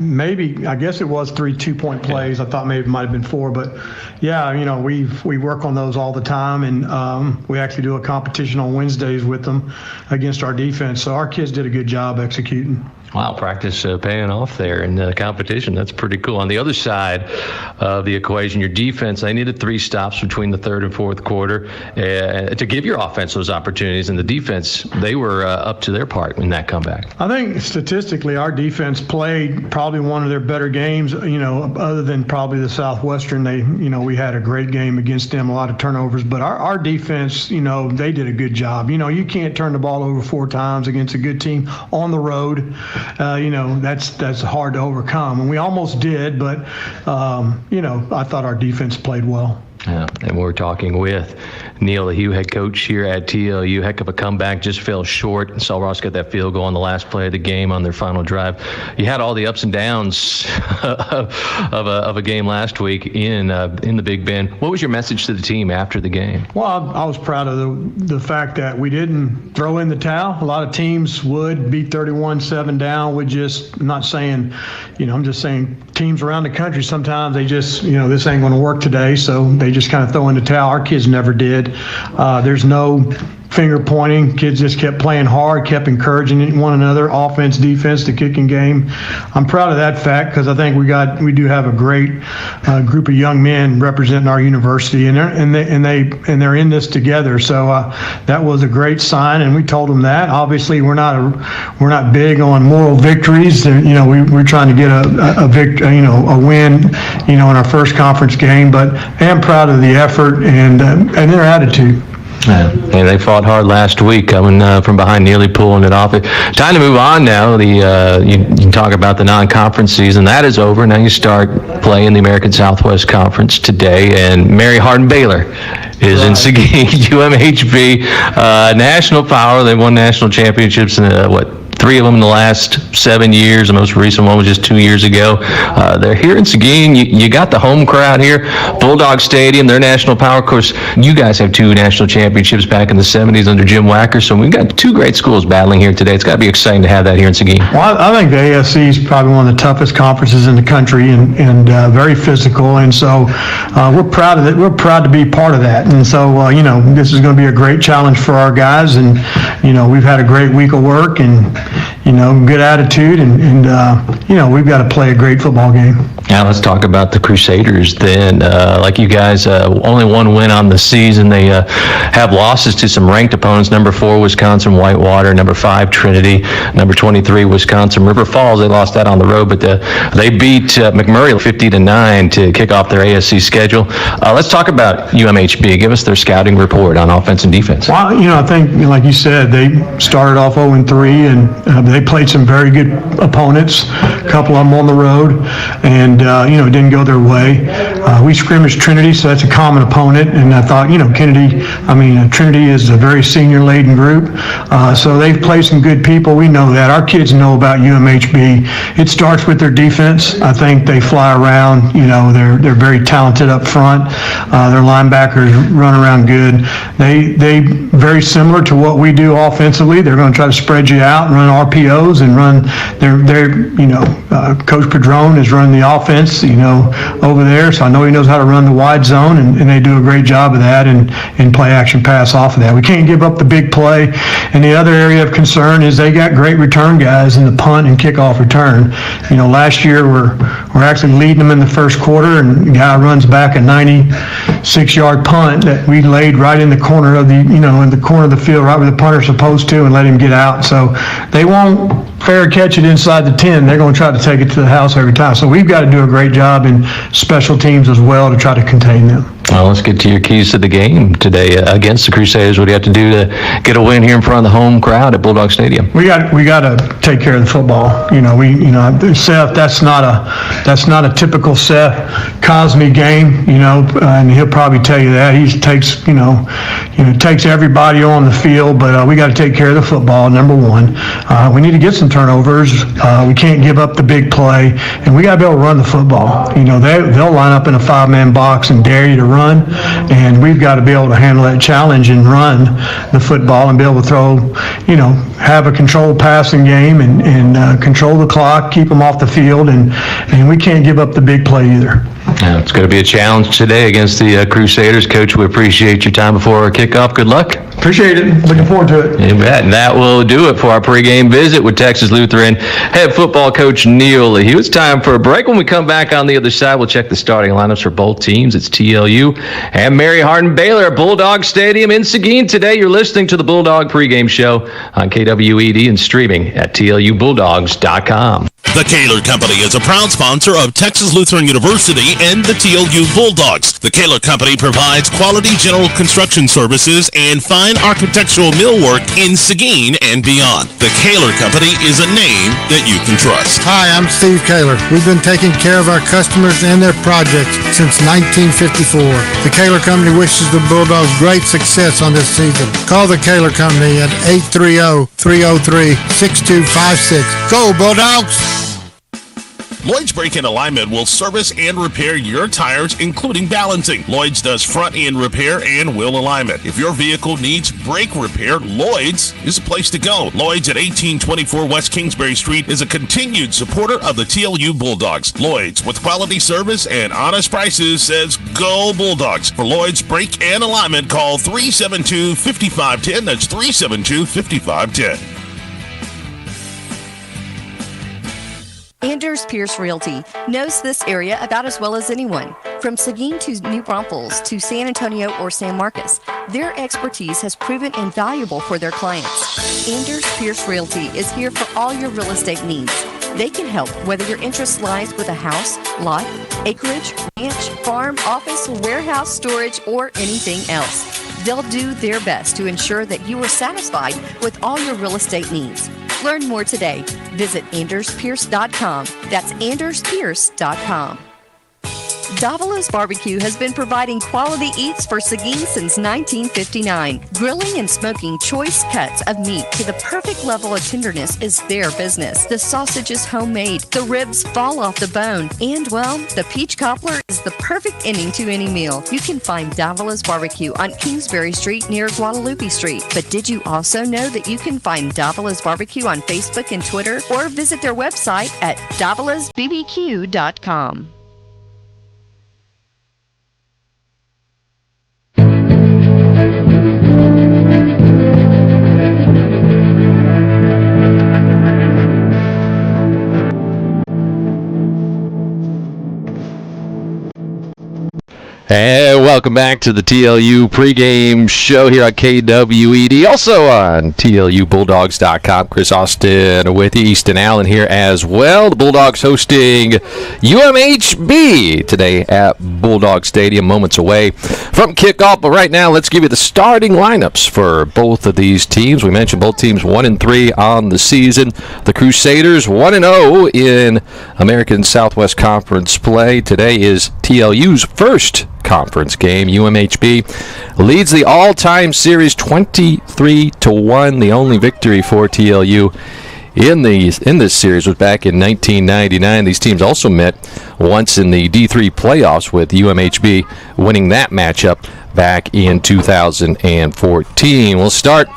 Maybe, I guess it was 3 2-point plays. I thought maybe it might have been 4, but yeah, we work on those all the time, and we actually do a competition on Wednesdays with them against our defense. So our kids did a good job executing. Wow, practice paying off there in the competition. That's pretty cool. On the other side of the equation, your defense, they needed 3 stops between the third and fourth quarter to give your offense those opportunities. And the defense, they were up to their part in that comeback. I think statistically, our defense played probably one of their better games, other than probably the Southwestern. We had a great game against them, a lot of turnovers. But our defense, they did a good job. You can't turn the ball over 4 times against a good team on the road. That's hard to overcome, and we almost did, but I thought our defense played well. Yeah, and we're talking with Neil, the Hugh head coach here at TLU. Heck of a comeback, just fell short. Saw Ross get that field goal on the last play of the game on their final drive. You had all the ups and downs of a game last week in the Big Bend. What was your message to the team after the game? Well, I was proud of the fact that we didn't throw in the towel. A lot of teams would be 31-7 down. I'm not saying, I'm just saying teams around the country, sometimes they just, this ain't going to work today, so they just kind of throw in the towel. Our kids never did. There's no finger pointing. Kids just kept playing hard, kept encouraging one another, offense, defense, the kicking game. I'm proud of that fact because I think we do have a great group of young men representing our university, and they're in this together. So that was a great sign, and we told them that. Obviously, we're not big on moral victories. We're trying to get a win, in our first conference game. But I am proud of the effort and their attitude. Yeah, and they fought hard last week, coming from behind, nearly pulling it off. Time to move on now. You can talk about the non-conference season. That is over. Now you start playing the American Southwest Conference today, and Mary Hardin-Baylor is in Seguin. UMHB, national power. They won national championships in 3 of them in the last 7 years. The most recent one was just 2 years ago. They're here in Seguin. You got the home crowd here. Bulldogs Stadium, their national power. Of course, you guys have 2 national championships back in the 70s under Jim Wacker. So we've got 2 great schools battling here today. It's got to be exciting to have that here in Seguin. Well, I think the ASC is probably one of the toughest conferences in the country and very physical. And so we're proud of it. We're proud to be part of that. And so, this is going to be a great challenge for our guys. And, we've had a great week of work and, good attitude, and we've got to play a great football game. Now let's talk about the Crusaders then. Like you guys, only 1 win on the season. They have losses to some ranked opponents. Number 4, Wisconsin Whitewater. Number 5, Trinity. Number 23, Wisconsin River Falls. They lost that on the road, but they beat McMurray 50-9 to kick off their ASC schedule. Let's talk about UMHB. Give us their scouting report on offense and defense. Well, I think, like you said, they started off 0-3, and they played some very good opponents, a couple of them on the road, and it didn't go their way. We scrimmaged Trinity, so that's a common opponent, and I thought, Trinity is a very senior-laden group, so they've played some good people. We know that. Our kids know about UMHB. It starts with their defense. I think they fly around. They're very talented up front. Their linebackers run around good. They very similar to what we do offensively. They're going to try to spread you out and run RPOs and run Coach Padron is running the offense, over there. So I know he knows how to run the wide zone, and they do a great job of that and play action pass off of that. We can't give up the big play. And the other area of concern is they got great return guys in the punt and kickoff return. Last year we're actually leading them in the first quarter, and the guy runs back a 96-yard punt that we laid right in the corner of in the corner of the field, right where the punter's supposed to, and let him get out. So they won't fair catch it inside the 10. They're going to try to take it to the house every time. So we've got to do a great job in special teams as well to try to contain them. Well, let's get to your keys to the game today against the Crusaders. What do you have to do to get a win here in front of the home crowd at Bulldog Stadium? We got to take care of the football. Seth, that's not a typical Seth Cosme game. And he'll probably tell you that. He takes everybody on the field, but we got to take care of the football. Number 1, we need to get some turnovers. We can't give up the big play, and we got to be able to run the football. They'll line up in a 5-man box and dare you to run run, and we've got to be able to handle that challenge and run the football and be able to throw, have a controlled passing game and control the clock, keep them off the field, and we can't give up the big play either. Yeah, it's going to be a challenge today against the Crusaders. Coach, we appreciate your time before our kickoff. Good luck. Appreciate it. Looking forward to it. You bet. And that will do it for our pregame visit with Texas Lutheran head football coach Neil Lehue. It's time for a break. When we come back on the other side, we'll check the starting lineups for both teams. It's TLU and Mary Hardin Baylor at Bulldog Stadium in Seguin today. You're listening to the Bulldog pregame show on KWED and streaming at TLUBulldogs.com. The Kaler Company is a proud sponsor of Texas Lutheran University and the TLU Bulldogs. The Kaler Company provides quality general construction services and fine architectural millwork in Seguin and beyond. The Kaler Company is a name that you can trust. Hi, I'm Steve Kaler. We've been taking care of our customers and their projects since 1954. The Kaler Company wishes the Bulldogs great success on this season. Call the Kaler Company at 830-303-6256. Go Bulldogs! Lloyd's Brake and Alignment will service and repair your tires, including balancing. Lloyd's does front-end repair and wheel alignment. If your vehicle needs brake repair, Lloyd's is the place to go. Lloyd's at 1824 West Kingsbury Street is a continued supporter of the TLU Bulldogs. Lloyd's, with quality service and honest prices, says go Bulldogs. For Lloyd's Brake and Alignment, call 372-5510. That's 372-5510. Anders Pierce Realty knows this area about as well as anyone. From Seguin to New Braunfels to San Antonio or San Marcos, their expertise has proven invaluable for their clients. Anders Pierce Realty is here for all your real estate needs. They can help whether your interest lies with a house, lot, acreage, ranch, farm, office, warehouse, storage, or anything else. They'll do their best to ensure that you are satisfied with all your real estate needs. Learn more today. Visit AndersPierce.com. That's AndersPierce.com. Davala's Barbecue has been providing quality eats for Seguin since 1959. Grilling and smoking choice cuts of meat to the perfect level of tenderness is their business. The sausage is homemade, the ribs fall off the bone, and, well, the peach cobbler is the perfect ending to any meal. You can find Davala's Barbecue on Kingsbury Street near Guadalupe Street. But did you also know that you can find Davala's Barbecue on Facebook and Twitter, or visit their website at davalasbbq.com. And welcome back to the TLU pregame show here on KWED, also on TLUBulldogs.com. Chris Austin with you, Easton Allen here as well. The Bulldogs hosting UMHB today at Bulldog Stadium, moments away from kickoff. But right now, let's give you the starting lineups for both of these teams. We mentioned both teams 1-3 on the season. The Crusaders 1-0 in American Southwest Conference play. Today is TLU's first conference game. UMHB leads the all-time series 23-1. The only victory for TLU in this series was back in 1999. These teams also met once in the D3 playoffs, with UMHB winning that matchup back in 2014. We'll start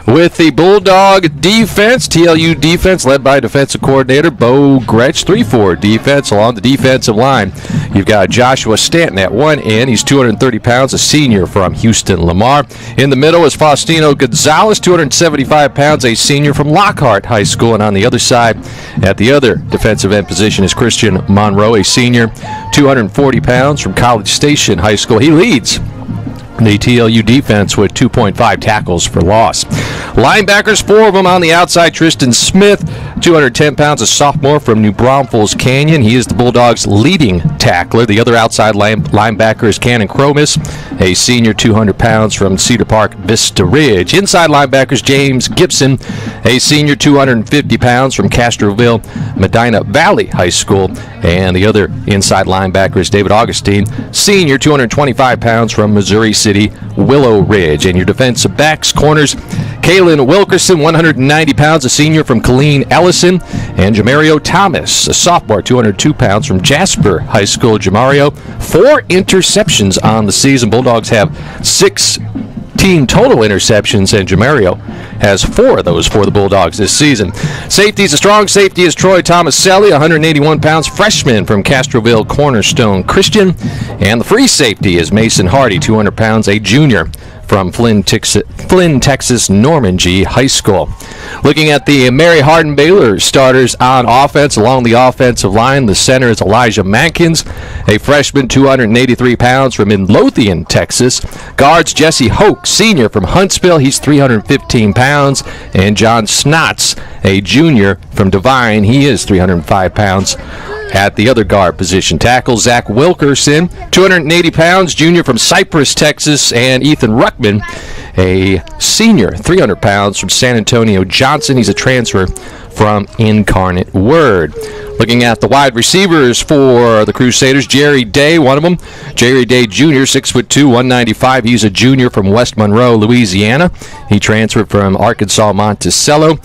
with the Bulldog defense. TLU defense led by defensive coordinator Bo Gretsch. 3-4 defense along the defensive line. You've got Joshua Stanton at one end. He's 230 pounds, a senior from Houston Lamar. In the middle is Faustino Gonzalez, 275 pounds, a senior from Lockhart High School. And on the other side, at the other defensive end position, is Christian Monroe, a senior, 240 pounds from College Station High School. He leads the TLU defense with 2.5 tackles for loss. Linebackers, four of them on the outside. Tristan Smith, 210 pounds, a sophomore from New Braunfels Canyon. He is the Bulldogs' leading tackler. The other outside linebacker is Cannon Cromis, a senior, 200 pounds from Cedar Park Vista Ridge. Inside linebackers, James Gibson, a senior, 250 pounds from Castroville Medina Valley High School. And the other inside linebacker is David Augustine, senior, 225 pounds from Missouri City Willow Ridge. And your defensive backs, corners, Kaylin Wilkerson, 190 pounds, a senior from Colleen Ellison. And Jamario Thomas, a sophomore, 202 pounds from Jasper High School. Jamario, 4 interceptions on the season. Bulldogs have 16 total interceptions, and Jamario has 4 of those for the Bulldogs this season. Safeties, a strong safety is Troy Tomaselli, 181 pounds, freshman from Castroville Cornerstone Christian. And the free safety is Mason Hardy, 200 pounds, a junior from Flynn, Texas Norman G. High School. Looking at the Mary Hardin Baylor starters on offense, along the offensive line, the center is Elijah Mankins, a freshman, 283 pounds from Midlothian, Texas. Guards, Jesse Hoke, senior from Huntsville, he's 315 pounds. And John Snotts, a junior from Devine, he is 305 pounds. At the other guard position, tackle Zach Wilkerson, 280 pounds, junior from Cypress, Texas, and Ethan Ruckman, a senior, 300 pounds from San Antonio Johnson. He's a transfer from Incarnate Word. Looking at the wide receivers for the Crusaders, Jerry Day, one of them. Jerry Day Jr., 6'2", 195. He's a junior from West Monroe, Louisiana. He transferred from Arkansas Monticello.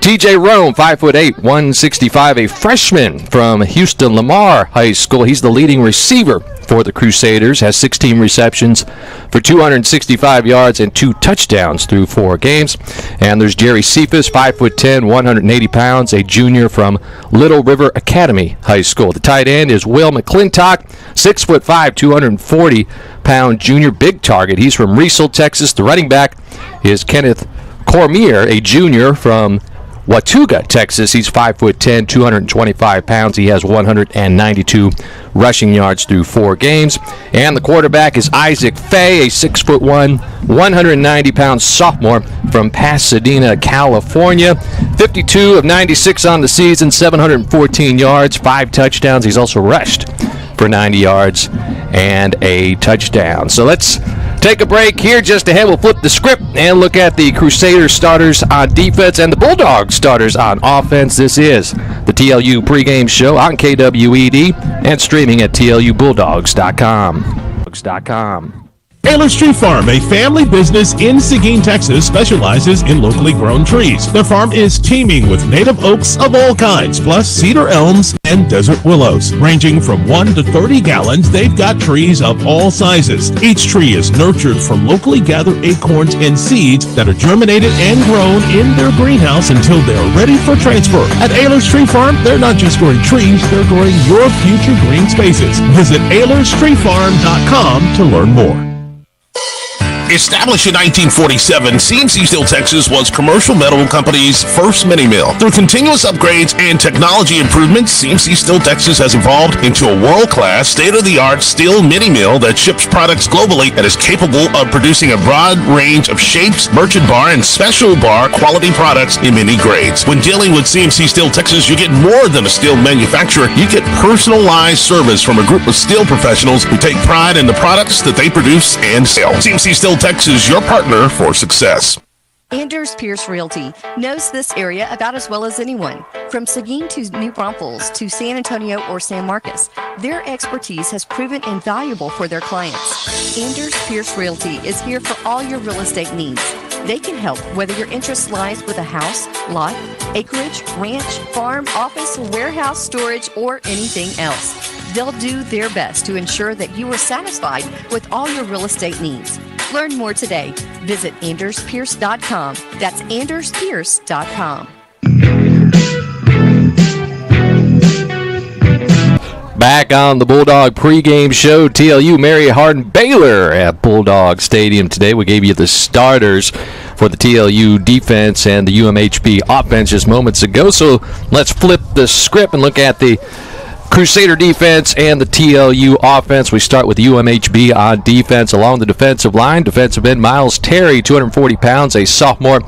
TJ Rome, 5'8", 165, a freshman from Houston Lamar High School. He's the leading receiver for the Crusaders, has 16 receptions for 265 yards and 2 touchdowns through 4 games. And there's Jerry Cephas, 5'10", 180 pounds, a junior from Little River Academy High School. The tight end is Will McClintock, 6'5", 240-pound junior, big target. He's from Riesel, Texas. The running back is Kenneth Cormier, a junior from Watauga, Texas. He's 5'10", 225 pounds. He has 192 rushing yards through 4 games. And the quarterback is Isaac Fay, a 6'1", 190-pound sophomore from Pasadena, California. 52 of 96 on the season, 714 yards, 5 touchdowns. He's also rushed for 90 yards and a touchdown. So let's take a break here. Just ahead, we'll flip the script and look at the Crusaders starters on defense and the Bulldogs starters on offense. This is the TLU pregame show on KWED and streaming at TLUBulldogs.com. Ayler's Tree Farm, a family business in Seguin, Texas, specializes in locally grown trees. Their farm is teeming with native oaks of all kinds, plus cedar elms and desert willows. Ranging from 1 to 30 gallons, they've got trees of all sizes. Each tree is nurtured from locally gathered acorns and seeds that are germinated and grown in their greenhouse until they're ready for transfer. At Ayler's Tree Farm, they're not just growing trees, they're growing your future green spaces. Visit AylersTreeFarm.com to learn more. Established in 1947, CMC Steel Texas was Commercial Metal Company's first mini mill. Through continuous upgrades and technology improvements, CMC Steel Texas has evolved into a world-class, state-of-the-art steel mini mill that ships products globally and is capable of producing a broad range of shapes, merchant bar, and special bar quality products in many grades. When dealing with CMC Steel Texas, you get more than a steel manufacturer. You get personalized service from a group of steel professionals who take pride in the products that they produce and sell. CMC Steel Texas, your partner for success. Anders Pierce Realty knows this area about as well as anyone. From Seguin to New Braunfels to San Antonio or San Marcos, their expertise has proven invaluable for their clients. Anders Pierce Realty is here for all your real estate needs. They can help whether your interest lies with a house, lot, acreage, ranch, farm, office, warehouse, storage, or anything else. They'll do their best to ensure that you are satisfied with all your real estate needs. Learn more today. Visit AndersPierce.com. That's AndersPierce.com. Back on the Bulldog pregame show, TLU Mary Hardin Baylor at Bulldog Stadium today. We gave you the starters for the TLU defense and the UMHB offense just moments ago. So let's flip the script and look at the Crusader defense and the TLU offense. We start with UMHB on defense. Along the defensive line, defensive end Miles Terry, 240 pounds, a sophomore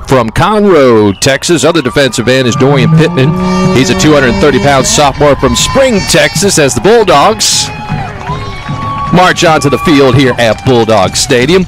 from Conroe, Texas. Other defensive end is Dorian Pittman. He's a 230-pound sophomore from Spring, Texas, as the Bulldogs march onto the field here at Bulldog Stadium.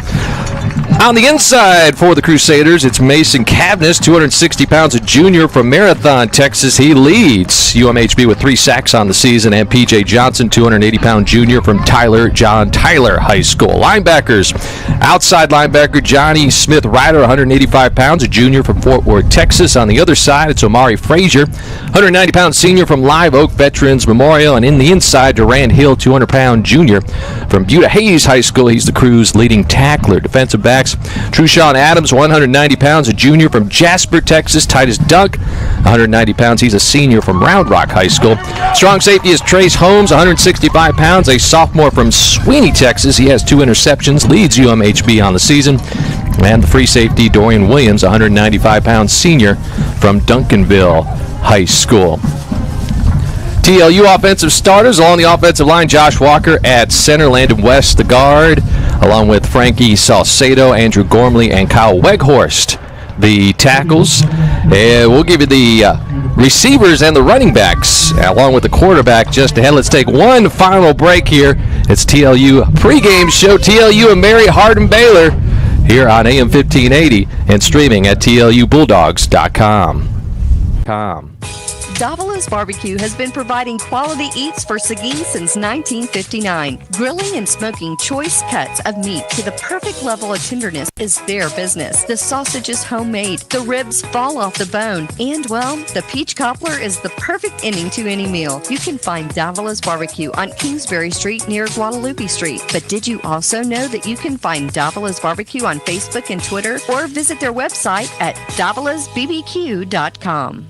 On the inside for the Crusaders, it's Mason Cavness, 260 pounds, a junior from Marathon, Texas. He leads UMHB with 3 sacks on the season. And P.J. Johnson, 280-pound junior from John Tyler High School. Linebackers, outside linebacker Johnny Smith Ryder, 185 pounds, a junior from Fort Worth, Texas. On the other side, it's Omari Frazier, 190-pound senior from Live Oak Veterans Memorial. And in the inside, Durant Hill, 200-pound junior from Buda Hayes High School. He's the Crew's leading tackler. Defensive backs, Trushawn Adams, 190 pounds, a junior from Jasper, Texas. Titus Dunk, 190 pounds. He's a senior from Round Rock High School. Strong safety is Trace Holmes, 165 pounds, a sophomore from Sweeney, Texas. He has 2 interceptions, leads UMHB on the season. And the free safety, Dorian Williams, 195-pound senior from Duncanville High School. TLU offensive starters along the offensive line, Josh Walker at center, Landon West the guard, along with Frankie Salcedo, Andrew Gormley, and Kyle Weghorst the tackles. And we'll give you the receivers and the running backs along with the quarterback just ahead. Let's take one final break here. It's TLU pregame show, TLU and Mary Hardin Baylor here on AM 1580 and streaming at TLUBulldogs.com. Davala's Barbecue has been providing quality eats for Seguin since 1959. Grilling and smoking choice cuts of meat to the perfect level of tenderness is their business. The sausage is homemade, the ribs fall off the bone, and, well, the peach cobbler is the perfect ending to any meal. You can find Davala's Barbecue on Kingsbury Street near Guadalupe Street. But did you also know that you can find Davala's Barbecue on Facebook and Twitter, or visit their website at davalasbbq.com?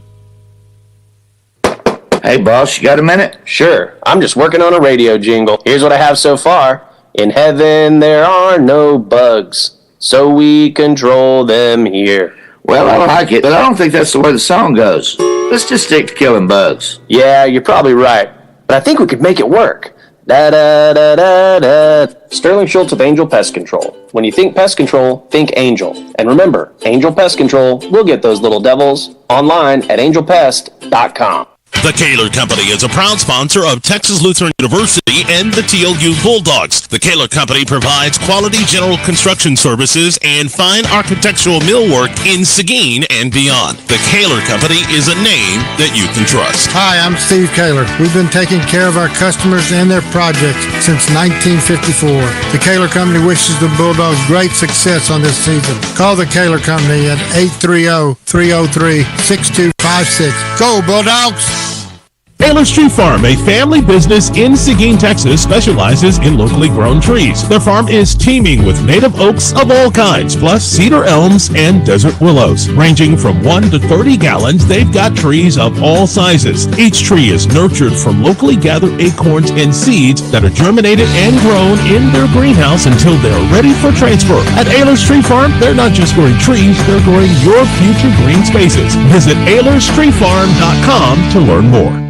Hey, boss, you got a minute? Sure. I'm just working on a radio jingle. Here's what I have so far. In heaven there are no bugs, so we control them here. Well, I like it, but I don't think that's the way the song goes. Let's just stick to killing bugs. Yeah, you're probably right. But I think we could make it work. Da-da-da-da-da. Sterling Schultz of Angel Pest Control. When you think pest control, think Angel. And remember, Angel Pest Control will get those little devils online at angelpest.com. The Kaler Company is a proud sponsor of Texas Lutheran University and the TLU Bulldogs. The Kaler Company provides quality general construction services and fine architectural millwork in Seguin and beyond. The Kaler Company is a name that you can trust. Hi, I'm Steve Kaler. We've been taking care of our customers and their projects since 1954. The Kaler Company wishes the Bulldogs great success on this season. Call the Kaler Company at 830-303-6256. Go, Bulldogs! Taylor Tree Farm, a family business in Seguin, Texas, specializes in locally grown trees. Their farm is teeming with native oaks of all kinds, plus cedar elms and desert willows. Ranging from 1 to 30 gallons, they've got trees of all sizes. Each tree is nurtured from locally gathered acorns and seeds that are germinated and grown in their greenhouse until they're ready for transfer. At Ayler's Tree Farm, they're not just growing trees, they're growing your future green spaces. Visit AylersTreeFarm.com to learn more.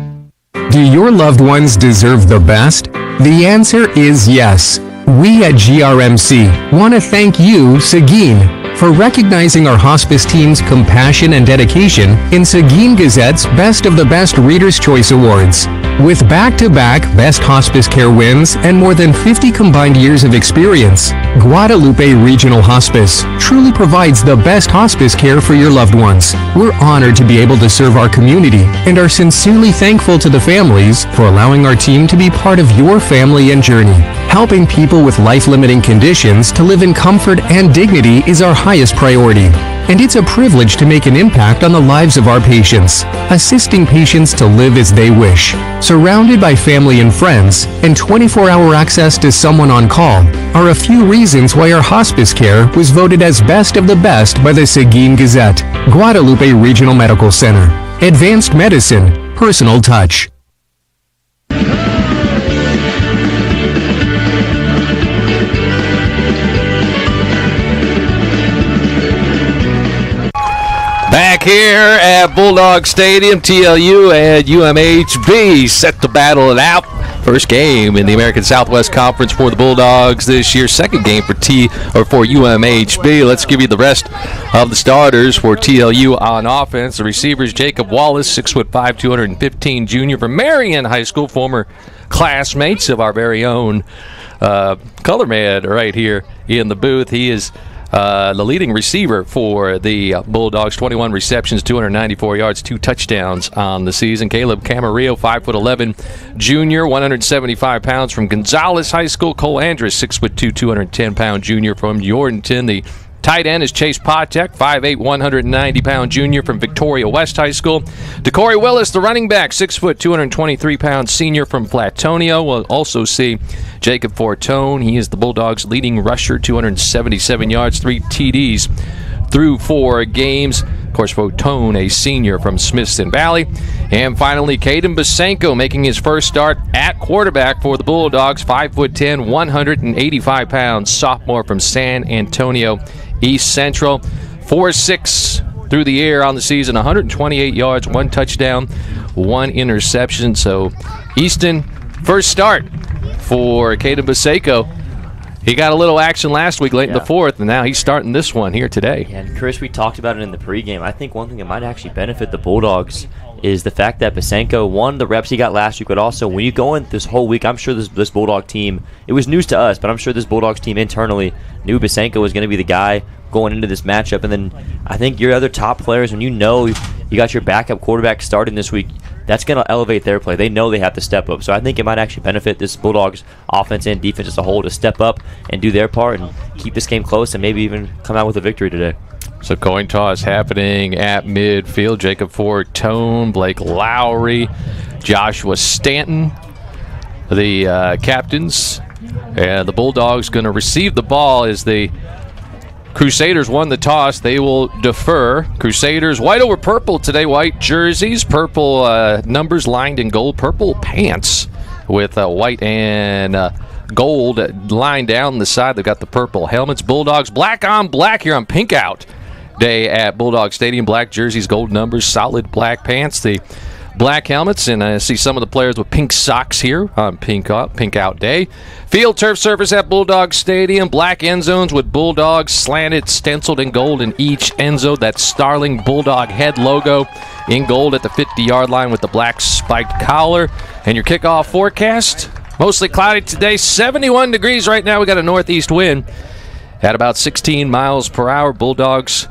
Do your loved ones deserve the best? The answer is yes. We at GRMC want to thank you, Seguin, for recognizing our hospice team's compassion and dedication in Seguin Gazette's Best of the Best Reader's Choice Awards. With back-to-back Best Hospice Care wins and more than 50 combined years of experience, Guadalupe Regional Hospice truly provides the best hospice care for your loved ones. We're honored to be able to serve our community and are sincerely thankful to the families for allowing our team to be part of your family and journey. Helping people with life-limiting conditions to live in comfort and dignity is our highest priority. And it's a privilege to make an impact on the lives of our patients, assisting patients to live as they wish. Surrounded by family and friends, and 24-hour access to someone on call are a few reasons why our hospice care was voted as Best of the Best by the Seguin Gazette. Guadalupe Regional Medical Center. Advanced medicine, personal touch. Back here at Bulldog Stadium, TLU and UMHB set to battle it out. First game in the American Southwest Conference for the Bulldogs this year. Second game for UMHB. Let's give you the rest of the starters for TLU on offense. The receivers, Jacob Wallace, 6'5", 215 junior from Marion High School, former classmates of our very own color man right here in the booth. He is the leading receiver for the Bulldogs, 21 receptions, 294 yards, 2 touchdowns on the season. Caleb Camarillo, 5'11", junior, 175 pounds from Gonzales High School. Cole Andrus, 6'2", 210-pound junior from Yorkton. The tight end is Chase Potek, 5'8", 190-pound junior from Victoria West High School. DeCorey Willis, the running back, 6', 223-pound senior from Platonio. We'll also see Jacob Fortone. He is the Bulldogs' leading rusher, 277 yards, 3 TDs through 4 games. Of course, Fortone, a senior from Smithson Valley. And finally, Caden Basenko making his first start at quarterback for the Bulldogs, 5'10", 185-pound sophomore from San Antonio East Central. 4-6 through the air on the season, 128 yards, 1 touchdown, 1 interception. So Easton, first start for Caden Basenko. He got a little action last week late in the 4th, and now he's starting this one here today. Yeah, and Chris, we talked about it in the pregame. I think one thing that might actually benefit the Bulldogs is the fact that Basenko won the reps he got last week, but also when you go in this whole week, I'm sure this Bulldog team, it was news to us, but I'm sure this Bulldogs team internally knew Basenko was going to be the guy going into this matchup. And then I think your other top players, when you know you got your backup quarterback starting this week, that's going to elevate their play. They know they have to step up. So I think it might actually benefit this Bulldogs offense and defense as a whole to step up and do their part and keep this game close and maybe even come out with a victory today. So coin toss happening at midfield. Jacob Fortone, Blake Lowry, Joshua Stanton, the captains. And the Bulldogs going to receive the ball as the Crusaders won the toss. They will defer. Crusaders white over purple today. White jerseys, purple numbers lined in gold, purple pants with white and gold lined down the side. They've got the purple helmets. Bulldogs black on black here on Pink Out Day at Bulldog Stadium. Black jerseys, gold numbers, solid black pants. The black helmets, and I see some of the players with pink socks here on Pink Out Day. Field turf surface at Bulldog Stadium. Black end zones with Bulldogs slanted, stenciled in gold in each end zone. That Starling Bulldog head logo in gold at the 50-yard line with the black spiked collar. And your kickoff forecast, mostly cloudy today, 71 degrees right now. We got a northeast wind at about 16 miles per hour. Bulldogs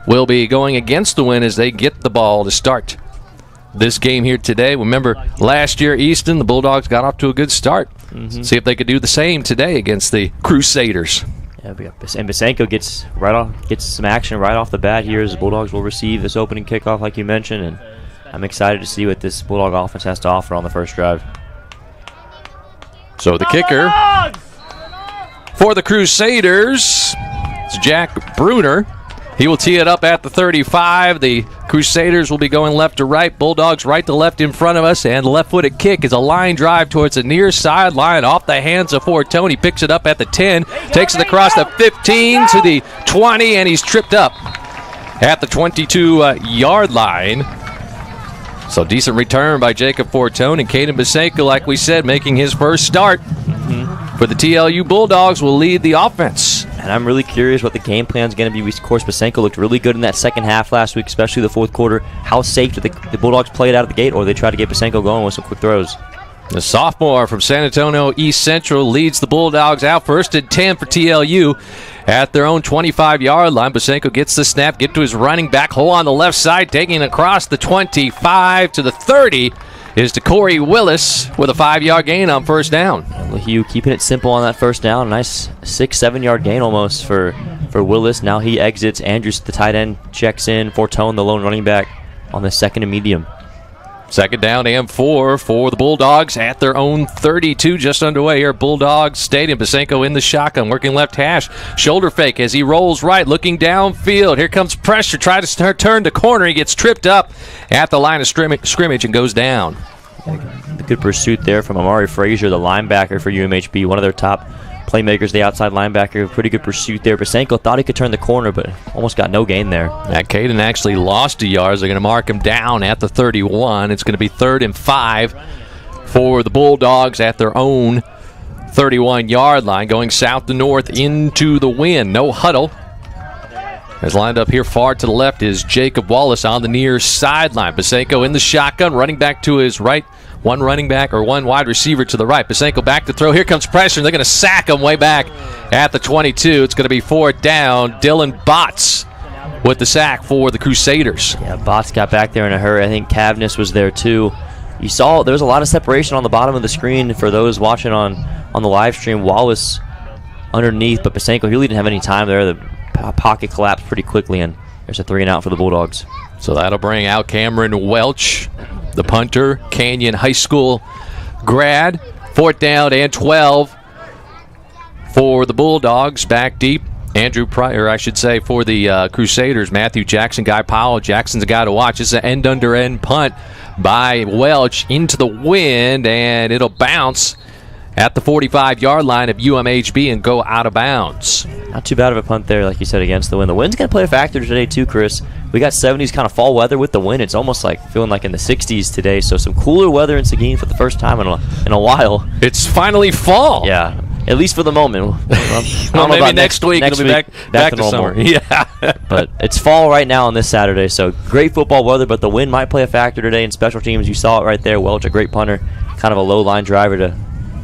will be going against the wind as they get the ball to start this game here today. Remember, last year, Easton, the Bulldogs got off to a good start. See if they could do the same today against the Crusaders. Yeah, and Basenko gets some action right off the bat here as the Bulldogs will receive this opening kickoff, like you mentioned, and I'm excited to see what this Bulldog offense has to offer on the first drive. So the kicker for the Crusaders is Jack Bruner. He will tee it up at the 35. The Crusaders will be going left to right. Bulldogs right to left in front of us. And the left-footed kick is a line drive towards the near sideline off the hands of Fortone. He picks it up at the 10, takes it across the 15 to the 20, and he's tripped up at the 22-yard line. So decent return by Jacob Fortone, and Caden Basenko, like we said, making his first start for the TLU Bulldogs, will lead the offense. And I'm really curious what the game plan is going to be. Of course, Basenko looked really good in that second half last week, especially the fourth quarter. How safe did the Bulldogs play it out of the gate, or they try to get Basenko going with some quick throws? The sophomore from San Antonio East Central leads the Bulldogs out first and 10 for TLU at their own 25-yard line. Basenko gets the snap, get to his running back hole on the left side, taking it across the 25 to the 30 is DeCorey Willis with a 5-yard gain on first down. Hugh keeping it simple on that first down. Nice 6-7-yard gain almost for Willis. Now he exits. Andrews, the tight end, checks in. Fortone, the lone running back, on the second and medium. Second down and 4 for the Bulldogs at their own 32, just underway here at Bulldogs Stadium. Basenko in the shotgun, working left hash. Shoulder fake as he rolls right, looking downfield. Here comes pressure, try to turn the corner. He gets tripped up at the line of scrimmage and goes down. A good pursuit there from Amari Frazier, the linebacker for UMHB, one of their top playmakers, the outside linebacker. Pretty good pursuit there. Basenko thought he could turn the corner, but almost got no gain there. Caden actually lost a yard. They're going to mark him down at the 31. It's going to be 3rd and 5 for the Bulldogs at their own 31-yard line, going south to north into the wind. No huddle As lined up here far to the left is Jacob Wallace on the near sideline. Basenko in the shotgun, running back to his right. One running back or one wide receiver to the right. Basenko back to throw. Here comes pressure. They're going to sack him way back at the 22. It's going to be 4th down. Dylan Botts with the sack for the Crusaders. Yeah, Botts got back there in a hurry. I think Cavness was there too. You saw there was a lot of separation on the bottom of the screen for those watching on the live stream. Wallace underneath, but Basenko, he really didn't have any time there. The pocket collapsed pretty quickly, and there's a 3-and-out for the Bulldogs. So that'll bring out Cameron Welch, the punter, Canyon High School grad. 4th down and 12 for the Bulldogs. Back deep. Andrew Pryor, I should say, for the Crusaders. Matthew Jackson, Guy Powell. Jackson's a guy to watch. It's an end-under-end punt by Welch into the wind, and it'll bounce at the 45-yard line of UMHB and go out of bounds. Not too bad of a punt there, like you said, against the wind. The wind's going to play a factor today too, Chris. We got 70s kind of fall weather with the wind. It's almost like feeling like in the 60s today, so some cooler weather in Seguin for the first time in a while. It's finally fall. Yeah, at least for the moment. Well, maybe next week it'll be back to summer. Yeah. But it's fall right now on this Saturday, so great football weather, but the wind might play a factor today in special teams. You saw it right there. Welch, a great punter, kind of a low-line driver to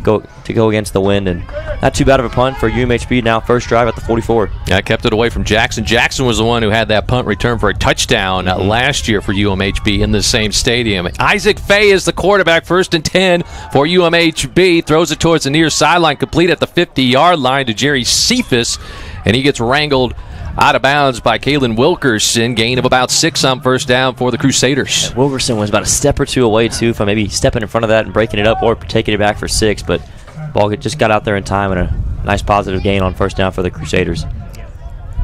go against the wind, and not too bad of a punt for UMHB now. First drive at the 44. Yeah, kept it away from Jackson. Jackson was the one who had that punt return for a touchdown last year for UMHB in the same stadium. Isaac Fay is the quarterback. 1st and 10 for UMHB. Throws it towards the near sideline, complete at the 50-yard line to Jerry Cephas, and he gets wrangled out of bounds by Kalen Wilkerson. Gain of about 6 on 1st down for the Crusaders. Yeah, Wilkerson was about a step or two away, too, from maybe stepping in front of that and breaking it up or taking it back for 6. But ball just got out there in time, and a nice positive gain on 1st down for the Crusaders.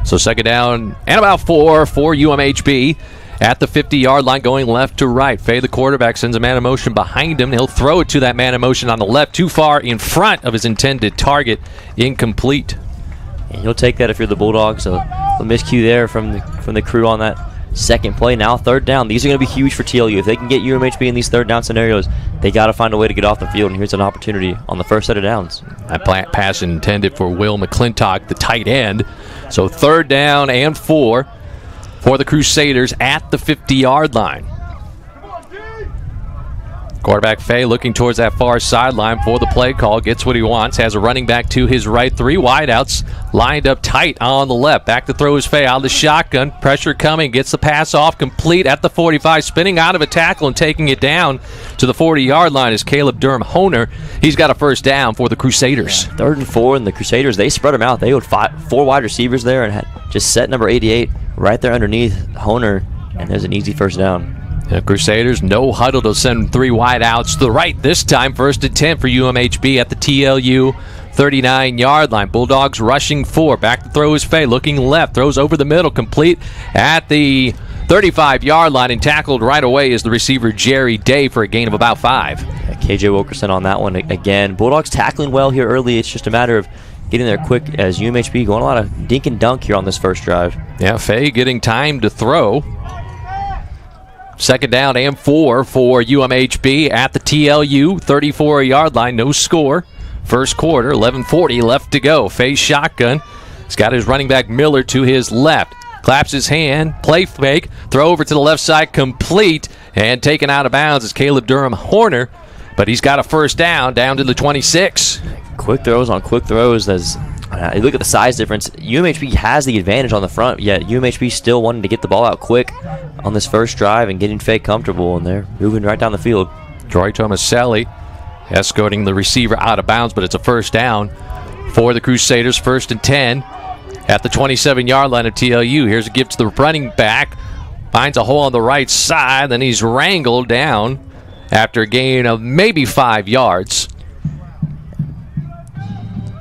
So 2nd down and about 4 for UMHB. At the 50-yard line, going left to right. Fay, the quarterback, sends a man in motion behind him. He'll throw it to that man in motion on the left, too far in front of his intended target. Incomplete. And you'll take that if you're the Bulldogs. A miscue there from the crew on that second play. Now 3rd down. These are going to be huge for TLU. If they can get UMHB in these 3rd down scenarios, they got to find a way to get off the field. And here's an opportunity on the first set of downs. That pass intended for Will McClintock, the tight end. So 3rd down and 4 for the Crusaders at the 50-yard line. Quarterback Fay looking towards that far sideline for the play call. Gets what he wants. Has a running back to his right. 3 wideouts lined up tight on the left. Back to throw is Fay out of the shotgun. Pressure coming. Gets the pass off complete at the 45. Spinning out of a tackle and taking it down to the 40-yard line is Caleb Durham-Honer. He's got a 1st down for the Crusaders. 3rd and 4, and the Crusaders, they spread them out. They had 4 wide receivers there and had just set number 88 right there underneath Honer, and there's an easy 1st down. The Crusaders, no huddle to send 3 wide outs to the right this time. 1st and 10 for UMHB at the TLU 39-yard line. Bulldogs rushing 4. Back to throw is Fay, looking left. Throws over the middle, complete at the 35-yard line, and tackled right away is the receiver Jerry Day for a gain of about 5. KJ Wilkerson on that one again. Bulldogs tackling well here early. It's just a matter of getting there quick as UMHB going a lot of dink and dunk here on this first drive. Yeah, Fay getting time to throw. 2nd down and 4 for UMHB at the TLU 34-yard line. No score. First quarter, 11:40 left to go. Fay's shotgun. He's got his running back Miller to his left. Claps his hand, play fake, throw over to the left side, complete, and taken out of bounds is Caleb Durham-Horner. But he's got a 1st down to the 26. Quick throws on quick throws. You look at the size difference. UMHB has the advantage on the front, yet UMHB still wanting to get the ball out quick on this first drive and getting Fay comfortable, and they're moving right down the field. Troy Tomaselli escorting the receiver out of bounds, but it's a 1st down for the Crusaders. 1st and 10 at the 27-yard line of TLU. Here's a give to the running back. Finds a hole on the right side, then he's wrangled down after a gain of maybe 5 yards.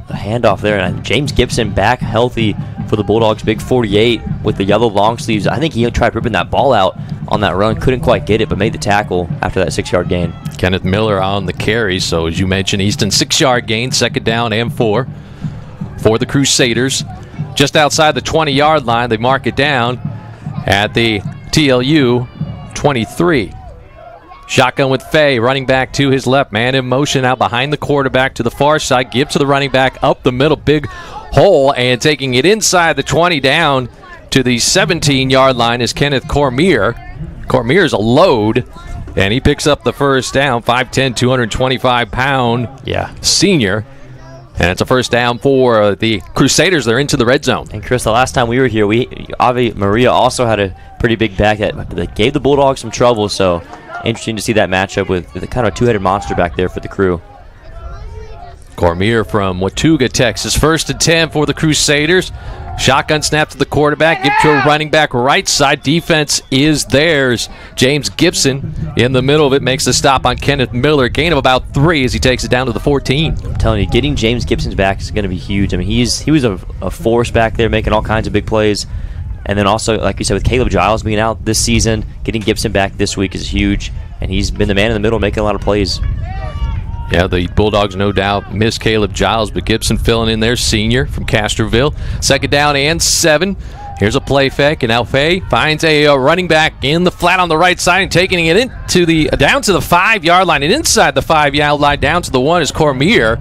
The handoff there, and James Gibson back healthy for the Bulldogs. Big 48 with the yellow long sleeves. I think he tried ripping that ball out on that run. Couldn't quite get it, but made the tackle after that 6-yard gain. Kenneth Miller on the carry. So as you mentioned, Easton 6-yard gain, 2nd down and 4 for the Crusaders. Just outside the 20-yard line, they mark it down at the TLU 23. Shotgun with Fay, running back to his left. Man in motion out behind the quarterback to the far side. Give to the running back up the middle. Big hole, and taking it inside the 20 down to the 17-yard line is Kenneth Cormier. Cormier's a load, and he picks up the first down. 5'10", 225-pound senior. And it's a first down for the Crusaders. They're into the red zone. And Chris, the last time we were here, Ave Maria also had a pretty big back that gave the Bulldogs some trouble. So interesting to see that matchup with the kind of a two-headed monster back there for the Crew. Cormier from Watauga, Texas. 1st and 10 for the Crusaders. Shotgun snap to the quarterback. Give to a running back right side. Defense is theirs. James Gibson in the middle of it makes the stop on Kenneth Miller. Gain of about 3 as he takes it down to the 14. I'm telling you, getting James Gibson's back is going to be huge. I mean, he was a force back there making all kinds of big plays. And then also, like you said, with Caleb Giles being out this season, getting Gibson back this week is huge. And he's been the man in the middle making a lot of plays. Yeah, the Bulldogs no doubt miss Caleb Giles, but Gibson filling in there, senior from Castroville. 2nd down and 7. Here's a play fake, and now Fay finds a running back in the flat on the right side and taking it down to the 5-yard line. And inside the 5-yard line, down to the 1 is Cormier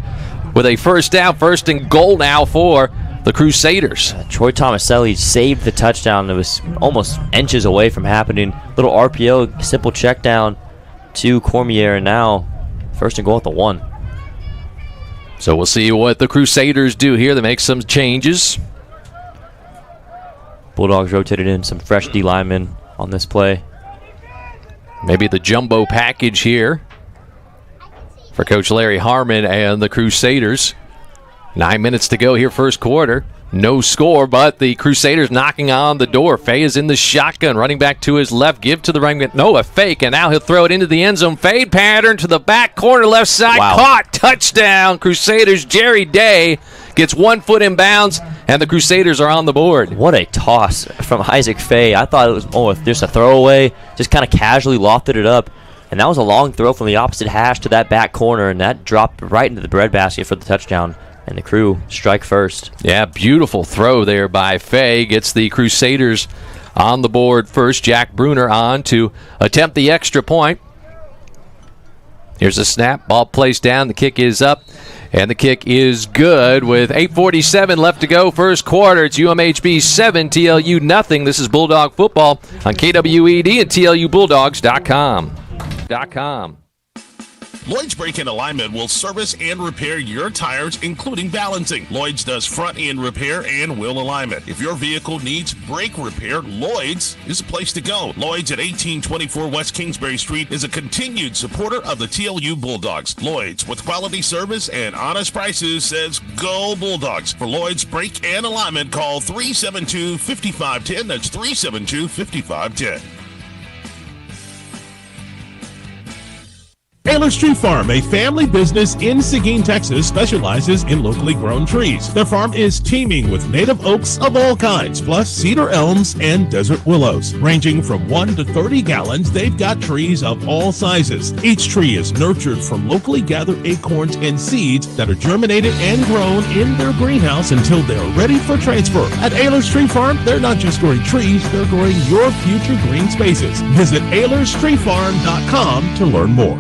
with a first down, 1st and goal now for the Crusaders. Troy Tomaselli saved the touchdown. It was almost inches away from happening. Little RPO, simple check down to Cormier, and now 1st and goal at the 1. So we'll see what the Crusaders do here. They make some changes. Bulldogs rotated in some fresh D linemen on this play. Maybe the jumbo package here for Coach Larry Harmon and the Crusaders. 9 minutes to go here, first quarter. No score, but the Crusaders knocking on the door. Fay is in the shotgun, running back to his left. Give to the running back. No, a fake, and now he'll throw it into the end zone. Fade pattern to the back corner, left side. Wow. Caught, touchdown. Crusaders, Jerry Day gets 1 foot in bounds, and the Crusaders are on the board. What a toss from Isaac Fay. I thought it was just a throwaway, just kind of casually lofted it up. And that was a long throw from the opposite hash to that back corner, and that dropped right into the breadbasket for the touchdown. And the Crew strike first. Yeah, beautiful throw there by Fay. Gets the Crusaders on the board first. Jack Bruner on to attempt the extra point. Here's a snap. Ball placed down. The kick is up. And the kick is good with 8:47 left to go. First quarter. It's UMHB 7, TLU nothing. This is Bulldog football on KWED and TLUBulldogs.com. Lloyd's Brake-In Alignment will service and repair your tires, including balancing. Lloyd's does front-end repair and wheel alignment. If your vehicle needs brake repair, Lloyd's is the place to go. Lloyd's at 1824 West Kingsbury Street is a continued supporter of the TLU Bulldogs. Lloyd's, with quality service and honest prices, says go Bulldogs. For Lloyd's Brake and Alignment, call 372-5510. That's 372-5510. Taylor's Tree Farm, a family business in Seguin, Texas, specializes in locally grown trees. Their farm is teeming with native oaks of all kinds, plus cedar elms and desert willows. Ranging from 1 to 30 gallons, they've got trees of all sizes. Each tree is nurtured from locally gathered acorns and seeds that are germinated and grown in their greenhouse until they're ready for transfer. At Taylor's Tree Farm, they're not just growing trees, they're growing your future green spaces. Visit AylersTreeFarm.com to learn more.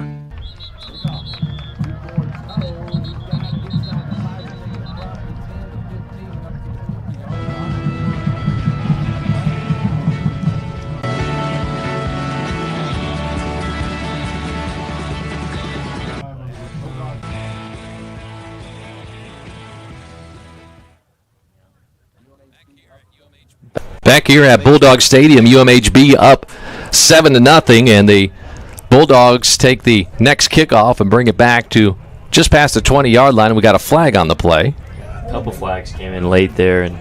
Back here at Bulldog Stadium, UMHB up 7-0, and the Bulldogs take the next kickoff and bring it back to just past the 20-yard line. We got a flag on the play. A couple flags came in late there, and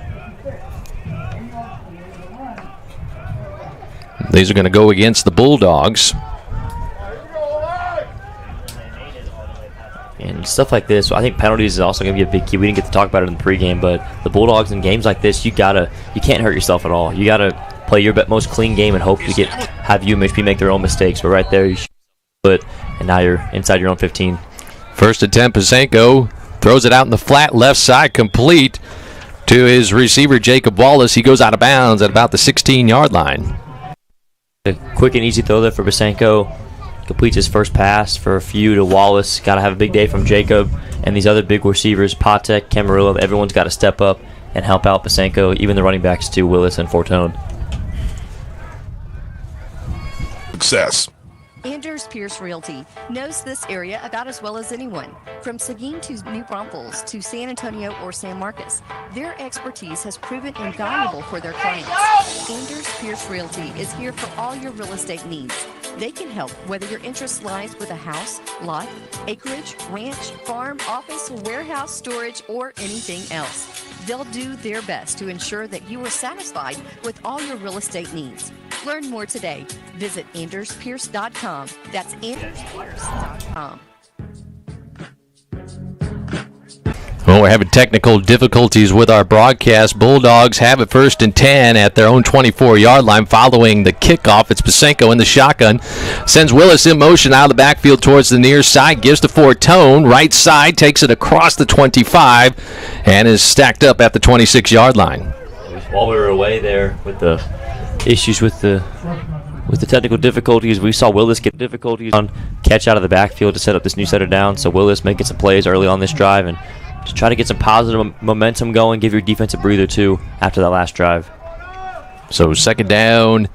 these are going to go against the Bulldogs. And stuff like this, I think penalties is also going to be a big key. We didn't get to talk about it in the pregame, but the Bulldogs in games like this, you can't hurt yourself at all. You got to play your most clean game and hope to have UMHB make their own mistakes. But right there, you shoot it, and now you're inside your own 15. First attempt, Pasenko throws it out in the flat left side, complete to his receiver, Jacob Wallace. He goes out of bounds at about the 16-yard line. A quick and easy throw there for Pasenko. Completes his first pass for a few to Wallace. Got to have a big day from Jacob and these other big receivers, Patek, Camarillo. Everyone's got to step up and help out Pasenko, even the running backs too, Willis and Fortone. Success. Anders Pierce Realty knows this area about as well as anyone. From Seguin to New Braunfels to San Antonio or San Marcos, their expertise has proven invaluable for their clients. Anders Pierce Realty is here for all your real estate needs. They can help whether your interest lies with a house, lot, acreage, ranch, farm, office, warehouse, storage, or anything else. They'll do their best to ensure that you are satisfied with all your real estate needs. Learn more today. Visit AndersPierce.com. That's AndersPierce.com. Well, we're having technical difficulties with our broadcast. Bulldogs have it 1st and 10 at their own 24-yard line following the kickoff. It's Pasenko in the shotgun. Sends Willis in motion out of the backfield towards the near side. Gives to Fortone. Right side. Takes it across the 25 and is stacked up at the 26-yard line. While we were away there with the issues with the technical difficulties, we saw Willis get difficulties on catch out of the backfield to set up this new setter down. So Willis making some plays early on this drive and to try to get some positive momentum going, give your defense a breather too after that last drive. So 2nd down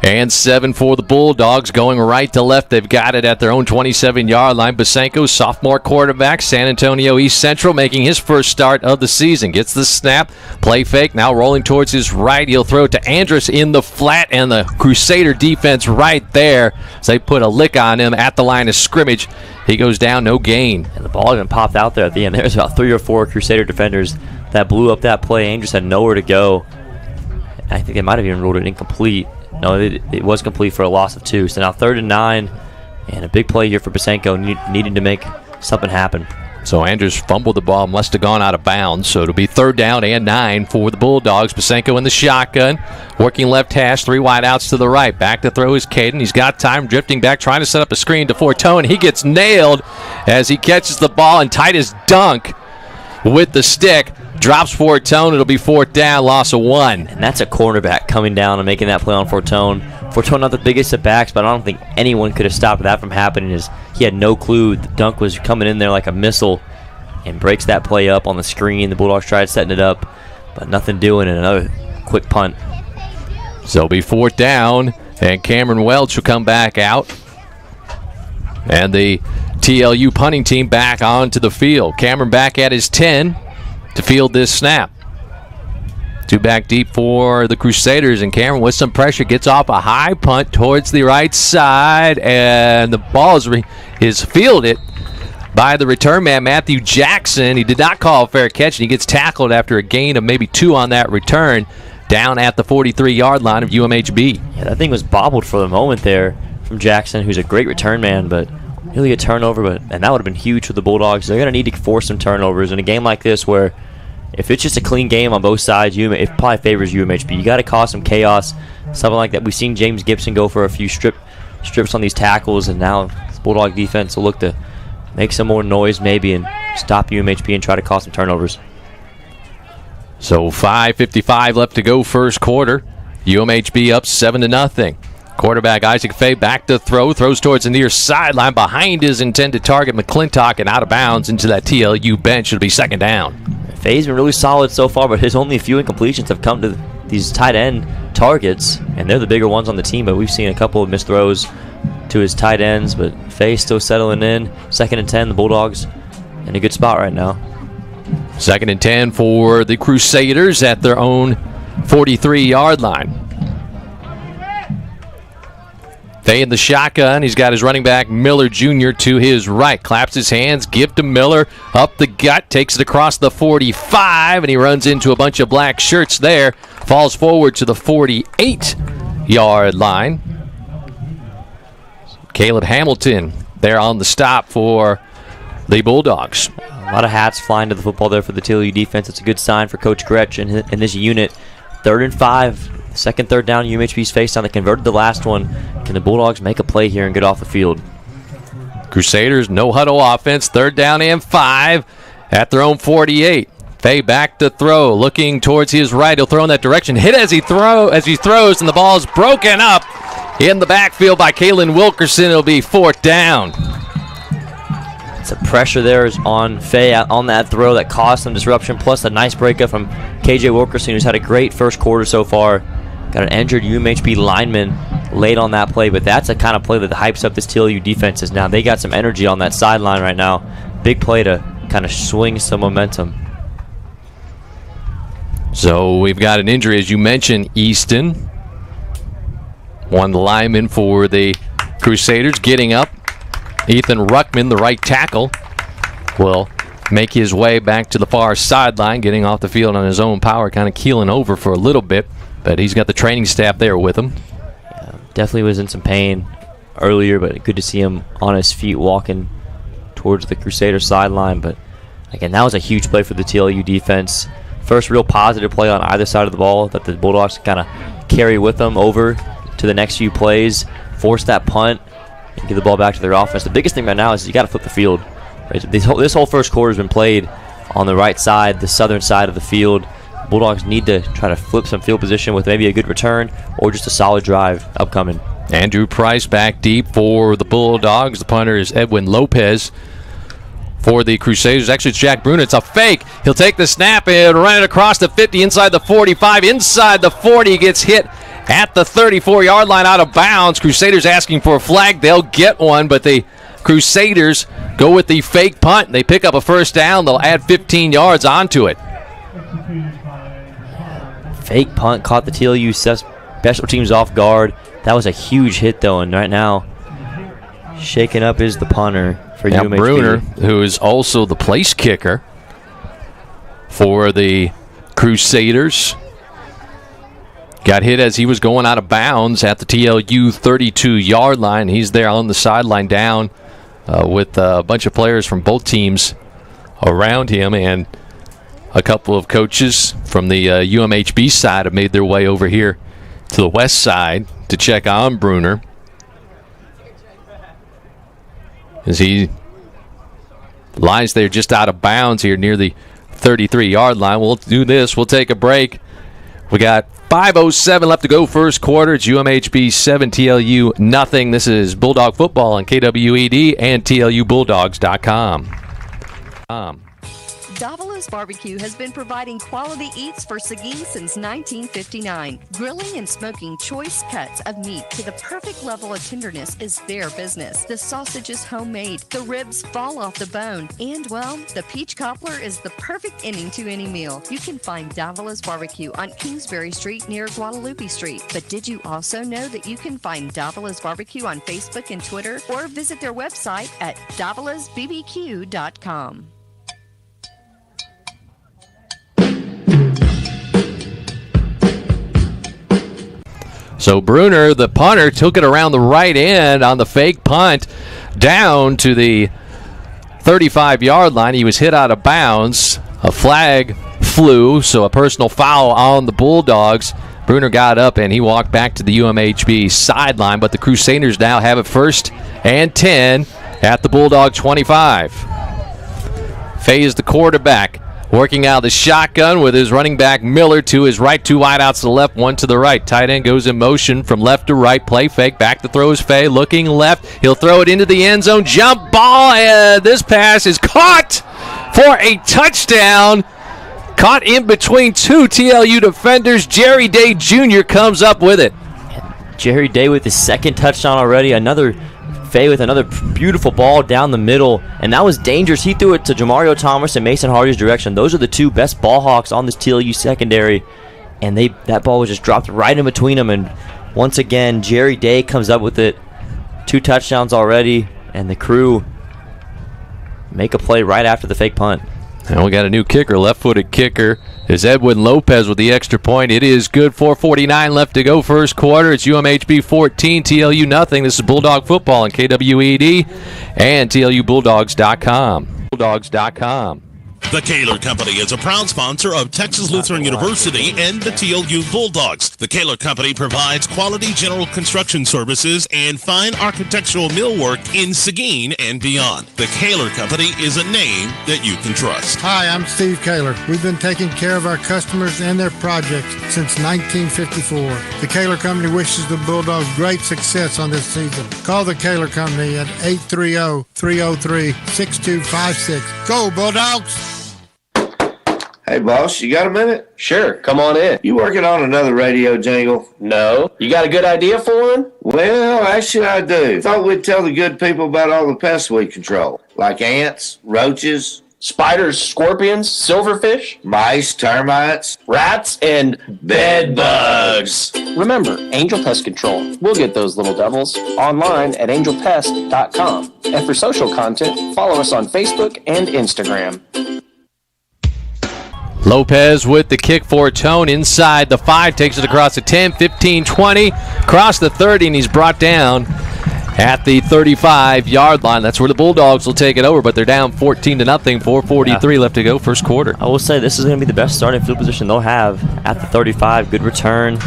and 7 for the Bulldogs, going right to left. They've got it at their own 27-yard line. Pasenko, sophomore quarterback, San Antonio East Central, making his first start of the season. Gets the snap, play fake, now rolling towards his right. He'll throw it to Andrus in the flat, and the Crusader defense right there as they put a lick on him at the line of scrimmage. He goes down, no gain. And the ball even popped out there at the end. There's about 3 or 4 Crusader defenders that blew up that play. Andrus had nowhere to go. I think they might have even ruled it incomplete. No, it was complete for a loss of 2. So now 3rd and 9, and a big play here for Pasenko, needing to make something happen. So Andrews fumbled the ball, must have gone out of bounds. So it'll be 3rd down and 9 for the Bulldogs. Pasenko in the shotgun, working left hash, 3 wide outs to the right. Back to throw is Caden. He's got time, drifting back, trying to set up a screen to Fortone. He gets nailed as he catches the ball, and Titus Dunk with the stick drops Fortone. It'll be 4th down, loss of 1. And that's a cornerback coming down and making that play on Fortone. Fortone not the biggest of backs, but I don't think anyone could have stopped that from happening. He had no clue the dunk was coming in there like a missile and breaks that play up on the screen. The Bulldogs tried setting it up, but nothing doing, and another quick punt. So it'll be 4th down, and Cameron Welch will come back out. And the TLU punting team back onto the field. Cameron back at his 10 to field this snap. 2 back deep for the Crusaders, and Cameron with some pressure gets off a high punt towards the right side, and the ball is fielded by the return man, Matthew Jackson. He did not call a fair catch, and he gets tackled after a gain of maybe 2 on that return down at the 43-yard line of UMHB. Yeah, that thing was bobbled for the moment there from Jackson, who's a great return man, but really a turnover, and that would have been huge for the Bulldogs. They're going to need to force some turnovers in a game like this where if it's just a clean game on both sides, it probably favors UMHB. You got to cause some chaos, something like that. We've seen James Gibson go for a few strips on these tackles, and now the Bulldog defense will look to make some more noise maybe and stop UMHB and try to cause some turnovers. So 5:55 left to go first quarter. UMHB up 7-0. Quarterback Isaac Fay back to throw, throws towards the near sideline behind his intended target McClintock and out of bounds into that TLU bench. It'll be 2nd down. Fay's been really solid so far, but his only few incompletions have come to these tight end targets, and they're the bigger ones on the team, but we've seen a couple of missed throws to his tight ends, but Fay's still settling in. 2nd and 10, the Bulldogs in a good spot right now. 2nd and 10 for the Crusaders at their own 43-yard line. Fay in the shotgun. He's got his running back Miller Jr. to his right. Claps his hands, give to Miller, up the gut, takes it across the 45, and he runs into a bunch of black shirts there. Falls forward to the 48-yard line. Caleb Hamilton there on the stop for the Bulldogs. A lot of hats flying to the football there for the TLU defense. It's a good sign for Coach Gretsch in this unit. 3rd and 5. 2nd, 3rd down, UMHB's face down. They converted the last one. Can the Bulldogs make a play here and get off the field? Crusaders, no huddle offense. 3rd down and 5 at their own 48. Fay back to throw, looking towards his right. He'll throw in that direction. Hit as he throws, and the ball is broken up in the backfield by Kalen Wilkerson. It'll be 4th down. The pressure there is on Fay on that throw that caused some disruption, plus a nice breakup from KJ Wilkerson, who's had a great first quarter so far. Got an injured UMHB lineman late on that play, but that's the kind of play that hypes up this TLU defenses now. They got some energy on that sideline right now. Big play to kind of swing some momentum. So we've got an injury, as you mentioned, Easton. One lineman for the Crusaders getting up. Ethan Ruckman, the right tackle, will make his way back to the far sideline, getting off the field on his own power, kind of keeling over for a little bit, but he's got the training staff there with him. Yeah, definitely was in some pain earlier, but good to see him on his feet walking towards the Crusader sideline. But again, that was a huge play for the TLU defense. First real positive play on either side of the ball that the Bulldogs kind of carry with them over to the next few plays, force that punt, and give the ball back to their offense. The biggest thing right now is you got to flip the field. Right? This whole first quarter has been played on the right side, the southern side of the field. Bulldogs need to try to flip some field position with maybe a good return or just a solid drive upcoming. Andrew Price back deep for the Bulldogs. The punter is Edwin Lopez. For the Crusaders, actually it's Jack Bruner. It's a fake. He'll take the snap and run it across the 50, inside the 45, inside the 40. Gets hit at the 34-yard line out of bounds. Crusaders asking for a flag. They'll get one, but the Crusaders go with the fake punt. They pick up a first down. They'll add 15 yards onto it. Fake punt caught the TLU special teams off guard. That was a huge hit, though, and right now shaken up is the punter for UMHB. Bruner, who is also the place kicker for the Crusaders, got hit as he was going out of bounds at the TLU 32-yard line. He's there on the sideline down with a bunch of players from both teams around him, and a couple of coaches from the UMHB side have made their way over here to the west side to check on Bruner as he lies there just out of bounds here near the 33-yard line. We'll do this. We'll take a break. We got 5:07 left to go first quarter. It's UMHB 7, TLU nothing. This is Bulldog Football on KWED and TLUBulldogs.com. Davala's Barbecue has been providing quality eats for Seguin since 1959. Grilling and smoking choice cuts of meat to the perfect level of tenderness is their business. The sausage is homemade, the ribs fall off the bone, and, well, the peach cobbler is the perfect ending to any meal. You can find Davala's Barbecue on Kingsbury Street near Guadalupe Street. But did you also know that you can find Davala's Barbecue on Facebook and Twitter, or visit their website at davalasbbq.com. So Bruner, the punter, took it around the right end on the fake punt down to the 35-yard line. He was hit out of bounds. A flag flew, so a personal foul on the Bulldogs. Bruner got up and he walked back to the UMHB sideline, but the Crusaders now have it 1st and 10 at the Bulldog 25. Faye, the quarterback, working out of the shotgun with his running back Miller to his right, 2 wideouts to the left, 1 to the right. Tight end goes in motion from left to right. Play fake, back to throw is Faye, looking left. He'll throw it into the end zone. Jump ball, and this pass is caught for a touchdown. Caught in between 2 TLU defenders. Jerry Day Jr. comes up with it. Jerry Day with his 2nd touchdown already. Faye with another beautiful ball down the middle, and that was dangerous. He threw it to Jamario Thomas and Mason Hardy's direction. Those are the 2 best ball hawks on this TLU secondary, and that ball was just dropped right in between them. And once again, Jerry Day comes up with it. 2 touchdowns already, and the Crew make a play right after the fake punt. And we got a new kicker, left-footed kicker, is Edwin Lopez with the extra point. It is good. 4:49 left to go first quarter. It's UMHB 14, TLU nothing. This is Bulldog Football on KWED and TLUBulldogs.com. Bulldogs.com. The Kaler Company is a proud sponsor of Texas Lutheran University and the TLU Bulldogs. The Kaler Company provides quality general construction services and fine architectural millwork in Seguin and beyond. The Kaler Company is a name that you can trust. Hi, I'm Steve Kaler. We've been taking care of our customers and their projects since 1954. The Kaler Company wishes the Bulldogs great success on this season. Call the Kaler Company at 830-303-6256. Go, Bulldogs! Hey, boss, you got a minute? Sure, come on in. You working on another radio jingle? No. You got a good idea for one? Well, actually, I do. Thought we'd tell the good people about all the pests we control, like ants, roaches, spiders, scorpions, silverfish, mice, termites, rats, and bed bugs. Remember, Angel Pest Control. We'll get those little devils online at angelpest.com. And for social content, follow us on Facebook and Instagram. Lopez with the kick for Tone inside the 5, takes it across the 10, 15, 20, across the 30, and he's brought down at the 35-yard line. That's where the Bulldogs will take it over, but they're down 14-0, 4:43 left to go, first quarter. I will say this is going to be the best starting field position they'll have at the 35. Good return.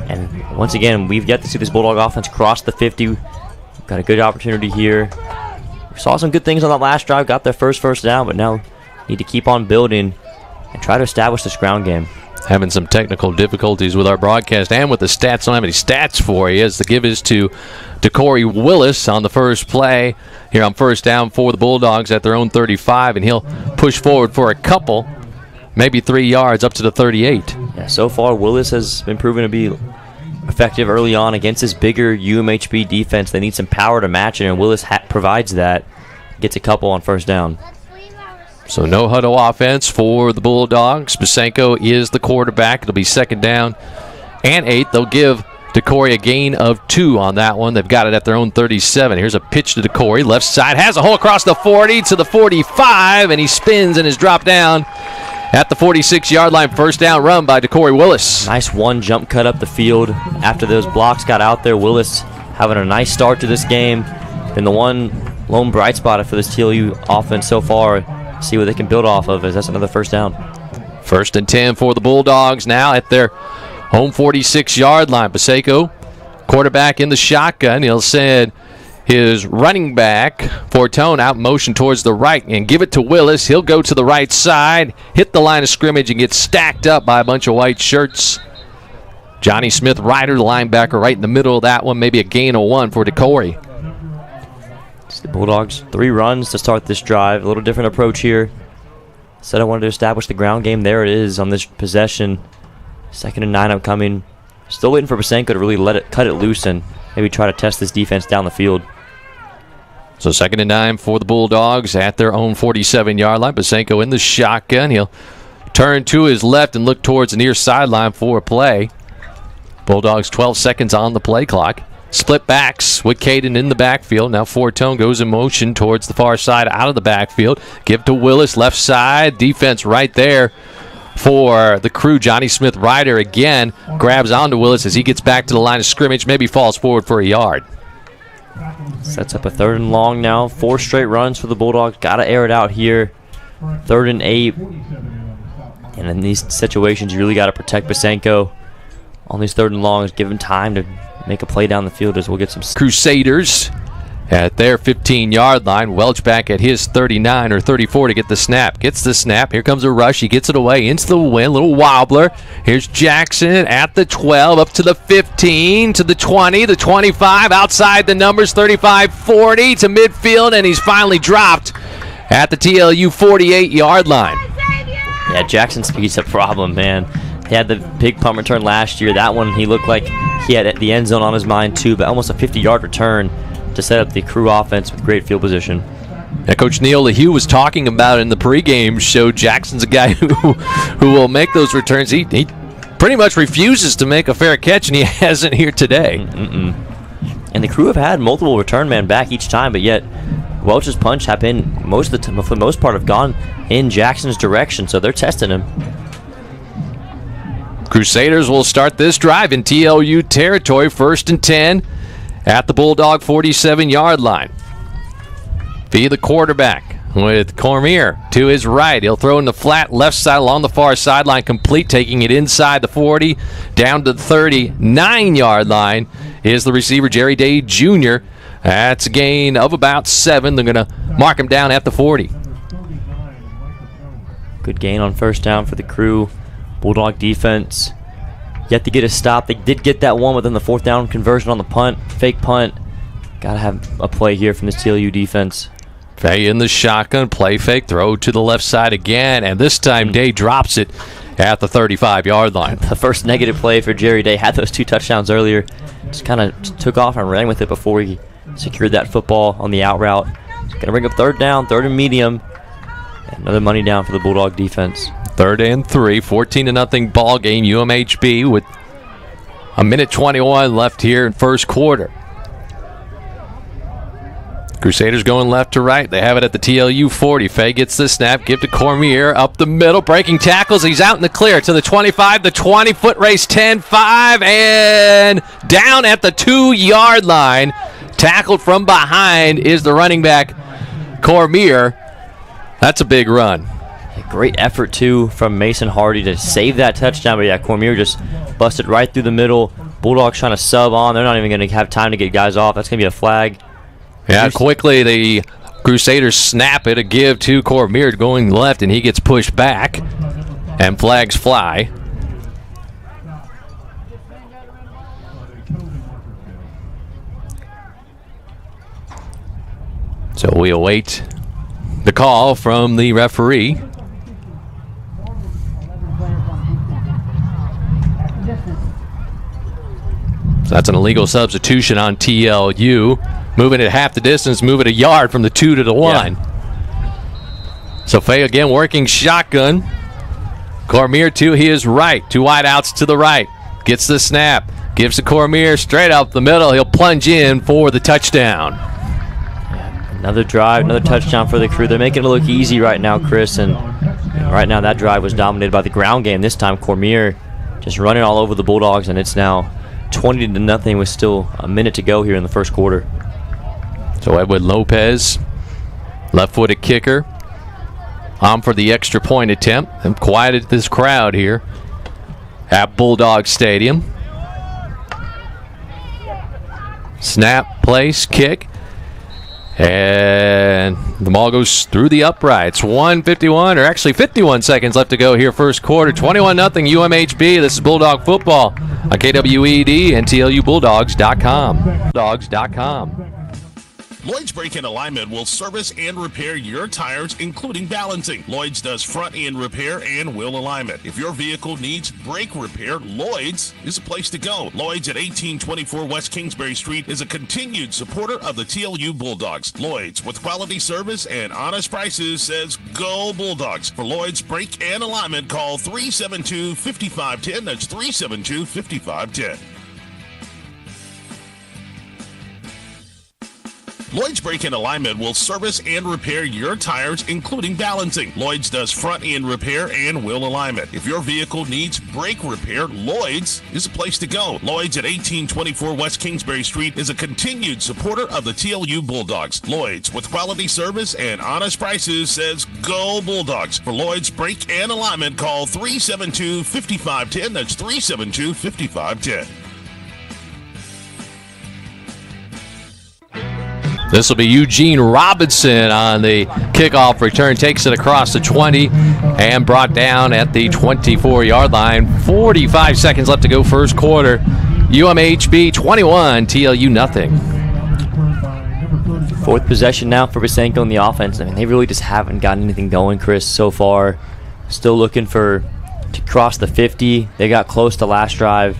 And once again, we've yet to see this Bulldog offense cross the 50. We've got a good opportunity here. We saw some good things on that last drive, got their first down, but now need to keep on building and try to establish this ground game. Having some technical difficulties with our broadcast and with the stats. Don't have any stats for you, as the give is to Corey Willis on the first play here on first down for the Bulldogs at their own 35, and he'll push forward for a couple, maybe 3 yards up to the 38. Yeah, so far Willis has been proven to be effective early on against this bigger UMHB defense. They need some power to match it, and Willis provides that. Gets a couple on first down. So no huddle offense for the Bulldogs. Basenko is the quarterback. It'll be second down and 8. They'll give DeCory a gain of 2 on that one. They've got it at their own 37. Here's a pitch to DeCory. Left side has a hole across the 40 to the 45, and he spins and is dropped down at the 46-yard line. First down run by DeCory Willis. Nice one jump cut up the field after those blocks got out there. Willis having a nice start to this game. Been the one lone bright spot for this TLU offense so far. See what they can build off of, as that's another first down. First and 10 for the Bulldogs now at their home 46-yard line. Basenko, quarterback in the shotgun. He'll send his running back, Fortone, out in motion towards the right and give it to Willis. He'll go to the right side, hit the line of scrimmage, and get stacked up by a bunch of white shirts. Johnny Smith Ryder, the linebacker, right in the middle of that one. Maybe a gain of 1 for DeCory. The Bulldogs, 3 runs to start this drive. A little different approach here. Said I wanted to establish the ground game. There it is on this possession. 2nd and 9 upcoming. Still waiting for Basenko to really cut it loose and maybe try to test this defense down the field. So 2nd and 9 for the Bulldogs at their own 47-yard line. Basenko in the shotgun. He'll turn to his left and look towards the near sideline for a play. Bulldogs 12 seconds on the play clock. Split backs with Caden in the backfield. Now Fortone goes in motion towards the far side out of the backfield. Give to Willis, left side. Defense right there for the Crew. Johnny Smith Ryder again grabs onto Willis as he gets back to the line of scrimmage. Maybe falls forward for a yard. Sets up a 3rd and long now. 4 straight runs for the Bulldogs. Got to air it out here. 3rd and 8. And in these situations, you really got to protect Basenko on these 3rd and longs. Give him time to make a play down the field as we'll get some. Crusaders at their 15-yard line. Welch back at his 39 or 34 to get the snap. Gets the snap. Here comes a rush. He gets it away into the wind. Little wobbler. Here's Jackson at the 12, up to the 15, to the 20, the 25, outside the numbers, 35, 40 to midfield, and he's finally dropped at the TLU 48-yard line. Yeah, Jackson's speed's a problem, man. He had the big punt return last year. That one, he looked like he had the end zone on his mind too, but almost a 50-yard return to set up the Crew offense with great field position. Yeah, Coach Neil LaHue was talking about in the pregame show. Jackson's a guy who will make those returns. He pretty much refuses to make a fair catch, and he hasn't here today. And the Crew have had multiple return men back each time, but yet Welch's punch have been for the most part have gone in Jackson's direction, so they're testing him. Crusaders will start this drive in TLU territory, 1st and 10 at the Bulldog 47-yard line. Be the quarterback with Cormier to his right. He'll throw in the flat left side along the far sideline, complete, taking it inside the 40, down to the 39-yard line is the receiver, Jerry Day Jr. That's a gain of about 7. They're going to mark him down at the 40. Good gain on first down for the Crew. Bulldog defense yet to get a stop. They did get that one within the 4th down conversion on the punt. Fake punt. Got to have a play here from this TLU defense. Fay in the shotgun, play fake, throw to the left side again, and this time Day drops it at the 35-yard line. The first negative play for Jerry Day. Had those 2 touchdowns earlier. Just kind of took off and ran with it before he secured that football on the out route. Going to bring up third down, third and medium. And another money down for the Bulldog defense. 3rd and 3, 14-0 ball game. UMHB with a minute 21 left here in first quarter. Crusaders going left to right. They have it at the TLU 40. Fay gets the snap. Give to Cormier up the middle. Breaking tackles. He's out in the clear to the 25, the 20. Foot race 10-5 and down at the 2-yard line. Tackled from behind is the running back, Cormier. That's a big run. Great effort, too, from Mason Hardy to save that touchdown. But, yeah, Cormier just busted right through the middle. Bulldogs trying to sub on. They're not even going to have time to get guys off. That's going to be a flag. Yeah, quickly the Crusaders snap it. A give to Cormier going left, and he gets pushed back. And flags fly. So we await the call from the referee. So that's an illegal substitution on TLU. Moving it half the distance, moving a yard from the 2 to the 1. Yeah. So Fay again working shotgun. Cormier to his right. 2 wideouts to the right. Gets the snap. Gives to Cormier straight up the middle. He'll plunge in for the touchdown. Another drive, another touchdown for the Crew. They're making it look easy right now, Chris. And right now that drive was dominated by the ground game. This time Cormier just running all over the Bulldogs, and it's now 20-0 with still a minute to go here in the first quarter. So Edwin Lopez, left-footed kicker, on for the extra point attempt, and quieted this crowd here at Bulldog Stadium. Snap, place, kick, and the ball goes through the uprights. 1:51, or actually 51 seconds left to go here first quarter. 21-0 UMHB. This is Bulldog football on KWED and TLUBulldogs.com. Bulldogs.com. Lloyd's Brake and Alignment will service and repair your tires, including balancing. Lloyd's does front end repair and wheel alignment. If your vehicle needs brake repair, Lloyd's is a place to go. Lloyd's at 1824 West Kingsbury Street is a continued supporter of the TLU Bulldogs. Lloyd's, with quality service and honest prices, says go Bulldogs. For Lloyd's Brake and Alignment, call 372-5510. That's 372-5510. Lloyd's Brake and Alignment will service and repair your tires, including balancing. Lloyd's does front end repair and wheel alignment. If your vehicle needs brake repair, Lloyd's is a place to go. Lloyd's at 1824 West Kingsbury Street is a continued supporter of the TLU Bulldogs. Lloyd's, with quality service and honest prices, says go Bulldogs. For Lloyd's Brake and Alignment, call 372-5510. That's 372-5510. This will be Eugene Robinson on the kickoff return. Takes it across the 20 and brought down at the 24-yard line. 45 seconds left to go first quarter. UMHB 21, TLU nothing. Fourth possession now for Basenko in the offense. I mean, they really just haven't gotten anything going, Chris, so far. Still looking to cross the 50. They got close to last drive.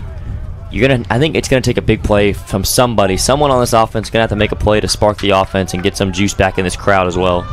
I think it's gonna take a big play from somebody. Someone on this offense is gonna have to make a play to spark the offense and get some juice back in this crowd as well.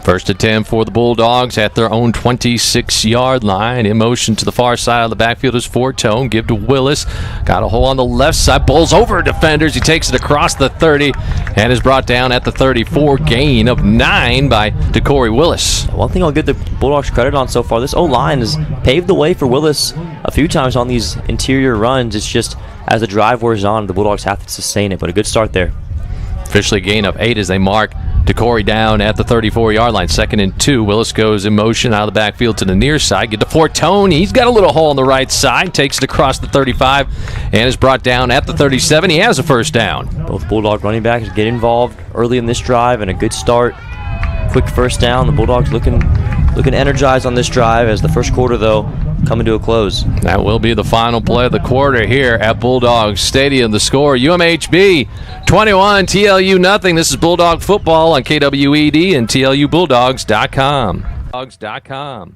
First attempt for the Bulldogs at their own 26-yard line. In motion to the far side of the backfield is Fortone. Give to Willis. Got a hole on the left side. Bowls over defenders. He takes it across the 30 and is brought down at the 34. Gain of 9 by DeCorey Willis. One thing I'll give the Bulldogs credit on so far, this O-line has paved the way for Willis a few times on these interior runs. It's just as the drive wears on, the Bulldogs have to sustain it, but a good start there. Officially gain of 8 as they mark DeCorey down at the 34-yard line. 2nd and 2. Willis goes in motion out of the backfield to the near side. Get to Fortone. He's got a little hole on the right side. Takes it across the 35 and is brought down at the 37. He has a first down. Both Bulldog running backs get involved early in this drive and a good start. Quick first down. The Bulldogs looking energized on this drive as the first quarter, though, coming to a close. That will be the final play of the quarter here at Bulldogs Stadium. The score, UMHB 21, TLU nothing. This is Bulldog football on KWED and TLUBulldogs.com.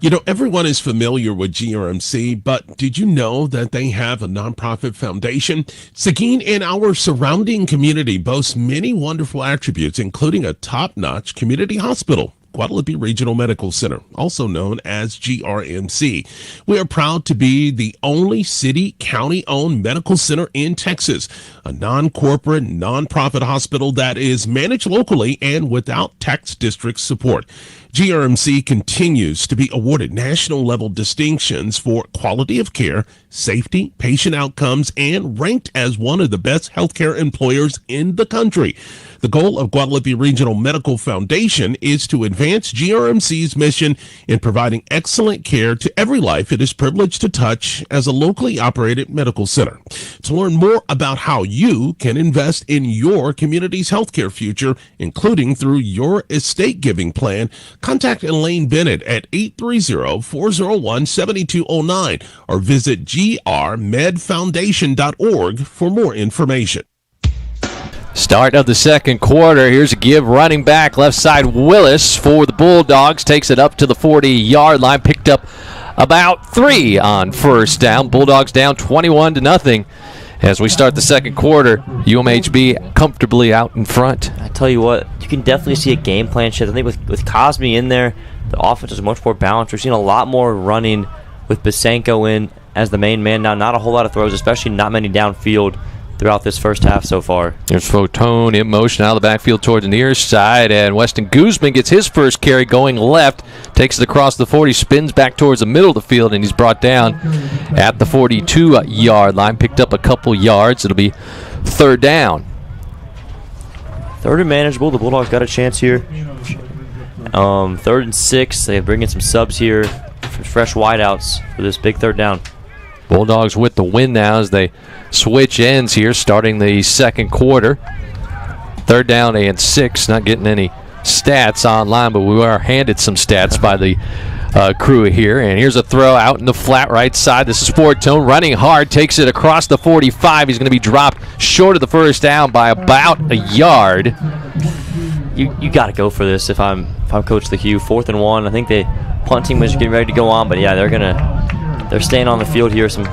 You know, everyone is familiar with GRMC, but did you know that they have a nonprofit foundation? Seguin and our surrounding community boasts many wonderful attributes, including a top-notch community hospital, Guadalupe Regional Medical Center, also known as GRMC. We are proud to be the only city, county-owned medical center in Texas, a non-corporate, non-profit hospital that is managed locally and without tax district support. GRMC continues to be awarded national-level distinctions for quality of care, safety, patient outcomes, and ranked as one of the best healthcare employers in the country. The goal of Guadalupe Regional Medical Foundation is to advance GRMC's mission in providing excellent care to every life it is privileged to touch as a locally operated medical center. To learn more about how you can invest in your community's healthcare future, including through your estate giving plan, contact Elaine Bennett at 830-401-7209 or visit grmedfoundation.org for more information. Start of the second quarter. Here's a give running back left side. Willis for the Bulldogs takes it up to the 40-yard line. Picked up about 3 on first down. Bulldogs down 21-0 as we start the second quarter. UMHB comfortably out in front. I tell you what, you can definitely see a game plan shift. I think with Cosme in there, the offense is much more balanced. We're seeing a lot more running with Basenko in as the main man now. Not a whole lot of throws, especially not many downfield throughout this first half so far. There's Fotone in motion out of the backfield toward the near side, and Weston Guzman gets his first carry going left, takes it across the 40, spins back towards the middle of the field, and he's brought down at the 42-yard line. Picked up a couple yards. It'll be third down. Third and manageable. The Bulldogs got a chance here. 3rd and 6. They bring in some subs here, fresh wideouts for this big third down. Bulldogs with the win now as they switch ends here, starting the second quarter. 3rd down and 6. Not getting any stats online, but we are handed some stats by the crew here. And here's a throw out in the flat right side. This is Fortone running hard, takes it across the 45. He's going to be dropped short of the first down by about a yard. You got to go for this if I'm Coach the Q. 4th and 1. I think the punt team was getting ready to go on, but yeah, they're staying on the field here. Some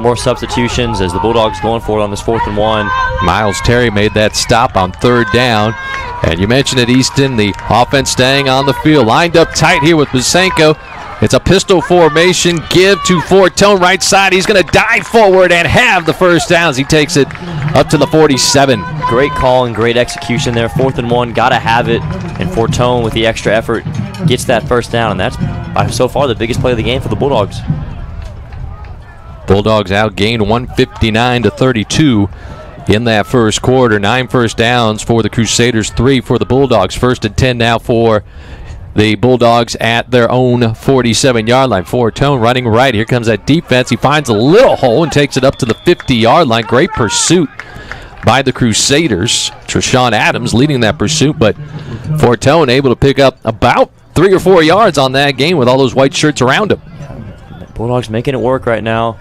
more substitutions as the Bulldogs going for it on this 4th and 1. Miles Terry made that stop on 3rd down. And you mentioned it, Easton, the offense staying on the field. Lined up tight here with Basenko. It's a pistol formation. Give to Fortone right side. He's going to dive forward and have the first down as he takes it up to the 47. Great call and great execution there. 4th and 1, got to have it. And Fortone with the extra effort gets that first down. And that's by so far the biggest play of the game for the Bulldogs. Bulldogs outgained 159-32 in that first quarter. 9 first downs for the Crusaders, 3 for the Bulldogs. 1st and 10 now for the Bulldogs at their own 47-yard line. Fortone running right. Here comes that defense. He finds a little hole and takes it up to the 50-yard line. Great pursuit by the Crusaders. Treshawn Adams leading that pursuit, but Fortone able to pick up about 3 or 4 yards on that gain with all those white shirts around him. Bulldogs making it work right now.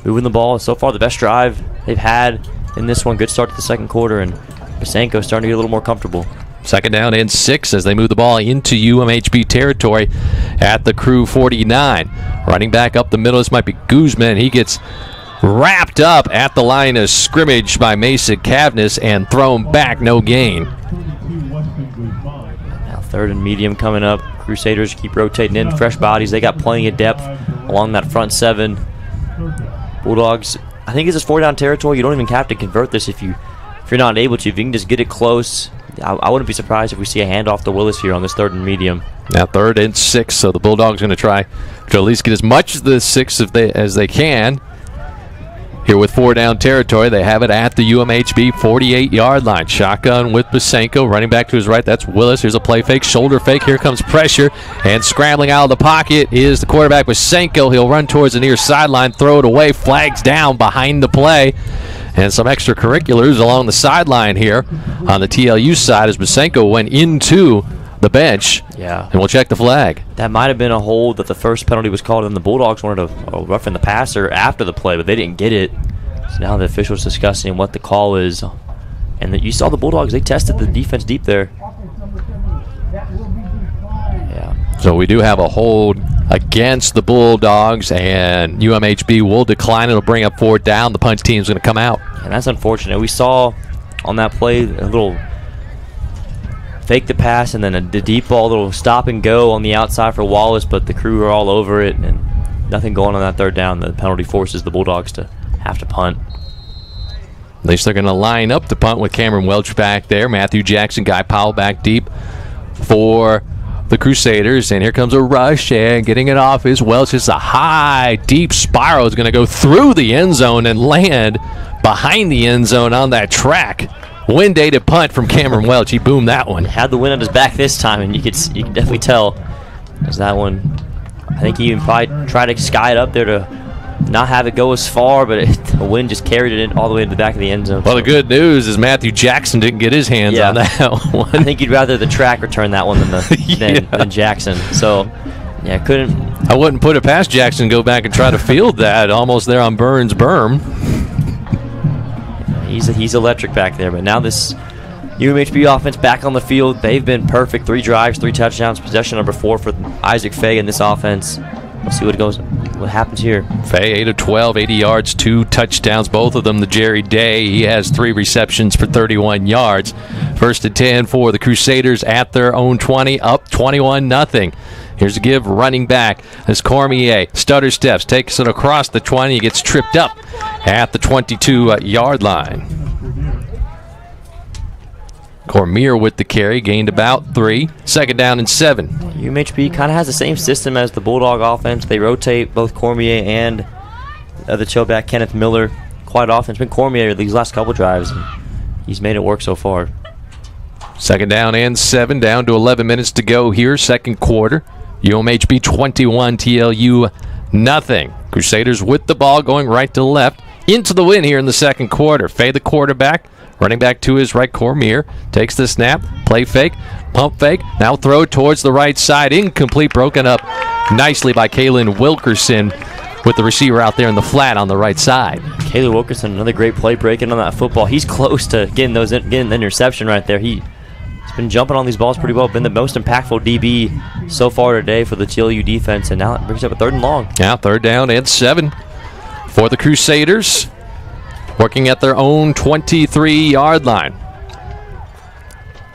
Moving the ball. So far the best drive they've had in this one. Good start to the second quarter, and Basenko starting to get a little more comfortable. 2nd down and 6 as they move the ball into UMHB territory at the Crew 49. Running back up the middle, this might be Guzman. He gets wrapped up at the line of scrimmage by Mason Cavness and thrown back, no gain. Now 3rd and medium coming up. Crusaders keep rotating in. Fresh bodies. They got plenty of depth along that front 7. Bulldogs, I think this is 4-down territory. You don't even have to convert this if you're not able to. If you can just get it close, I wouldn't be surprised if we see a handoff to Willis here on this 3rd and medium. Now 3rd and 6, so the Bulldogs going to try to at least get as much of the 6 as they can. Here with 4-down territory, they have it at the UMHB 48-yard line. Shotgun with Basenko, running back to his right. That's Willis. Here's a play fake, shoulder fake. Here comes pressure, and scrambling out of the pocket is the quarterback Basenko. He'll run towards the near sideline, throw it away, flags down behind the play. And some extracurriculars along the sideline here on the TLU side as Basenko went into the bench. Yeah. And we'll check the flag. That might have been a hold that the first penalty was called, and the Bulldogs wanted to roughen the passer after the play, but they didn't get it. So now the officials discussing what the call is. And you saw the Bulldogs, they tested the defense deep there. Yeah. So we do have a hold against the Bulldogs, and UMHB will decline. It'll bring up 4th down. The punch team's going to come out. And that's unfortunate. We saw on that play a little fake the pass and then the deep ball, little stop and go on the outside for Wallace, but the crew are all over it and nothing going on that 3rd down. The penalty forces the Bulldogs to have to punt. At least they're going to line up the punt with Cameron Welch back there. Matthew Jackson, Guy Powell back deep for the Crusaders. And here comes a rush, and getting it off is Welch. It's a high, deep spiral. It's going to go through the end zone and land behind the end zone on that track. Wind-dated punt from Cameron Welch. He boomed that one. Had the wind at his back this time, and you could definitely tell. As that one, I think he even probably tried to sky it up there to not have it go as far, but the wind just carried it in all the way to the back of the end zone. Well, the good news is Matthew Jackson didn't get his hands on that one. I think you'd rather the track return that one than Jackson. So, yeah, couldn't. I wouldn't put it past Jackson to go back and try to field that almost there on Burns Berm. He's electric back there, but now this UMHB offense back on the field. They've been perfect. 3 drives, 3 touchdowns. Possession number 4 for Isaac Fay in this offense. We'll see what happens here. Fay, 8 of 12, 80 yards, 2 touchdowns, both of them to Jerry Day. He has 3 receptions for 31 yards. 1st and 10 for the Crusaders at their own 20, up 21-0. Here's a give running back as Cormier stutter steps, takes it across the 20, gets tripped up at the 22-yard line. Cormier with the carry, gained about 3. 2nd down and 7. UMHB kind of has the same system as the Bulldog offense. They rotate both Cormier and the tailback Kenneth Miller quite often. It's been Cormier these last couple drives, and he's made it work so far. 2nd down and 7, down to 11 minutes to go here, 2nd quarter. UMHB 21, TLU nothing. Crusaders with the ball going right to left into the win here in the 2nd quarter. Fay the quarterback. Running back to his right, Cormier takes the snap, play fake, pump fake, now throw towards the right side, incomplete, broken up nicely by Kalen Wilkerson with the receiver out there in the flat on the right side. Kalen Wilkerson, another great play breaking on that football. He's close to getting the interception right there. He's been jumping on these balls pretty well, been the most impactful DB so far today for the TLU defense, and now it brings up a 3rd and long. Yeah, 3rd down and 7 for the Crusaders. Working at their own 23-yard line.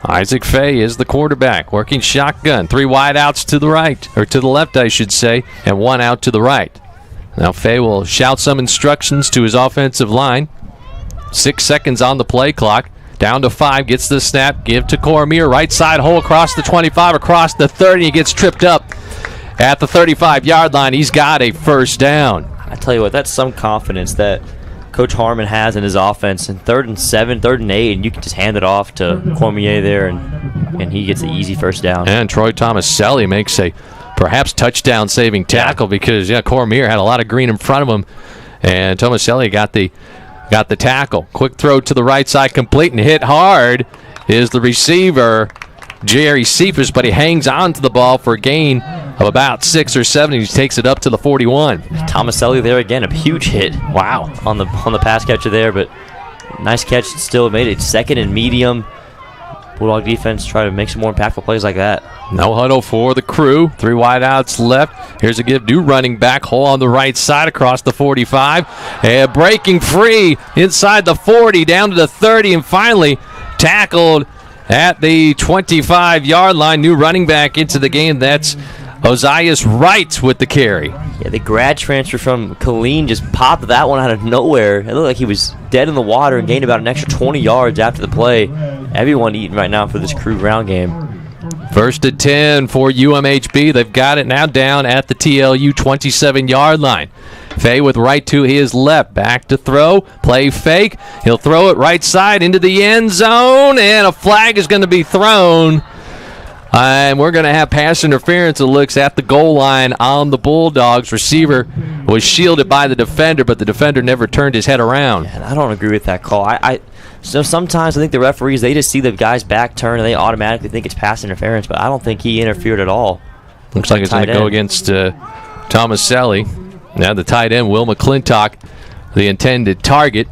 Isaac Fay is the quarterback, working shotgun. 3 wide outs to the right, or to the left, I should say, and 1 out to the right. Now Fay will shout some instructions to his offensive line. 6 seconds on the play clock. Down to 5, gets the snap, give to Cormier. Right side hole across the 25, across the 30. He gets tripped up at the 35-yard line. He's got a 1st down. I tell you what, that's some confidence that Coach Harmon has in his offense. And 3rd and 7, 3rd and 8, and you can just hand it off to Cormier there, and he gets the easy 1st down. And Troy Tomaselli makes a perhaps touchdown-saving tackle because Cormier had a lot of green in front of him, and Tomaselli got the tackle. Quick throw to the right side, complete and hit hard is the receiver, Jerry Cephas, but he hangs on to the ball for a gain of about 6 or 7. He takes it up to the 41. Tomaselli there again, a huge hit. Wow, on the pass catcher there, but nice catch. Still made it 2nd and medium. Bulldog defense try to make some more impactful plays like that. No huddle for the crew. 3 wide outs left. Here's a give to running back, hole on the right side across the 45. And breaking free inside the 40, down to the 30, and finally tackled at the 25-yard line. New running back into the game. That's Ozias Wright with the carry. Yeah, the grad transfer from Killeen just popped that one out of nowhere. It looked like he was dead in the water and gained about an extra 20 yards after the play. Everyone eating right now for this crew ground game. 1st and 10 for UMHB. They've got it now down at the TLU 27-yard line. Fay with right to his left. Back to throw. Play fake. He'll throw it right side into the end zone, and a flag is going to be thrown. And we're going to have pass interference. It looks at the goal line on the Bulldogs. Receiver was shielded by the defender, but the defender never turned his head around. And I don't agree with that call. So sometimes I think the referees, they just see the guy's back turn and they automatically think it's pass interference, but I don't think he interfered at all. Looks like it's going to go against Thomas Selly. Now the tight end, Will McClintock, the intended target.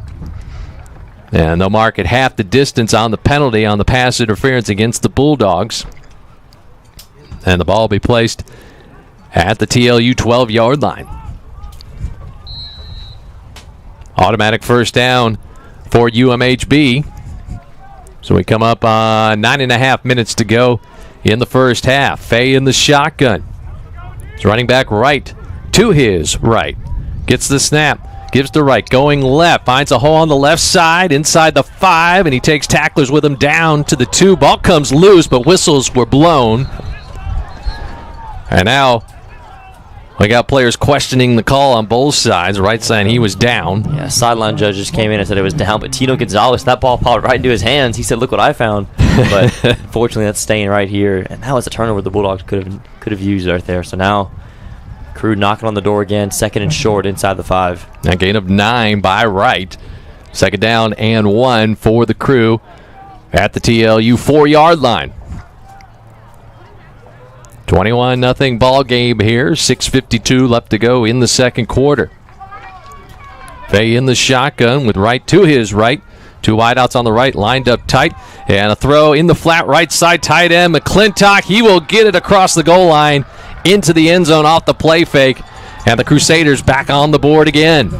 And they'll mark it half the distance on the penalty on the pass interference against the Bulldogs. And the ball will be placed at the TLU 12-yard line. Automatic first down for UMHB. So we come up on 9.5 minutes to go in the first half. Fay in the shotgun. He's running back right to his right. Gets the snap. Gives to right, going left, finds a hole on the left side, inside the 5, and he takes tacklers with him down to the 2. Ball comes loose, but whistles were blown. And now we got players questioning the call on both sides. Right saying he was down. Yeah, sideline judges came in and said it was down, but Tino Gonzalez, that ball popped right into his hands. He said, look what I found. But fortunately, that's staying right here. And that was a turnover the Bulldogs could have used right there. So now Crew knocking on the door again, 2nd and short inside the 5. A gain of 9 by Wright. 2nd down and 1 for the Crew at the TLU 4-yard line. 21-0 ball game here. 6:52 left to go in the second quarter. Fay in the shotgun with Wright to his right. 2 wideouts on the right, lined up tight. And a throw in the flat right side. Tight end McClintock. He will get it across the goal line into the end zone off the play fake. And the Crusaders back on the board again.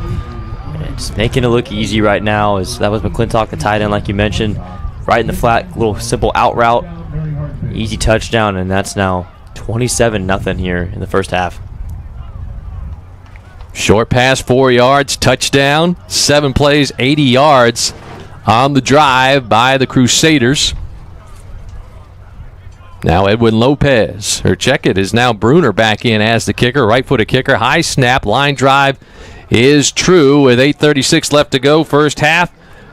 It's making it look easy right now. That was McClintock, the tight end, like you mentioned. Right in the flat, little simple out route. Easy touchdown, and that's now 27-0 here in the first half. Short pass, 4 yards, touchdown. 7 plays, 80 yards on the drive by the Crusaders. Now Edwin Lopez, or check it, is now Bruner back in as the kicker. Right-footed kicker, high snap, line drive is true with 8:36 left to go, first half.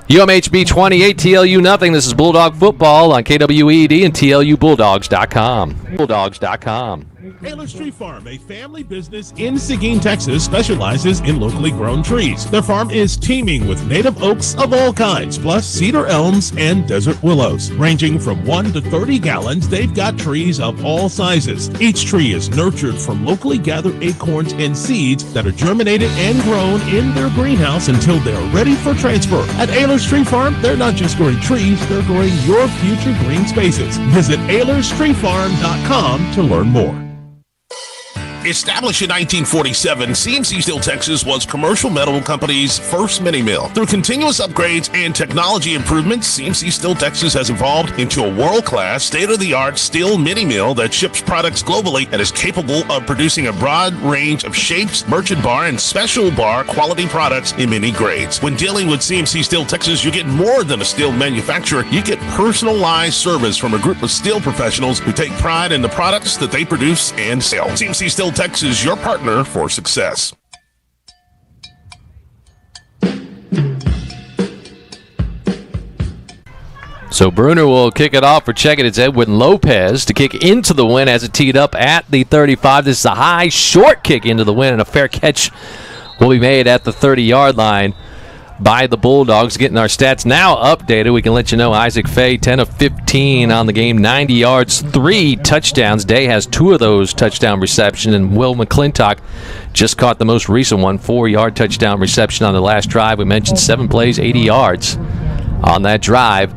UMHB 28, TLU nothing. This is Bulldog football on KWED and TLUBulldogs.com. Bulldogs.com. Taylor Tree Farm, a family business in Seguin, Texas, specializes in locally grown trees. Their farm is teeming with native oaks of all kinds, plus cedar elms and desert willows. Ranging from 1 to 30 gallons, they've got trees of all sizes. Each tree is nurtured from locally gathered acorns and seeds that are germinated and grown in their greenhouse until they're ready for transfer. At Ayler's Tree Farm, they're not just growing trees, they're growing your future green spaces. Visit AylersTreeFarm.com to learn more. Established in 1947, CMC Steel Texas was Commercial Metal Company's first mini mill. Through continuous upgrades and technology improvements, CMC Steel Texas has evolved into a world-class, state-of-the-art steel mini mill that ships products globally and is capable of producing a broad range of shapes, merchant bar, and special bar quality products in many grades. When dealing with CMC Steel Texas, you get more than a steel manufacturer. You get personalized service from a group of steel professionals who take pride in the products that they produce and sell. CMC Steel Texas, your partner for success. So Bruner will kick it off for Check It. It's Edwin Lopez to kick into the win as it teed up at the 35. This is a high, short kick into the win, and a fair catch will be made at the 30-yard line by the Bulldogs. Getting our stats now updated, we can let you know Isaac Fay, 10 of 15 on the game, 90 yards, 3 touchdowns. Day has 2 of those touchdown receptions, and Will McClintock just caught the most recent one, 4-yard touchdown reception on the last drive. We mentioned 7 plays, 80 yards on that drive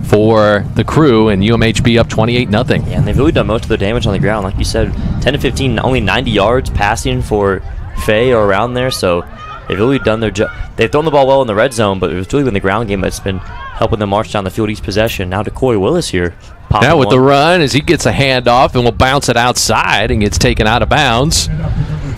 for the Crew, and UMHB up 28-0. Yeah, and they've really done most of their damage on the ground. Like you said, 10 to 15, only 90 yards passing for Fay or around there, so they've really done their job. They've thrown the ball well in the red zone, but it was really been the ground game that's been helping them march down the field each possession. Now to Corey Willis here. Now with the run, as he gets a handoff and will bounce it outside and gets taken out of bounds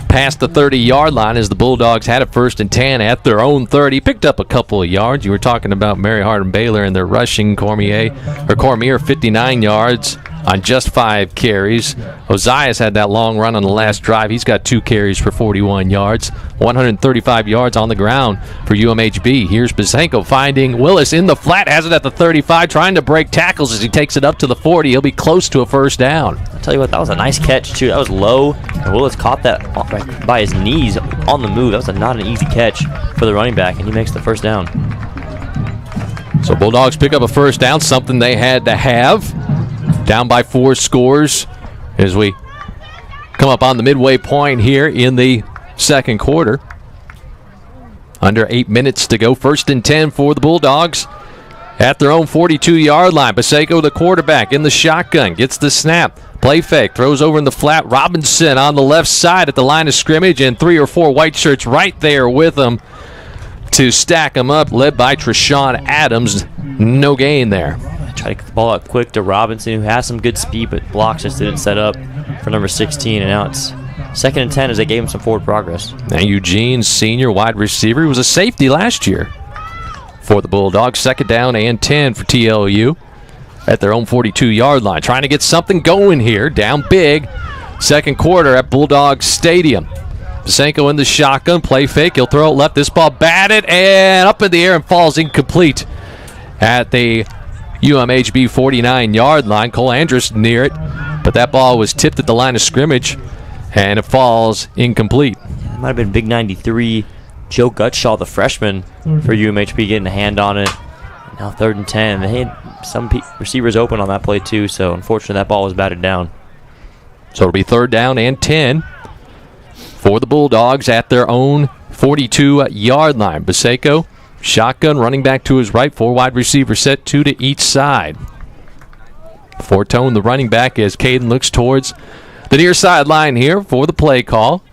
past the 30-yard line as the Bulldogs had it 1st and 10 at their own 30. Picked up a couple of yards. You were talking about Mary Hardin Baylor and their rushing. Cormier 59 yards on just 5 carries. Ozias had that long run on the last drive. He's got 2 carries for 41 yards. 135 yards on the ground for UMHB. Here's Bezenko finding Willis in the flat. Has it at the 35, trying to break tackles as he takes it up to the 40. He'll be close to a first down. I'll tell you what, that was a nice catch, too. That was low, and Willis caught that right by his knees on the move. That was not an easy catch for the running back, and he makes the first down. So Bulldogs pick up a first down, something they had to have. Down by 4 scores as we come up on the midway point here in the second quarter. Under 8 minutes to go. 1st and 10 for the Bulldogs at their own 42-yard line. Paseko, the quarterback, in the shotgun, gets the snap. Play fake, throws over in the flat. Robinson on the left side at the line of scrimmage, and 3 or 4 white shirts right there with him to stack them up, led by Treshawn Adams. No gain there. Try to get the ball out quick to Robinson, who has some good speed, but blocks just didn't set up for number 16, and now it's 2nd and 10 as they gave him some forward progress. Now Eugene, senior wide receiver, was a safety last year for the Bulldogs. 2nd down and 10 for TLU at their own 42-yard line. Trying to get something going here, down big. Second quarter at Bulldogs Stadium. Pasenko in the shotgun, play fake. He'll throw it left. This ball batted and up in the air and falls incomplete at the UMHB 49-yard line. Cole Andrus near it, but that ball was tipped at the line of scrimmage, and it falls incomplete. It might have been Big 93, Joe Gutshaw, the freshman for UMHB, getting a hand on it. Now 3rd and 10. They had some receivers open on that play too, so unfortunately that ball was batted down. So it'll be 3rd down and 10 for the Bulldogs at their own 42-yard line. Paseko, shotgun, running back to his right, 4 wide receivers set, 2 to each side. Fortone, the running back, as Caden looks towards the near sideline here for the play call.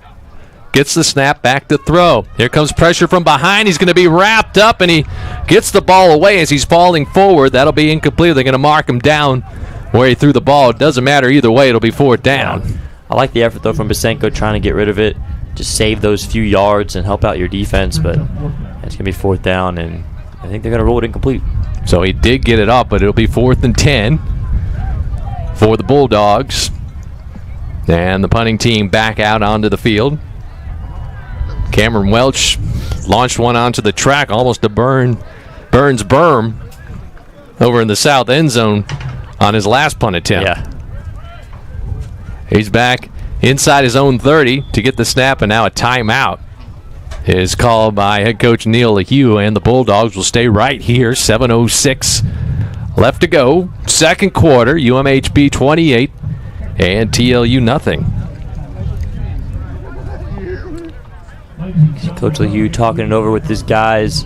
Gets the snap, back to throw. Here comes pressure from behind. He's going to be wrapped up, and he gets the ball away as he's falling forward. That'll be incomplete. They're going to mark him down where he threw the ball. It doesn't matter either way. It'll be 4th down. I like the effort, though, from Pasenko trying to get rid of it, just save those few yards and help out your defense, but it's going to be 4th down, and I think they're going to roll it incomplete. So he did get it up, but it'll be 4th and 10 for the Bulldogs. And the punting team back out onto the field. Cameron Welch launched one onto the track, almost to Burns berm over in the south end zone on his last punt attempt. Yeah. He's back inside his own 30 to get the snap, and now a timeout is called by head coach Neil LaHue, and the Bulldogs will stay right here. 7:06 left to go. Second quarter, UMHB 28 and TLU nothing. Coach LaHue talking it over with his guys.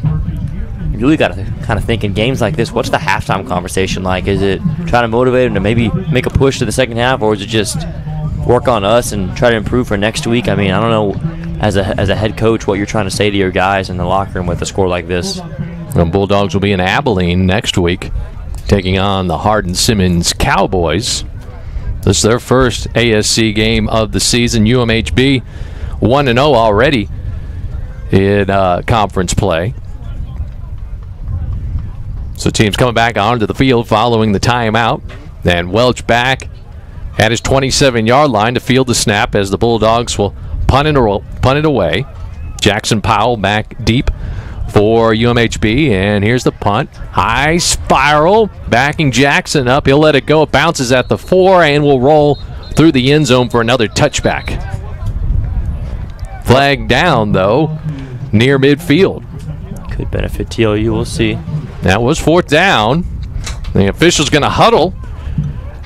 You really got to kind of think in games like this, what's the halftime conversation like? Is it trying to motivate them to maybe make a push to the second half, or is it just work on us and try to improve for next week? I mean, I don't know, as a head coach, what you're trying to say to your guys in the locker room with a score like this. The Bulldogs will be in Abilene next week, taking on the Hardin-Simmons Cowboys. This is their first ASC game of the season. UMHB 1-0 already in conference play. So teams coming back onto the field following the timeout. And Welch back at his 27-yard line to field the snap as the Bulldogs will punt it away. Jackson Powell back deep for UMHB, and here's the punt. High spiral, backing Jackson up. He'll let it go. It bounces at the 4 and will roll through the end zone for another touchback. Flag down, though, near midfield. Could benefit TLU, we'll see. That was 4th down. The official's going to huddle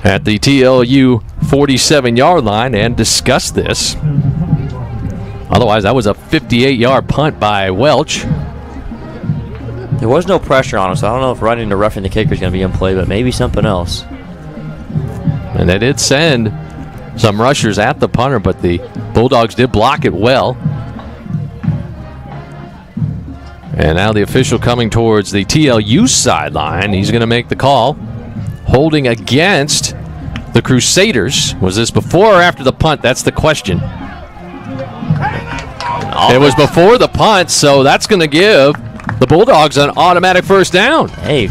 at the TLU 47-yard line and discuss this. Otherwise, that was a 58-yard punt by Welch. There was no pressure on him, so I don't know if running to roughing the kicker is going to be in play, but maybe something else. And they did send some rushers at the punter, but the Bulldogs did block it well. And now the official coming towards the TLU sideline. He's going to make the call. Holding against the Crusaders. Was this before or after the punt? That's the question. It was before the punt, so that's going to give the Bulldogs an automatic first down. Hey,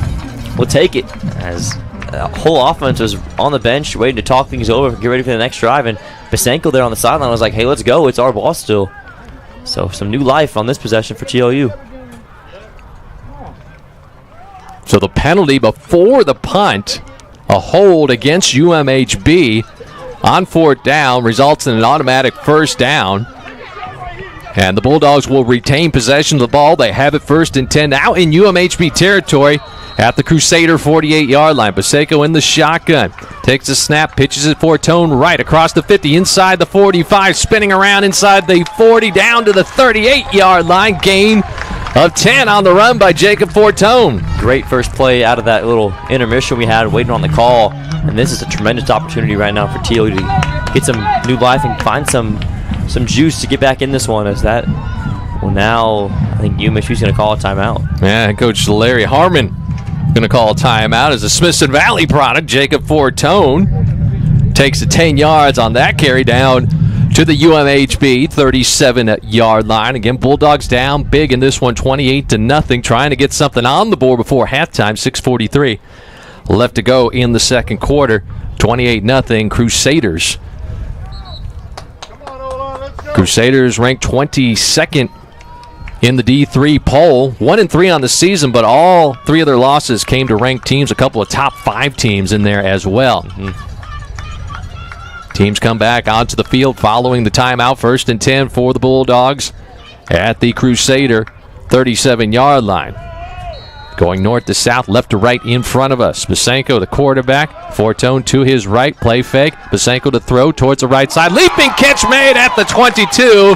we'll take it. As the whole offense was on the bench waiting to talk things over, get ready for the next drive, and Pasenko there on the sideline was like, hey, let's go. It's our ball still. So some new life on this possession for TLU. So the penalty before the punt, a hold against UMHB on 4th down, results in an automatic first down. And the Bulldogs will retain possession of the ball. They have it 1st and 10 now in UMHB territory at the Crusader 48-yard line. Paseko in the shotgun. Takes a snap, pitches it Fortone right across the 50, inside the 45, spinning around inside the 40, down to the 38-yard line. Gain of 10 on the run by Jacob Fortone. Great first play out of that little intermission we had waiting on the call. And this is a tremendous opportunity right now for TLU to get some new life and find some juice to get back in this one. As that, well, now I think UMHB's going to call a timeout. Yeah, Coach Larry Harmon going to call a timeout as a Smithson Valley product. Jacob Fortone takes it 10 yards on that carry down to the UMHB 37-yard line. Again, Bulldogs down big in this one, 28-0, trying to get something on the board before halftime. 6:43 left to go in the second quarter. 28-0 Crusaders. Crusaders ranked 22nd in the D3 poll. 1-3 on the season, but all 3 of their losses came to ranked teams. A couple of top 5 teams in there as well. Teams come back onto the field following the timeout. 1st and 10 for the Bulldogs at the Crusader 37-yard line. Going north to south, left to right in front of us. Paseko, the quarterback. Fortone to his right. Play fake. Paseko to throw towards the right side. Leaping catch made at the 22.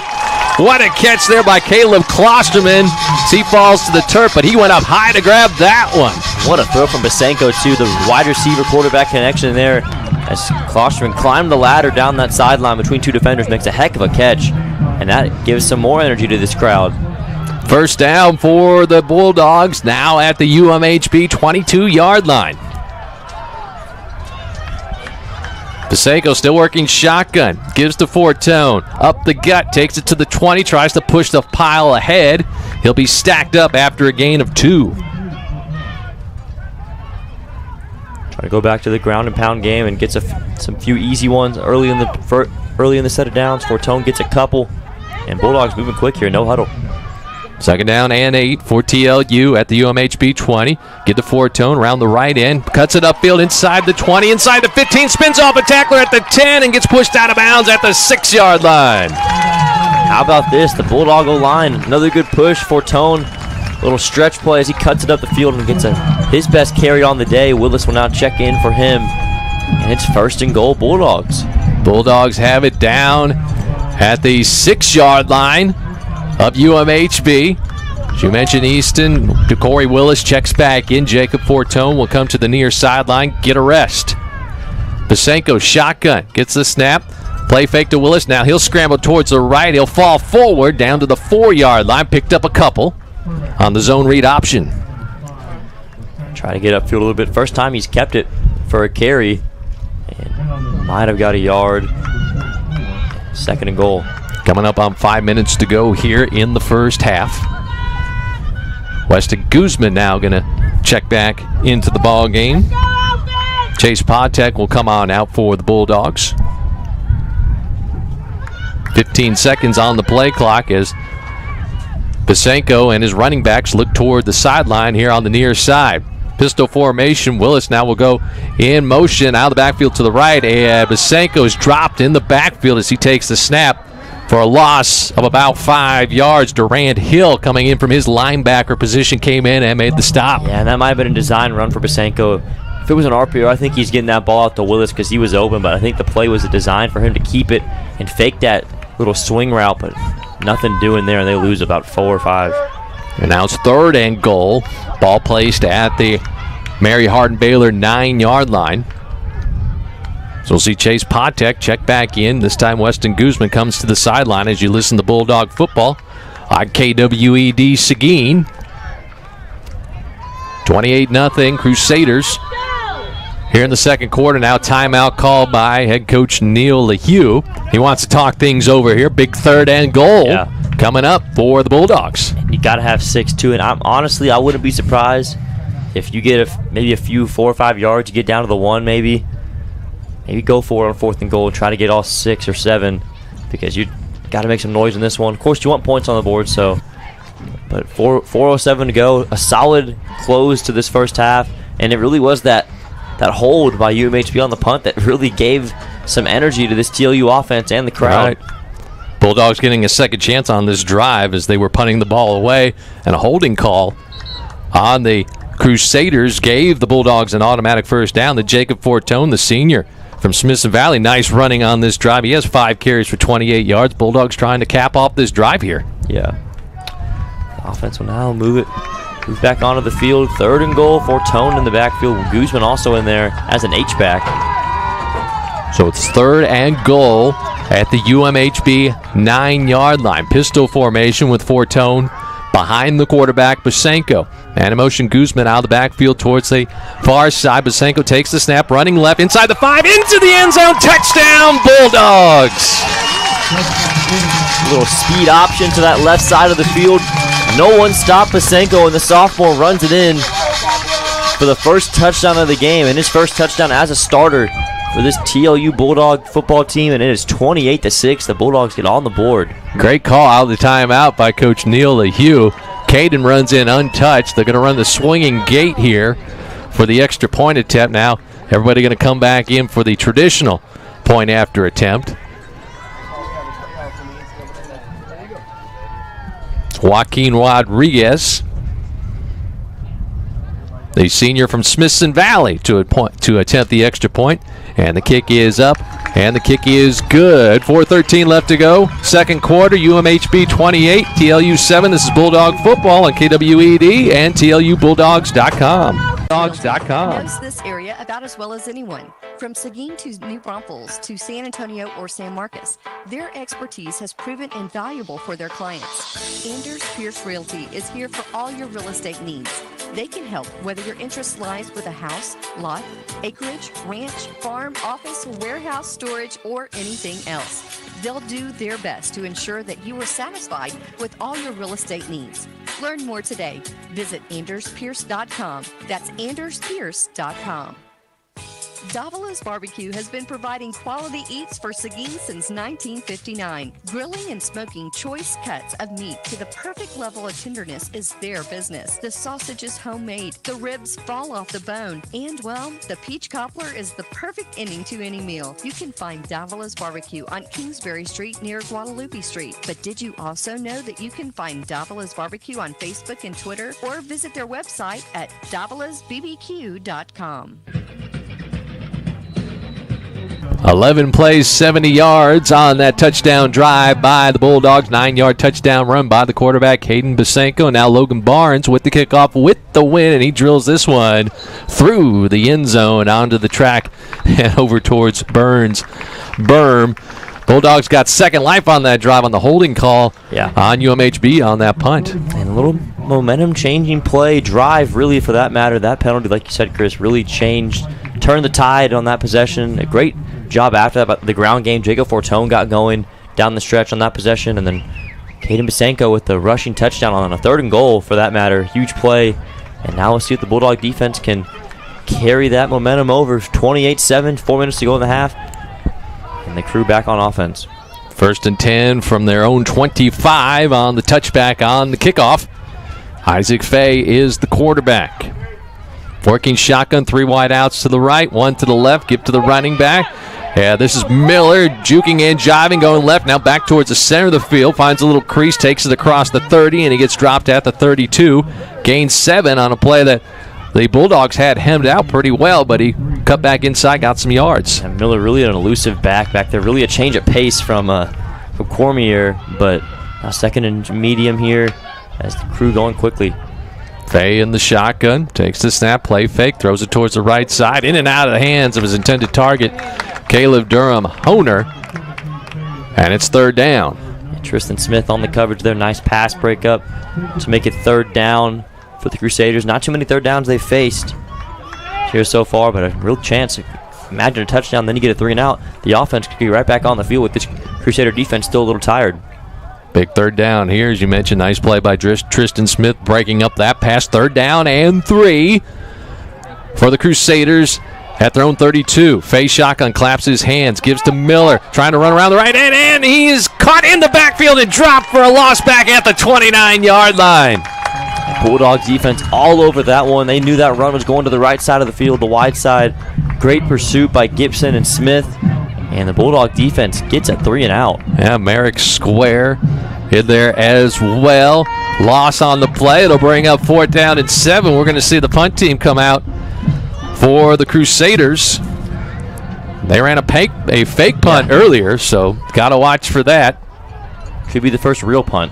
What a catch there by Caleb Klosterman. He falls to the turf, but he went up high to grab that one. What a throw from Paseko, too. The wide receiver quarterback connection there as Klosterman climbed the ladder down that sideline between 2 defenders. Makes a heck of a catch, and that gives some more energy to this crowd. First down for the Bulldogs, now at the UMHB 22-yard line. Paseko still working shotgun, gives to Fortone, up the gut, takes it to the 20, tries to push the pile ahead. He'll be stacked up after a gain of 2. Try to go back to the ground and pound game and gets some few easy ones early in the set of downs. Fortone gets a couple, and Bulldogs moving quick here, no huddle. Second down and 8 for TLU at the UMHB 20. Get to Fortone around the right end. Cuts it upfield inside the 20, inside the 15. Spins off a tackler at the 10 and gets pushed out of bounds at the 6-yard line. How about this? The Bulldog line. Another good push. Fortone. Little stretch play as he cuts it up the field and gets his best carry on the day. Willis will now check in for him. And it's 1st and goal, Bulldogs. Bulldogs have it down at the 6-yard line of UMHB. As you mentioned, Easton, Corey Willis checks back in. Jacob Fortone will come to the near sideline, get a rest. Paseko shotgun, gets the snap. Play fake to Willis. Now he'll scramble towards the right. He'll fall forward down to the 4-yard line. Picked up a couple on the zone read option. Try to get upfield a little bit. First time he's kept it for a carry. And might have got a yard. 2nd and goal. Coming up on 5 minutes to go here in the first half. Weston Guzman now going to check back into the ball game. Chase Podtek will come on out for the Bulldogs. 15 seconds on the play clock as Paseko and his running backs look toward the sideline here on the near side. Pistol formation. Willis now will go in motion out of the backfield to the right. And Paseko is dropped in the backfield as he takes the snap for a loss of about 5 yards. Durant Hill coming in from his linebacker position came in and made the stop. Yeah, and that might have been a design run for Paseko. If it was an RPO, I think he's getting that ball out to Willis because he was open, but I think the play was a design for him to keep it and fake that little swing route, but nothing doing there, and they lose about 4 or 5. And now it's 3rd and goal. Ball placed at the Mary Hardin Baylor 9-yard line. So we'll see Chase Podtek check back in. This time Weston Guzman comes to the sideline as you listen to Bulldog football on KWED Seguin. 28-0 Crusaders. Here in the second quarter now, timeout called by head coach Neil LaHue. He wants to talk things over here. Big 3rd and goal coming up for the Bulldogs. You got to have 6-2, and honestly, I wouldn't be surprised if you get maybe a few 4 or 5 yards, you get down to the 1 maybe. Maybe go for it on 4th and goal and try to get all 6 or 7 because you got to make some noise in this one. Of course, you want points on the board, so. But 4:07 to go, a solid close to this first half, and it really was that hold by UMHB on the punt that really gave some energy to this TLU offense and the crowd. Right. Bulldogs getting a second chance on this drive as they were punting the ball away, and a holding call on the Crusaders gave the Bulldogs an automatic first down. The Jacob Fortone, the senior from Smithson Valley, nice running on this drive. He has 5 carries for 28 yards. Bulldogs trying to cap off this drive here. Yeah. The offense will now move back onto the field. 3rd and goal. Fortone in the backfield. Guzman also in there as an H-back. So it's 3rd and goal at the UMHB 9-yard line. Pistol formation with Fortone behind the quarterback, Basenko. Man in motion, Guzman out of the backfield towards the far side. Basenko takes the snap, running left, inside the 5, into the end zone. Touchdown, Bulldogs! A little speed option to that left side of the field. No one stopped Basenko, and the sophomore runs it in for the first touchdown of the game, and his first touchdown as a starter for this TLU Bulldog football team, and it is 28-6. The Bulldogs get on the board. Great call out of the timeout by Coach Neil LeHue. Caden runs in untouched. They're going to run the swinging gate here for the extra point attempt. Now everybody going to come back in for the traditional point after attempt. Joaquin Rodriguez, the senior from Smithson Valley, to attempt the extra point. And the kick is up, and the kick is good. 4:13 left to go. Second quarter, UMHB 28, TLU 7. This is Bulldog Football on KWED and TLUBulldogs.com. Knows this area about as well as anyone. From Seguin to New Braunfels to San Antonio or San Marcos, their expertise has proven invaluable for their clients. Anders Pierce Realty is here for all your real estate needs. They can help whether your interest lies with a house, lot, acreage, ranch, farm, office, warehouse, storage, or anything else. They'll do their best to ensure that you are satisfied with all your real estate needs. Learn more today. Visit AndersPierce.com. That's AndersPierce.com. Davala's Barbecue has been providing quality eats for Seguin since 1959. Grilling and smoking choice cuts of meat to the perfect level of tenderness is their business. The sausage is homemade, the ribs fall off the bone, and, well, the peach cobbler is the perfect ending to any meal. You can find Davala's Barbecue on Kingsbury Street near Guadalupe Street. But did you also know that you can find Davala's Barbecue on Facebook and Twitter, or visit their website at davalasbbq.com. 11 plays, 70 yards on that touchdown drive by the Bulldogs. 9-yard touchdown run by the quarterback, Caden Basenko. Now Logan Barnes with the kickoff with the win, and he drills this one through the end zone onto the track and over towards Burns Berm. Bulldogs got second life on that drive on the holding call on UMHB on that punt. And a little momentum-changing play, drive, really, for that matter. That penalty, like you said, Chris, really turned the tide on that possession. A great job after that. But the ground game, Jacob Fortone got going down the stretch on that possession. And then Caden Basenko with the rushing touchdown on a 3rd and goal, for that matter. Huge play. And now we'll see if the Bulldog defense can carry that momentum over. 28-7, 4 minutes to go in the half. And the Crew back on offense. 1st and 10 from their own 25 on the touchback on the kickoff. Isaac Fay is the quarterback. Working shotgun, 3 wide outs to the right, 1 to the left, give to the running back. Yeah, this is Miller juking and jiving, going left, now back towards the center of the field, finds a little crease, takes it across the 30, and he gets dropped at the 32. Gains 7 on a play that the Bulldogs had hemmed out pretty well, but he cut back inside, got some yards. And Miller really an elusive back there. Really a change of pace from Cormier, but a 2nd and medium here as the Crew going quickly. Fay in the shotgun, takes the snap, play fake, throws it towards the right side, in and out of the hands of his intended target, Caleb Durham Honer, and it's 3rd down. And Tristan Smith on the coverage there, nice pass breakup to make it 3rd down for the Crusaders. Not too many 3rd downs they've faced here so far, but a real chance. Imagine a touchdown, then you get a 3 and out. The offense could be right back on the field with this Crusader defense still a little tired. Big 3rd down here, as you mentioned. Nice play by Tristan Smith breaking up that pass. 3rd down and 3 for the Crusaders at their own 32. Fay shotgun, claps his hands, gives to Miller, trying to run around the right end, and he is caught in the backfield and dropped for a loss back at the 29-yard line. Bulldogs defense all over that one. They knew that run was going to the right side of the field, the wide side. Great pursuit by Gibson and Smith. And the Bulldog defense gets a 3 and out. Yeah, Merrick Square in there as well. Loss on the play. It'll bring up 4th down and 7. We're going to see the punt team come out for the Crusaders. They ran a fake punt earlier, so got to watch for that. Could be the first real punt.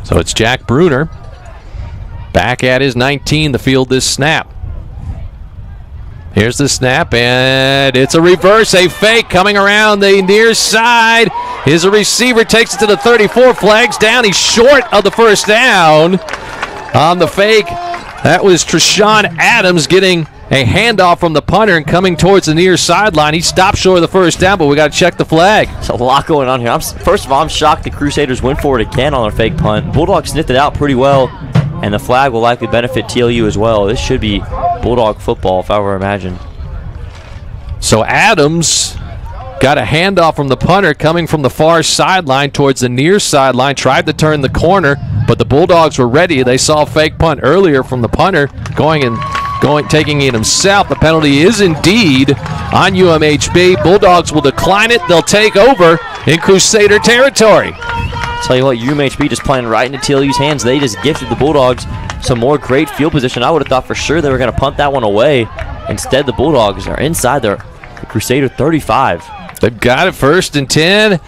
So it's Jack Bruner back at his 19 to field this snap. Here's the snap, and it's a reverse, a fake coming around the near side. Here's a receiver, takes it to the 34, flags down. He's short of the first down on the fake. That was Treshawn Adams getting a handoff from the punter and coming towards the near sideline. He stopped short of the first down, but we got to check the flag. There's a lot going on here. First of all, I'm shocked the Crusaders went for it again on their fake punt. Bulldogs sniffed it out pretty well, and the flag will likely benefit TLU as well. This should be Bulldog football, if I were to imagine. So Adams got a handoff from the punter coming from the far sideline towards the near sideline, tried to turn the corner, but the Bulldogs were ready. They saw a fake punt earlier from the punter taking it himself. The penalty is indeed on UMHB. Bulldogs will decline it. They'll take over in Crusader territory. Tell you what, UMHB just playing right into TLU's hands. They just gifted the Bulldogs some more great field position. I would have thought for sure they were going to punt that one away. Instead, the Bulldogs are inside the Crusader 35. They've got it 1st and 10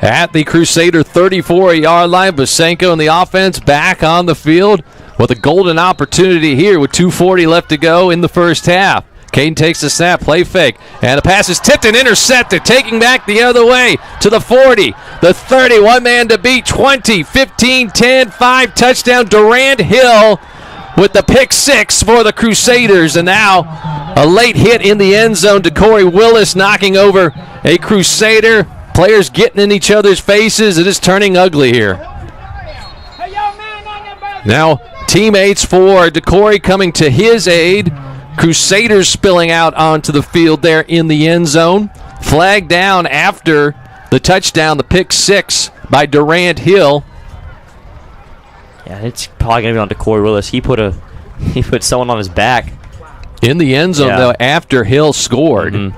at the Crusader 34-yard line. Basenko and the offense back on the field with a golden opportunity here with 2:40 left to go in the first half. Caden takes the snap, play fake, and the pass is tipped and intercepted, taking back the other way to the 40, the 30, one man to beat, 20, 15, 10, 5, touchdown, Durant Hill with the pick 6 for the Crusaders, and now a late hit in the end zone to Corey Willis, knocking over a Crusader. Players getting in each other's faces. It is turning ugly here. Now teammates for DeCory coming to his aid. Crusaders spilling out onto the field there in the end zone. Flag down after the touchdown, the pick 6 by Durant Hill. Yeah, it's probably going to be on to Corey Willis. He put someone on his back. In the end zone, though, after Hill scored. Mm-hmm.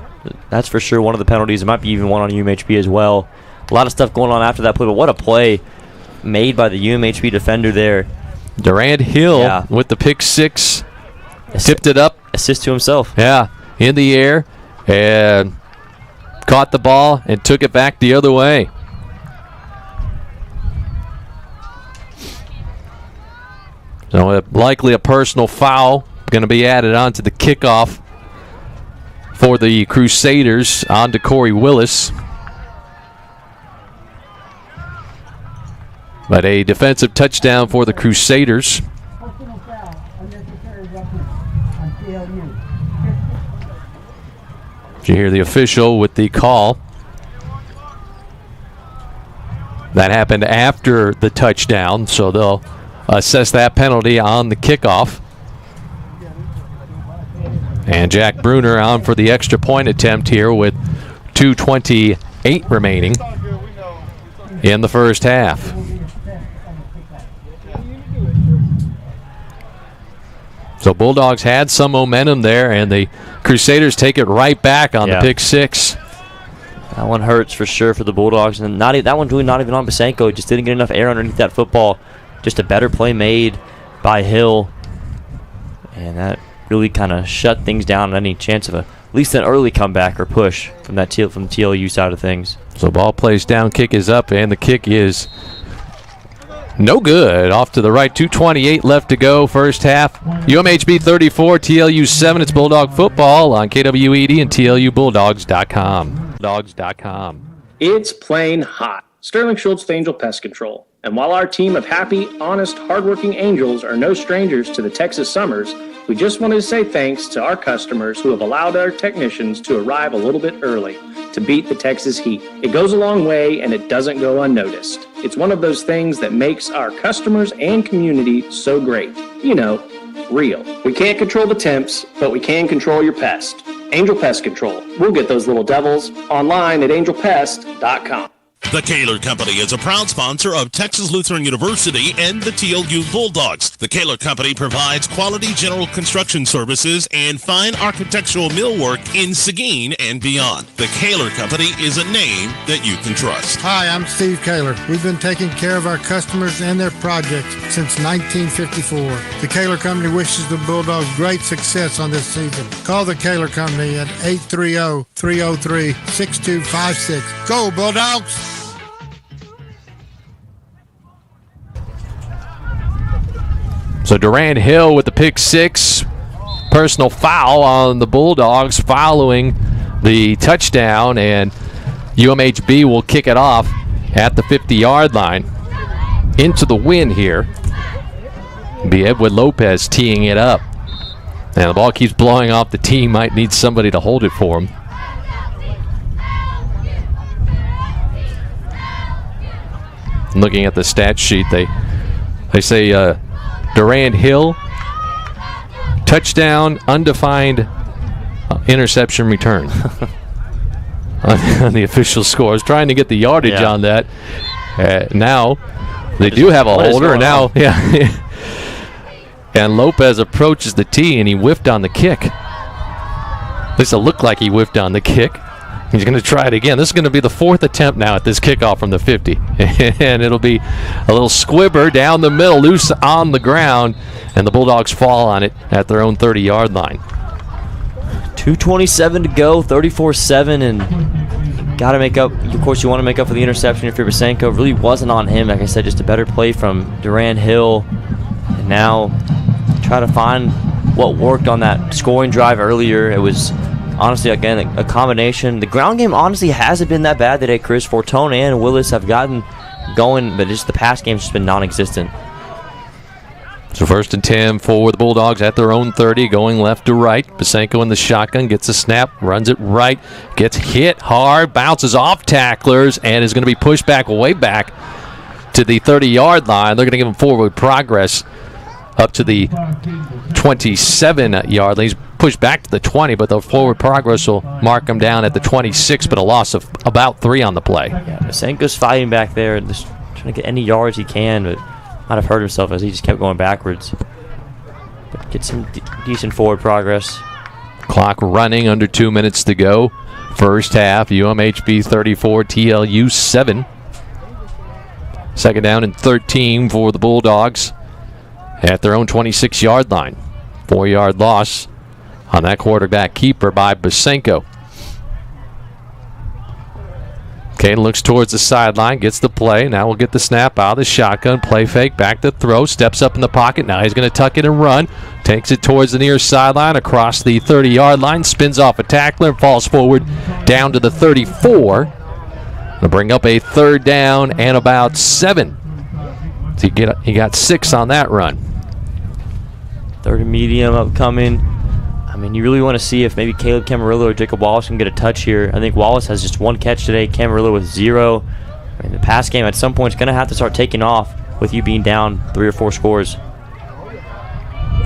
That's for sure one of the penalties. It might be even one on UMHB as well. A lot of stuff going on after that play, but what a play made by the UMHB defender there. Durant Hill with the pick 6. Tipped it up. Assist to himself. Yeah, in the air. And caught the ball and took it back the other way. So likely a personal foul going to be added on to the kickoff for the Crusaders on to Corey Willis. But a defensive touchdown for the Crusaders. You hear the official with the call. That happened after the touchdown, so they'll assess that penalty on the kickoff. And Jack Bruner on for the extra point attempt here with 2:28 remaining in the first half. So Bulldogs had some momentum there, and the Crusaders take it right back on the pick 6. That one hurts for sure for the Bulldogs, and that one's really not even on Basenko. Just didn't get enough air underneath that football. Just a better play made by Hill, and that really kind of shut things down on any chance of at least an early comeback or push from the TLU side of things. So ball plays down, kick is up, and the kick is no good. Off to the right, 2:28 left to go, first half. UMHB 34, TLU 7. It's Bulldog football on KWED and TLUBulldogs.com. It's plain hot. Sterling Schultz with Angel Pest Control. And while our team of happy, honest, hardworking angels are no strangers to the Texas summers, we just wanted to say thanks to our customers who have allowed our technicians to arrive a little bit early to beat the Texas heat. It goes a long way, and it doesn't go unnoticed. It's one of those things that makes our customers and community so great. You know, real. We can't control the temps, but we can control your pest. Angel Pest Control. We'll get those little devils online at angelpest.com. The Kaler Company is a proud sponsor of Texas Lutheran University and the TLU Bulldogs. The Kaler Company provides quality general construction services and fine architectural millwork in Seguin and beyond. The Kaler Company is a name that you can trust. Hi, I'm Steve Kaler. We've been taking care of our customers and their projects since 1954. The Kaler Company wishes the Bulldogs great success on this season. Call the Kaler Company at 830-303-6256. Go, Bulldogs! So Durant Hill with the pick six, personal foul on the Bulldogs following the touchdown, and UMHB will kick it off at the 50-yard line. Into the win here. Be Edward Lopez teeing it up. And the ball keeps blowing off the tee. Might need somebody to hold it for him. Looking at the stat sheet, they say Durant Hill, touchdown, undefined, interception return on the official score. I was trying to get the yardage on that. Now they do have a holder. Now, and Lopez approaches the tee and he whiffed on the kick. At least it looked like he whiffed on the kick. He's going to try it again. This is going to be the fourth attempt now at this kickoff from the 50. And it'll be a little squibber down the middle, loose on the ground, and the Bulldogs fall on it at their own 30-yard line. 2:27 to go, 34-7, and got to make up. Of course, you want to make up for the interception if you're Basenko. Really wasn't on him. Like I said, just a better play from Durant Hill. And now try to find what worked on that scoring drive earlier. It was honestly, again, a combination. The ground game honestly hasn't been that bad today, Chris. Fortone and Willis have gotten going, but just the pass game's just been non-existent. So 1st and 10 for the Bulldogs at their own 30, going left to right. Basenko in the shotgun, gets a snap, runs it right, gets hit hard, bounces off tacklers, and is going to be pushed back way back to the 30-yard line. They're going to give him forward progress up to the 27-yard line. He's pushed back to the 20, but the forward progress will mark him down at the 26, but a loss of about 3 on the play. Yeah, Basenko's fighting back there, just trying to get any yards he can, but might have hurt himself as he just kept going backwards. But get some decent forward progress. Clock running, under 2 minutes to go. First half, UMHB 34, TLU 7. Second down and 13 for the Bulldogs at their own 26-yard line. 4-yard loss on that quarterback keeper by Basenko. Kane looks towards the sideline, gets the play. Now we'll get the snap out of the shotgun. Play fake, back to throw, steps up in the pocket. Now he's going to tuck it and run. Takes it towards the near sideline, across the 30-yard line, spins off a tackler and falls forward down to the 34. They'll bring up a 3rd down and about 7. So he got 6 on that run. 3rd and medium upcoming. I mean, you really want to see if maybe Caleb Camarillo or Jacob Wallace can get a touch here. I think Wallace has just 1 catch today, Camarillo with 0. I mean, the pass game at some point is going to have to start taking off with you being down 3 or 4 scores.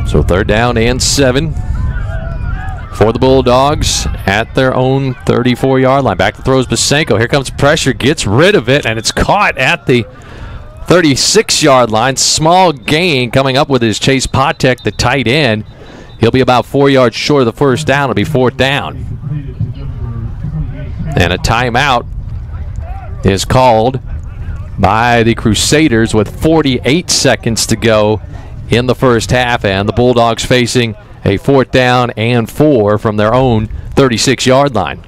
So 3rd down and 7 for the Bulldogs at their own 34-yard line. Back to throws Basenko. Here comes pressure, gets rid of it, and it's caught at the 36-yard line. Small gain coming up with his Chase Potek, the tight end. He'll be about 4 yards short of the first down. It'll be 4th down. And a timeout is called by the Crusaders with 48 seconds to go in the first half, and the Bulldogs facing a 4th down and 4 from their own 36-yard line.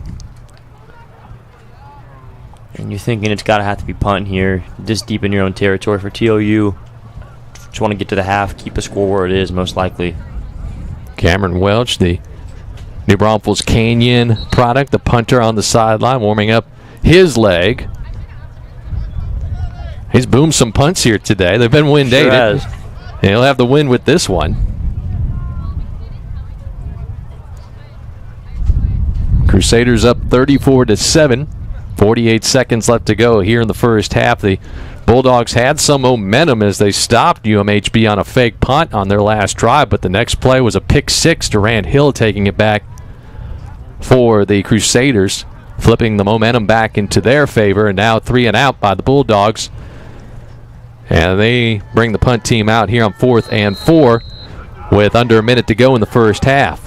And you're thinking it's got to have to be punting here, this deep in your own territory for TLU. Just want to get to the half, keep the score where it is, most likely. Cameron Welch, the New Braunfels Canyon product, the punter on the sideline, warming up his leg. He's boomed some punts here today. They've been wind-aided. Sure has. And he'll have the win with this one. Crusaders up 34-7. 48 seconds left to go here in the first half. The Bulldogs had some momentum as they stopped UMHB on a fake punt on their last drive, but the next play was a pick six. Durant Hill taking it back for the Crusaders. flipping the momentum back into their favor, and now 3 and out by the Bulldogs. And they bring the punt team out here on 4th and 4 with under a minute to go in the first half.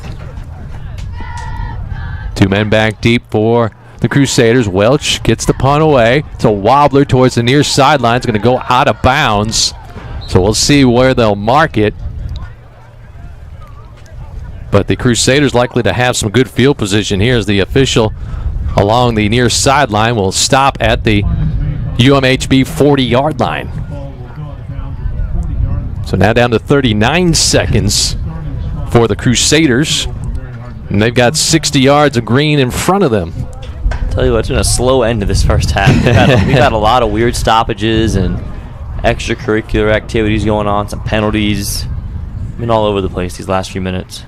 2 men back deep for the Crusaders. Welch gets the punt away. It's a wobbler towards the near sideline. It's going to go out of bounds. So we'll see where they'll mark it. But the Crusaders likely to have some good field position here as the official along the near sideline will stop at the UMHB 40-yard line. So now down to 39 seconds for the Crusaders. And they've got 60 yards of green in front of them. Tell you what, it's been a slow end to this first half. We've had a lot of weird stoppages and extracurricular activities going on, some penalties. Been all over the place these last few minutes.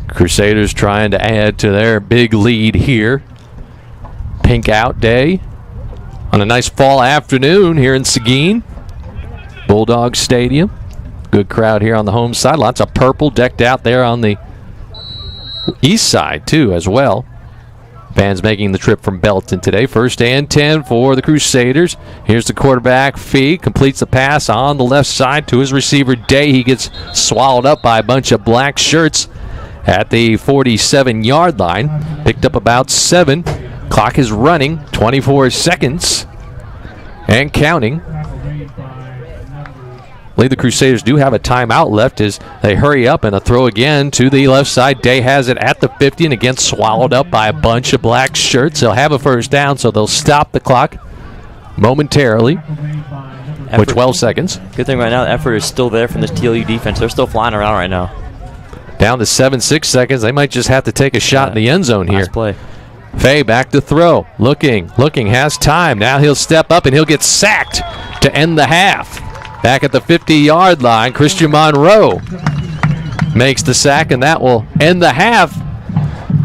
Crusaders trying to add to their big lead here. Pink out day on a nice fall afternoon here in Seguin. Bulldogs Stadium. Good crowd here on the home side. Lots of purple decked out there on the east side too as well. Fans making the trip from Belton today. 1st and 10 for the Crusaders. Here's the quarterback, Fee. Completes the pass on the left side to his receiver, Day. He gets swallowed up by a bunch of black shirts at the 47-yard line. Picked up about 7. Clock is running. 24 seconds and counting. I believe the Crusaders do have a timeout left as they hurry up, and a throw again to the left side. Day has it at the 50 and again swallowed up by a bunch of black shirts. They'll have a first down, so they'll stop the clock momentarily with 12 seconds. Good thing right now, the effort is still there from this TLU defense. They're still flying around right now. Down to 6 seconds. They might just have to take a shot in the end zone here. Nice play. Fay back to throw. Looking, has time. Now he'll step up and he'll get sacked to end the half. Back at the 50-yard line, Christian Monroe makes the sack, and that will end the half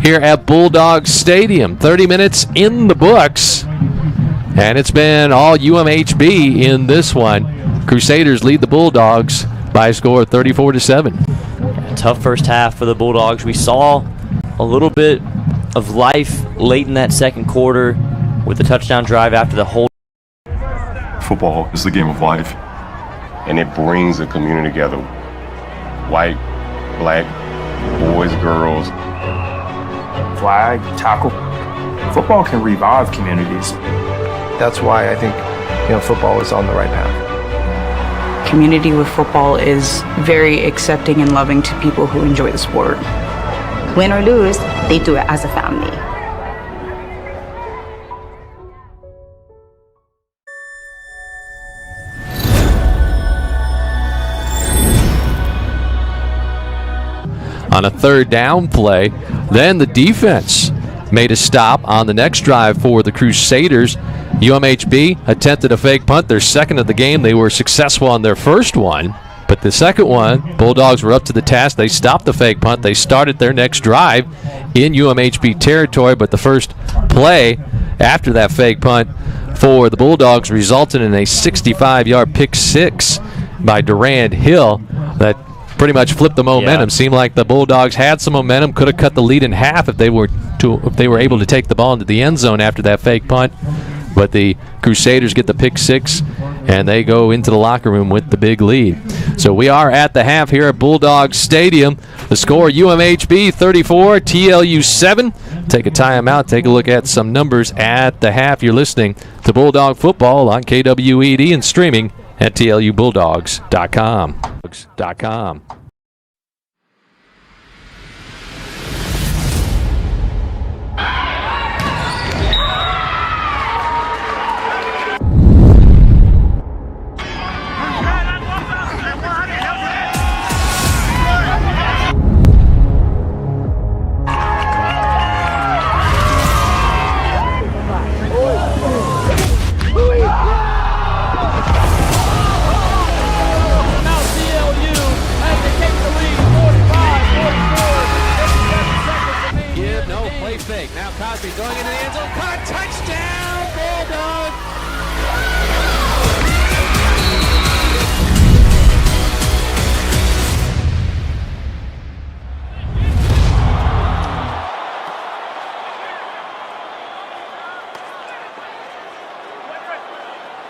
here at Bulldogs Stadium. 30 minutes in the books, and it's been all UMHB in this one. Crusaders lead the Bulldogs by a score of 34-7. Tough first half for the Bulldogs. We saw a little bit of life late in that second quarter with the touchdown drive after the hold. Football is the game of life, and it brings a community together. White, black, boys, girls. Flag, tackle. Football can revive communities. That's why I think, football is on the right path. Community with football is very accepting and loving to people who enjoy the sport. Win or lose, they do it as a family. On a 3rd down play, then the defense made a stop on the next drive for the Crusaders. UMHB attempted a fake punt, their second of the game. They were successful on their first one, but the second one, Bulldogs were up to the task. They stopped the fake punt. They started their next drive in UMHB territory, but the first play after that fake punt for the Bulldogs resulted in a 65-yard pick six by Durand Hill that pretty much flipped the momentum. Yeah. Seemed like the Bulldogs had some momentum, could have cut the lead in half if they were able to take the ball into the end zone after that fake punt. But the Crusaders get the pick six, and they go into the locker room with the big lead. So we are at the half here at Bulldogs Stadium. The score, UMHB 34, TLU 7. Take a timeout, take a look at some numbers at the half. You're listening to Bulldog Football on KWED and streaming at TLUBulldogs.com.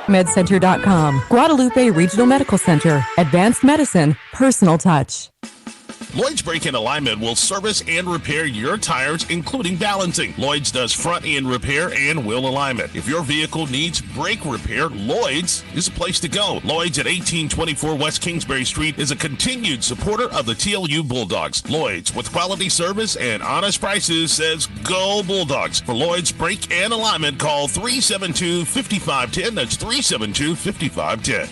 MedCenter.com. Guadalupe Regional Medical Center. Advanced medicine. Personal touch. Lloyd's Brake and Alignment will service and repair your tires, including balancing. Lloyd's does front end repair and wheel alignment. If your vehicle needs brake repair, Lloyd's is a place to go. Lloyd's at 1824 West Kingsbury Street is a continued supporter of the TLU Bulldogs. Lloyd's, with quality service and honest prices, says go Bulldogs. For Lloyd's Brake and Alignment, call 372-5510. That's 372-5510.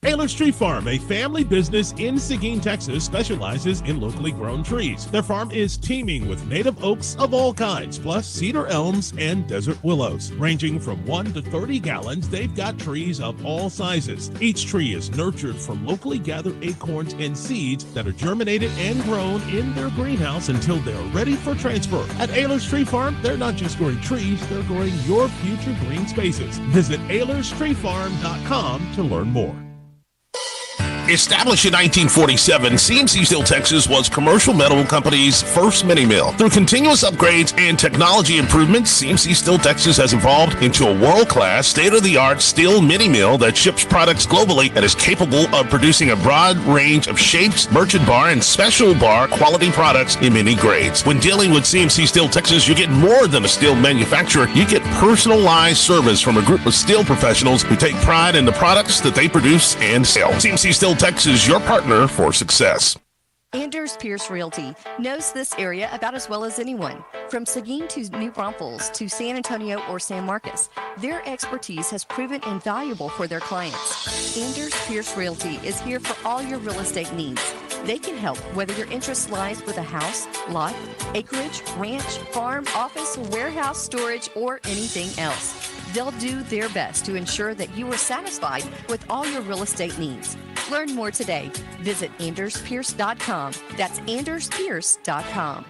Ayler's Tree Farm, a family business in Seguin, Texas, specializes in locally grown trees. Their farm is teeming with native oaks of all kinds, plus cedar elms and desert willows. Ranging from 1 to 30 gallons, they've got trees of all sizes. Each tree is nurtured from locally gathered acorns and seeds that are germinated and grown in their greenhouse until they're ready for transfer. At Ayler's Tree Farm, they're not just growing trees, they're growing your future green spaces. Visit AylersTreeFarm.com to learn more. Established in 1947, CMC Steel Texas was Commercial Metal Company's first mini mill. Through continuous upgrades and technology improvements, CMC Steel Texas has evolved into a world-class, state-of-the-art steel mini mill that ships products globally and is capable of producing a broad range of shapes, merchant bar, and special bar quality products in many grades. When dealing with CMC Steel Texas, you get more than a steel manufacturer. You get personalized service from a group of steel professionals who take pride in the products that they produce and sell. CMC Steel Texas, your partner for success. Anders Pierce Realty knows this area about as well as anyone. From Seguin to New Braunfels to San Antonio or San Marcos, their expertise has proven invaluable for their clients. Anders Pierce Realty is here for all your real estate needs. They can help whether your interest lies with a house, lot, acreage, ranch, farm, office, warehouse, storage, or anything else. They'll do their best to ensure that you are satisfied with all your real estate needs. Learn more today. Visit AndersPierce.com. That's AndersPierce.com.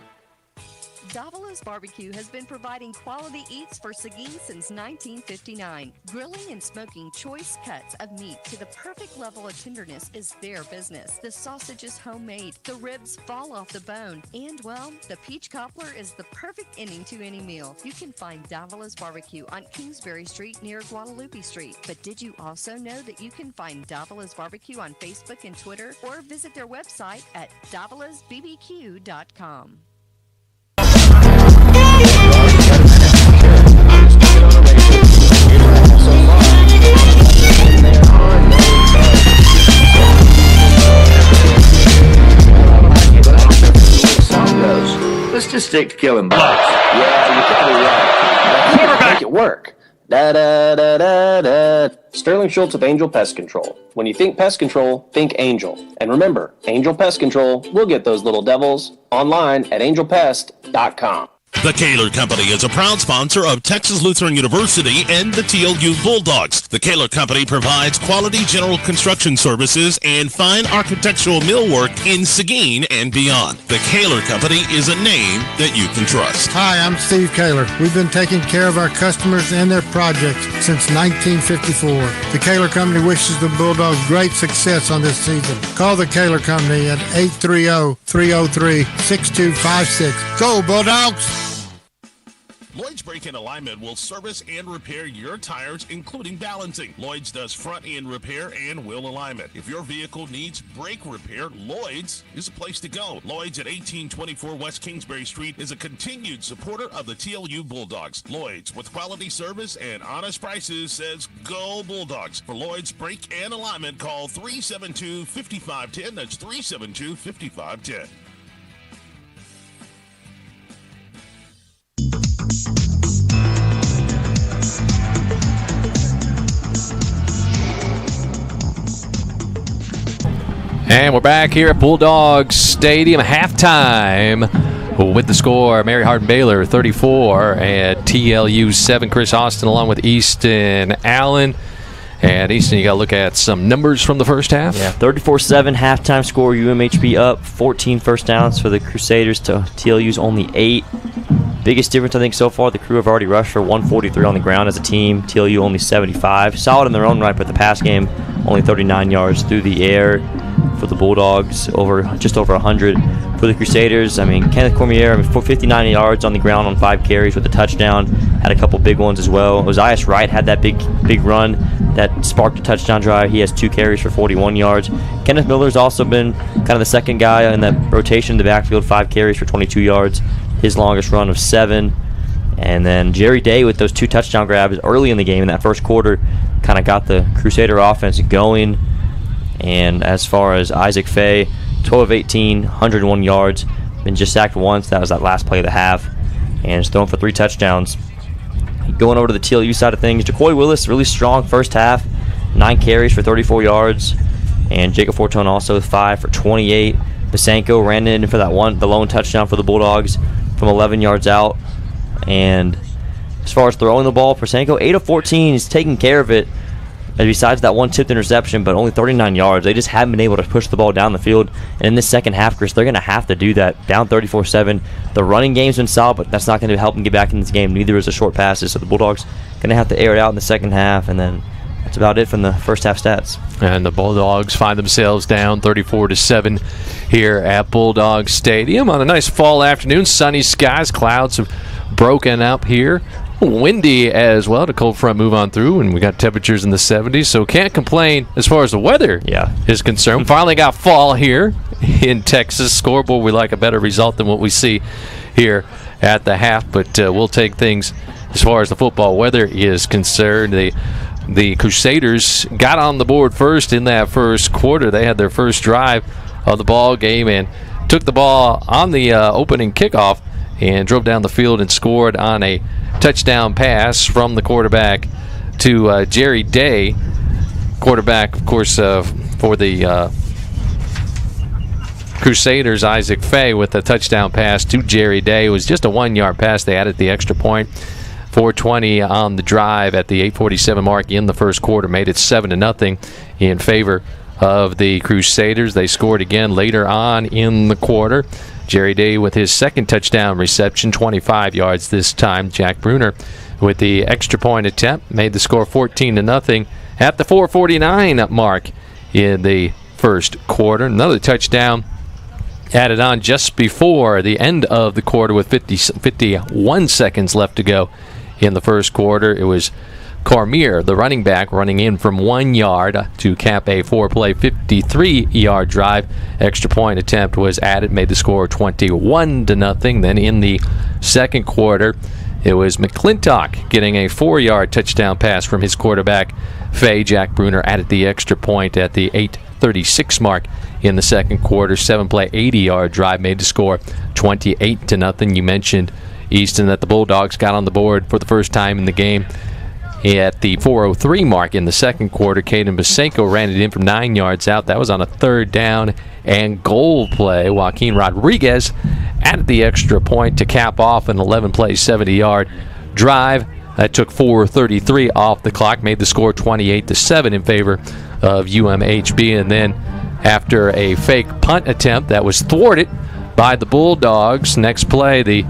Davala's Barbecue has been providing quality eats for Seguin since 1959. Grilling and smoking choice cuts of meat to the perfect level of tenderness is their business. The sausage is homemade, the ribs fall off the bone, and, well, the peach cobbler is the perfect ending to any meal. You can find Davala's Barbecue on Kingsbury Street near Guadalupe Street. But did you also know that you can find Davala's Barbecue on Facebook and Twitter, or visit their website at davalasbbq.com. Let's just stick to killing bugs. Yeah, you're probably right. Quarterback, make it work. Da da da da da. Sterling Schultz of Angel Pest Control. When you think pest control, think Angel. And remember, Angel Pest Control will get those little devils online at angelpest.com. The Kaler Company is a proud sponsor of Texas Lutheran University and the TLU Bulldogs. The Kaler Company provides quality general construction services and fine architectural millwork in Seguin and beyond. The Kaler Company is a name that you can trust. Hi, I'm Steve Kaler. We've been taking care of our customers and their projects since 1954. The Kaler Company wishes the Bulldogs great success on this season. Call the Kaler Company at 830-303-6256. Go, Bulldogs! Lloyd's Brake and Alignment will service and repair your tires, including balancing. Lloyd's does front end repair and wheel alignment. If your vehicle needs brake repair, Lloyd's is a place to go. Lloyd's at 1824 West Kingsbury Street is a continued supporter of the TLU Bulldogs. Lloyd's, with quality service and honest prices, says go Bulldogs. For Lloyd's Brake and Alignment, call 372-5510. That's 372-5510. And we're back here at Bulldogs Stadium, halftime with the score, Mary Hardin-Baylor 34 and TLU 7. Chris Austin along with Easton Allen. And Easton, you got to look at some numbers from the first half. Yeah, 34-7 halftime score. UMHB up 14 first downs for the Crusaders to TLU's only 8. Biggest difference, I think, so far, the Crew have already rushed for 143 on the ground as a team. TLU only 75. Solid in their own right, but the pass game only 39 yards through the air for the Bulldogs, just over 100 for the Crusaders. I mean, Kenneth Cormier, 59 yards on the ground on 5 carries with a touchdown. Had a couple big ones as well. Ozias Wright had that big run that sparked a touchdown drive. He has 2 carries for 41 yards. Kenneth Miller's also been kind of the second guy in that rotation in the backfield, 5 carries for 22 yards. His longest run of 7. And then Jerry Day with those 2 touchdown grabs early in the game in that first quarter kind of got the Crusader offense going. And as far as Isaac Faye, 12 of 18, 101 yards. Been just sacked once. That was that last play of the half. And is thrown for 3 touchdowns. Going over to the TLU side of things, JaCoy Willis, really strong first half. 9 carries for 34 yards. And Jacob Fortune also 5 for 28. Basenko ran in for the lone touchdown for the Bulldogs from 11 yards out. And as far as throwing the ball, Basenko 8 of 14. He's taking care of it. And besides that one tipped interception, but only 39 yards, they just haven't been able to push the ball down the field. And in this second half, Chris, they're going to have to do that. Down 34-7. The running game's been solid, but that's not going to help them get back in this game. Neither is the short passes. So the Bulldogs going to have to air it out in the second half, and then that's about it from the first half stats. And the Bulldogs find themselves down 34-7 here at Bulldog Stadium on a nice fall afternoon. Sunny skies, clouds have broken up here. Windy as well. The cold front move on through, and we got temperatures in the 70s, so can't complain as far as the weather is concerned. Finally got fall here in Texas. Scoreboard, we like a better result than what we see here at the half, but we'll take things as far as the football weather is concerned. The Crusaders got on the board first in that first quarter. They had their first drive of the ball game and took the ball on the opening kickoff and drove down the field and scored on a touchdown pass from the quarterback to Jerry Day. Quarterback, of course, for the Crusaders, Isaac Faye, with a touchdown pass to Jerry Day. It was just a 1-yard pass. They added the extra point. 4:20 on the drive at the 8:47 mark in the first quarter, made it 7-0 in favor of the Crusaders. They scored again later on in the quarter. Jerry Day with his second touchdown reception, 25 yards this time. Jack Bruner with the extra point attempt made the score 14-0 at the 4:49 mark in the first quarter. Another touchdown added on just before the end of the quarter with 51 seconds left to go in the first quarter. It was Cormier, the running back, running in from 1 yard to cap a 4-play 53-yard drive. Extra point attempt was added, made the score 21-0. Then in the second quarter, it was McClintock getting a 4-yard touchdown pass from his quarterback, Faye. Jack Bruner added the extra point at the 8:36 mark in the second quarter. 7-play 80-yard drive made the score 28-0. You mentioned, Easton, that the Bulldogs got on the board for the first time in the game at the 4:03 mark in the second quarter. Caden Basenko ran it in from 9 yards out. That was on a 3rd down and goal play. Joaquin Rodriguez added the extra point to cap off an 11-play 70-yard drive. That took 4:33 off the clock, made the score 28-7 in favor of UMHB. And then after a fake punt attempt that was thwarted by the Bulldogs, next play the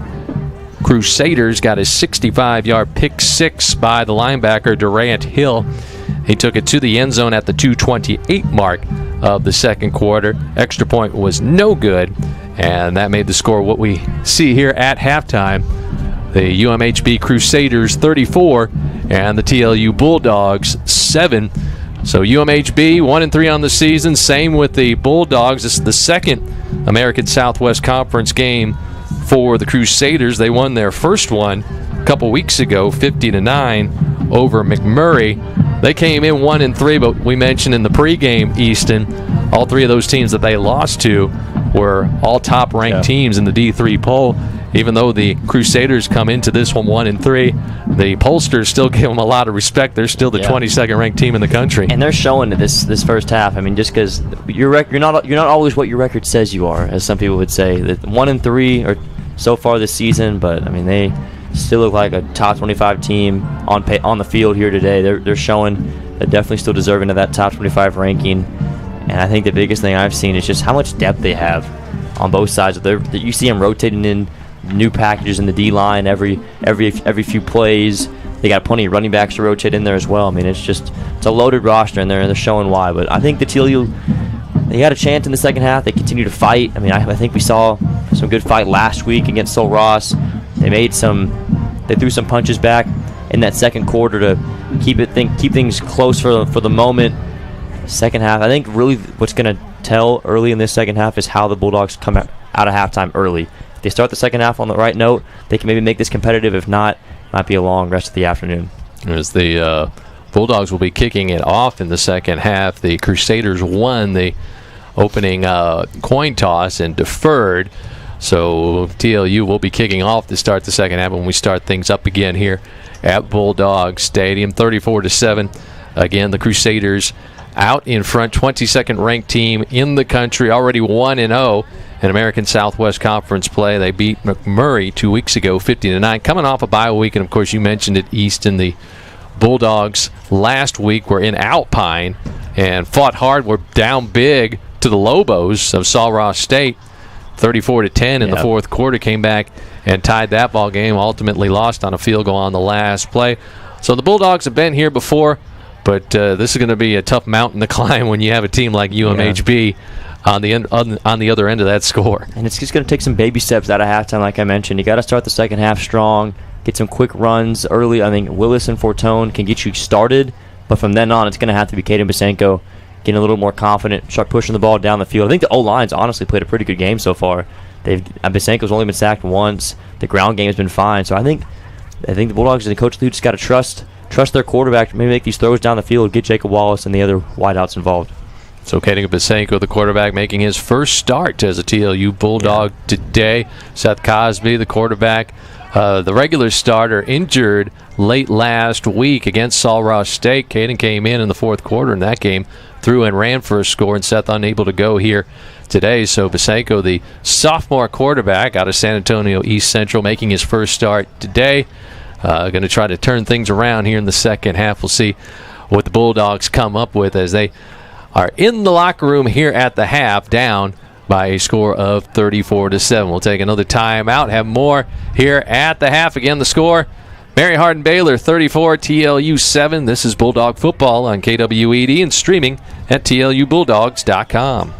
Crusaders got a 65-yard pick six by the linebacker Durant Hill. He took it to the end zone at the 2:28 mark of the second quarter. Extra point was no good, and that made the score what we see here at halftime. The UMHB Crusaders 34 and the TLU Bulldogs 7. So UMHB 1-3 on the season. Same with the Bulldogs. This is the second American Southwest Conference game for the Crusaders. They won their first one a couple weeks ago, 50-9 over McMurray. They came in 1-3, but we mentioned in the pregame, Easton, all three of those teams that they lost to were all top-ranked teams in the D3 poll. Even though the Crusaders come into this one 1-3, the pollsters still give them a lot of respect. They're still the 22nd ranked team in the country, and they're showing it this first half. I mean, just because you're not always what your record says you are, as some people would say. That 1-3 or so far this season, but I mean they still look like a top 25 team on the field here today. They're showing they're definitely still deserving of that top 25 ranking. And I think the biggest thing I've seen is just how much depth they have on both sides. You see them rotating in new packages in the D-line every few plays. They got plenty of running backs to rotate in there as well. I mean, it's a loaded roster, and they're showing why. But I think the TLU they had a chance in the second half. They continued to fight. I mean, I think we saw some good fight last week against Sul Ross. They threw some punches back in that second quarter to keep things close for the moment. Second half, I think really what's going to tell early in this second half is how the Bulldogs come out of halftime early. If they start the second half on the right note, they can maybe make this competitive. If not, it might be a long rest of the afternoon. As the Bulldogs will be kicking it off in the second half, the Crusaders won the opening coin toss and deferred. So TLU will be kicking off to start the second half when we start things up again here at Bulldog Stadium. 34-7. Again, the Crusaders out in front, 22nd ranked team in the country, already 1-0 in American Southwest Conference play. They beat McMurray 2 weeks ago, 50-9, coming off a bye week. And of course, you mentioned it, Easton. The Bulldogs last week were in Alpine and fought hard. Were down big to the Lobos of Sul Ross State, 34-10 in the fourth quarter. Came back and tied that ball game. Ultimately lost on a field goal on the last play. So the Bulldogs have been here before, but this is going to be a tough mountain to climb when you have a team like UMHB on the other end of that score. And it's just going to take some baby steps out of halftime, like I mentioned. You got to start the second half strong, get some quick runs early. I think Willis and Fortone can get you started, but from then on, it's going to have to be Caden Basenko getting a little more confident, start pushing the ball down the field. I think the O-line's honestly played a pretty good game so far. Basenko's only been sacked once. The ground game has been fine. So I think the Bulldogs and Coach Lou just got to trust their quarterback, maybe make these throws down the field, get Jacob Wallace and the other wideouts involved. So Caden Basenko, the quarterback, making his first start as a TLU Bulldog today. Seth Cosby, the quarterback, the regular starter, injured late last week against Sul Ross State. Caden came in the fourth quarter in that game, threw and ran for a score, and Seth unable to go here today. So Basenko, the sophomore quarterback out of San Antonio East Central, making his first start today. Going to try to turn things around here in the second half. We'll see what the Bulldogs come up with as they are in the locker room here at the half, down by a score of 34-7. We'll take another timeout, have more here at the half. Again, the score, Mary Hardin Baylor 34, TLU 7. This is Bulldog Football on KWED and streaming at TLUBulldogs.com.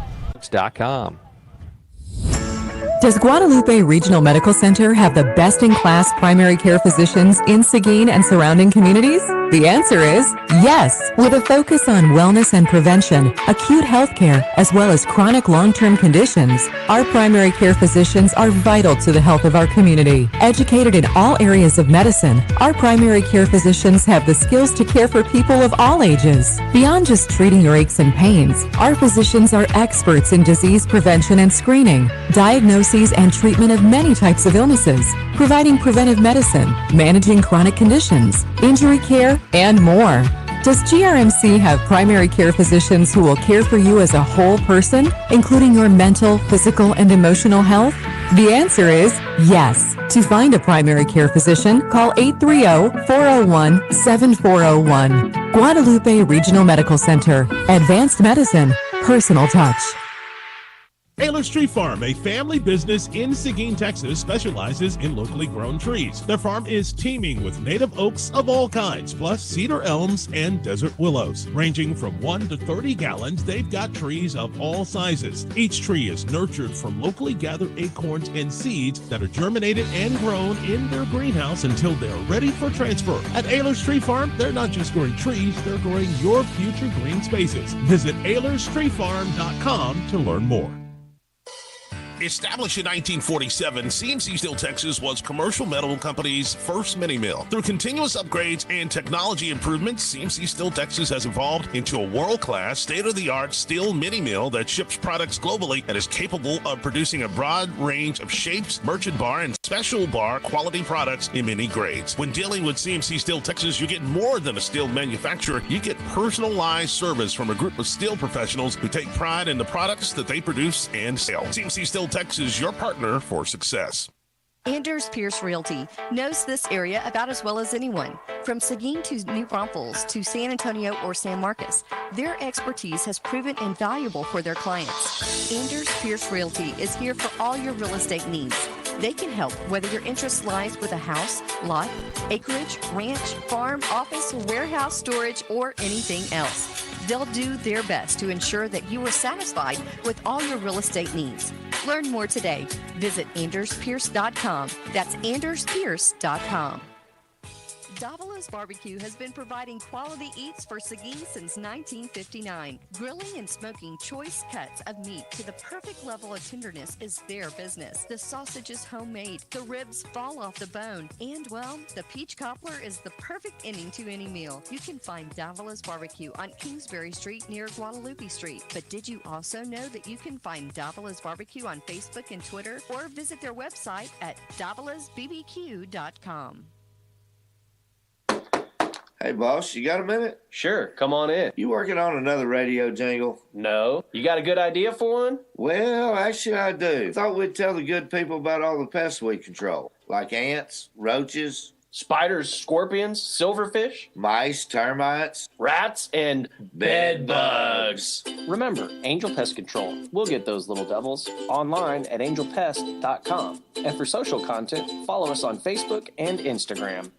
Does Guadalupe Regional Medical Center have the best-in-class primary care physicians in Seguin and surrounding communities? The answer is yes. With a focus on wellness and prevention, acute health care, as well as chronic long-term conditions, our primary care physicians are vital to the health of our community. Educated in all areas of medicine, our primary care physicians have the skills to care for people of all ages. Beyond just treating your aches and pains, our physicians are experts in disease prevention and screening, diagnosis and treatment of many types of illnesses, providing preventive medicine, managing chronic conditions, injury care, and more. Does GRMC have primary care physicians who will care for you as a whole person, including your mental, physical, and emotional health? The answer is yes. To find a primary care physician, call 830-401-7401. Guadalupe Regional Medical Center. Advanced medicine. Personal touch. Ayler's Tree Farm, a family business in Seguin, Texas, specializes in locally grown trees. Their farm is teeming with native oaks of all kinds, plus cedar elms and desert willows. Ranging from 1 to 30 gallons, they've got trees of all sizes. Each tree is nurtured from locally gathered acorns and seeds that are germinated and grown in their greenhouse until they're ready for transfer. At Ayler's Tree Farm, they're not just growing trees, they're growing your future green spaces. Visit AylersTreeFarm.com to learn more. Established in 1947, CMC Steel Texas was Commercial Metal Company's first mini mill. Through continuous upgrades and technology improvements, CMC Steel Texas has evolved into a world-class, state-of-the-art steel mini mill that ships products globally and is capable of producing a broad range of shapes, merchant bar, and special bar quality products in many grades. When dealing with CMC Steel Texas, you get more than a steel manufacturer. You get personalized service from a group of steel professionals who take pride in the products that they produce and sell. CMC Steel Texas, your partner for success. Anders Pierce Realty knows this area about as well as anyone. From Seguin to New Braunfels to San Antonio or San Marcos, their expertise has proven invaluable for their clients. Anders Pierce Realty is here for all your real estate needs. They can help whether your interest lies with a house, lot, acreage, ranch, farm, office, warehouse, storage, or anything else. They'll do their best to ensure that you are satisfied with all your real estate needs. Learn more today. Visit AndersPierce.com. That's AndersPierce.com. Davalo's Barbecue has been providing quality eats for Seguin since 1959. Grilling and smoking choice cuts of meat to the perfect level of tenderness is their business. The sausage is homemade, the ribs fall off the bone, and, well, the peach cobbler is the perfect ending to any meal. You can find Davalo's Barbecue on Kingsbury Street near Guadalupe Street. But did you also know that you can find Davalo's Barbecue on Facebook and Twitter, or visit their website at davalosbbq.com? Hey, boss, you got a minute? Sure, come on in. You working on another radio jingle? No. You got a good idea for one? Well, actually, I do. Thought we'd tell the good people about all the pests we control, like ants, roaches, spiders, scorpions, silverfish, mice, termites, rats, and bed bugs. Remember, Angel Pest Control. We'll get those little devils online at angelpest.com. And for social content, follow us on Facebook and Instagram.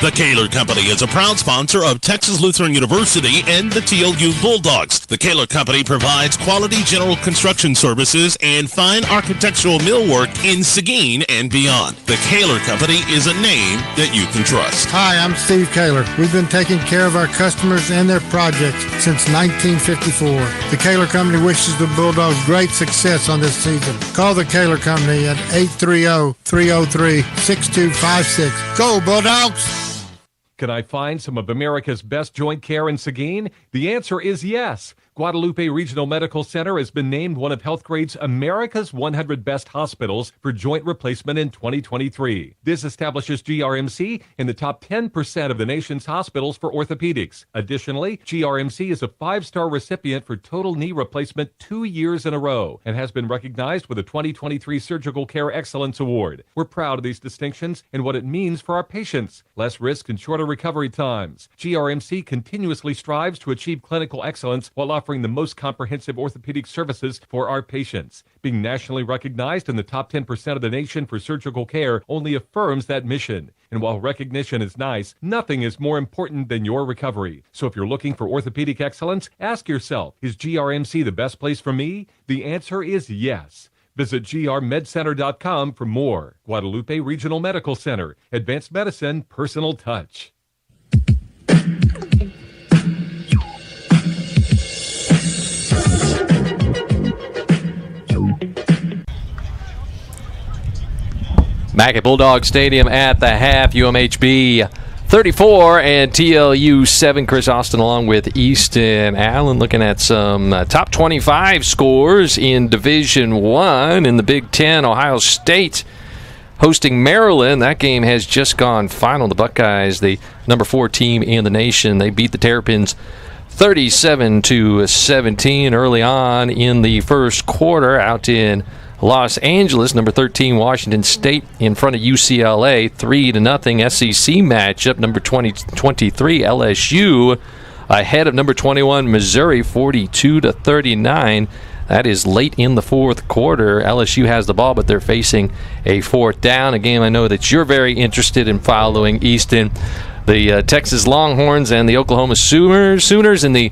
The Kaler Company is a proud sponsor of Texas Lutheran University and the TLU Bulldogs. The Kaler Company provides quality general construction services and fine architectural millwork in Seguin and beyond. The Kaler Company is a name that you can trust. Hi, I'm Steve Kaler. We've been taking care of our customers and their projects since 1954. The Kaler Company wishes the Bulldogs great success on this season. Call the Kaler Company at 830-303-6256. Go, Bulldogs! Can I find some of America's best joint care in Seguin? The answer is yes. Guadalupe Regional Medical Center has been named one of HealthGrade's America's 100 Best Hospitals for joint replacement in 2023. This establishes GRMC in the top 10% of the nation's hospitals for orthopedics. Additionally, GRMC is a 5-star recipient for total knee replacement 2 years in a row and has been recognized with a 2023 Surgical Care Excellence Award. We're proud of these distinctions and what it means for our patients. Less risk and shorter recovery times. GRMC continuously strives to achieve clinical excellence while offering the most comprehensive orthopedic services for our patients. Being nationally recognized in the top 10% of the nation for surgical care only affirms that mission. And while recognition is nice, nothing is more important than your recovery. So if you're looking for orthopedic excellence, ask yourself, is GRMC the best place for me? The answer is yes. Visit grmedcenter.com for more. Guadalupe Regional Medical Center. Advanced medicine, personal touch. Back at Bulldog Stadium at the half, UMHB 34 and TLU 7. Chris Austin along with Easton Allen looking at some top 25 scores in Division I. In the Big Ten, Ohio State hosting Maryland. That game has just gone final. The Buckeyes, the number 4 team in the nation, they beat the Terrapins 37-17 early on in the first quarter out in Los Angeles. Number 13 Washington State in front of UCLA 3-0 SEC matchup. Number 23 LSU ahead of number 21 Missouri 42-39. That is late in the fourth quarter. LSU has the ball, but they're facing a fourth down. A game I know that you're very interested in following, Easton. The Texas Longhorns and the Oklahoma Sooners in the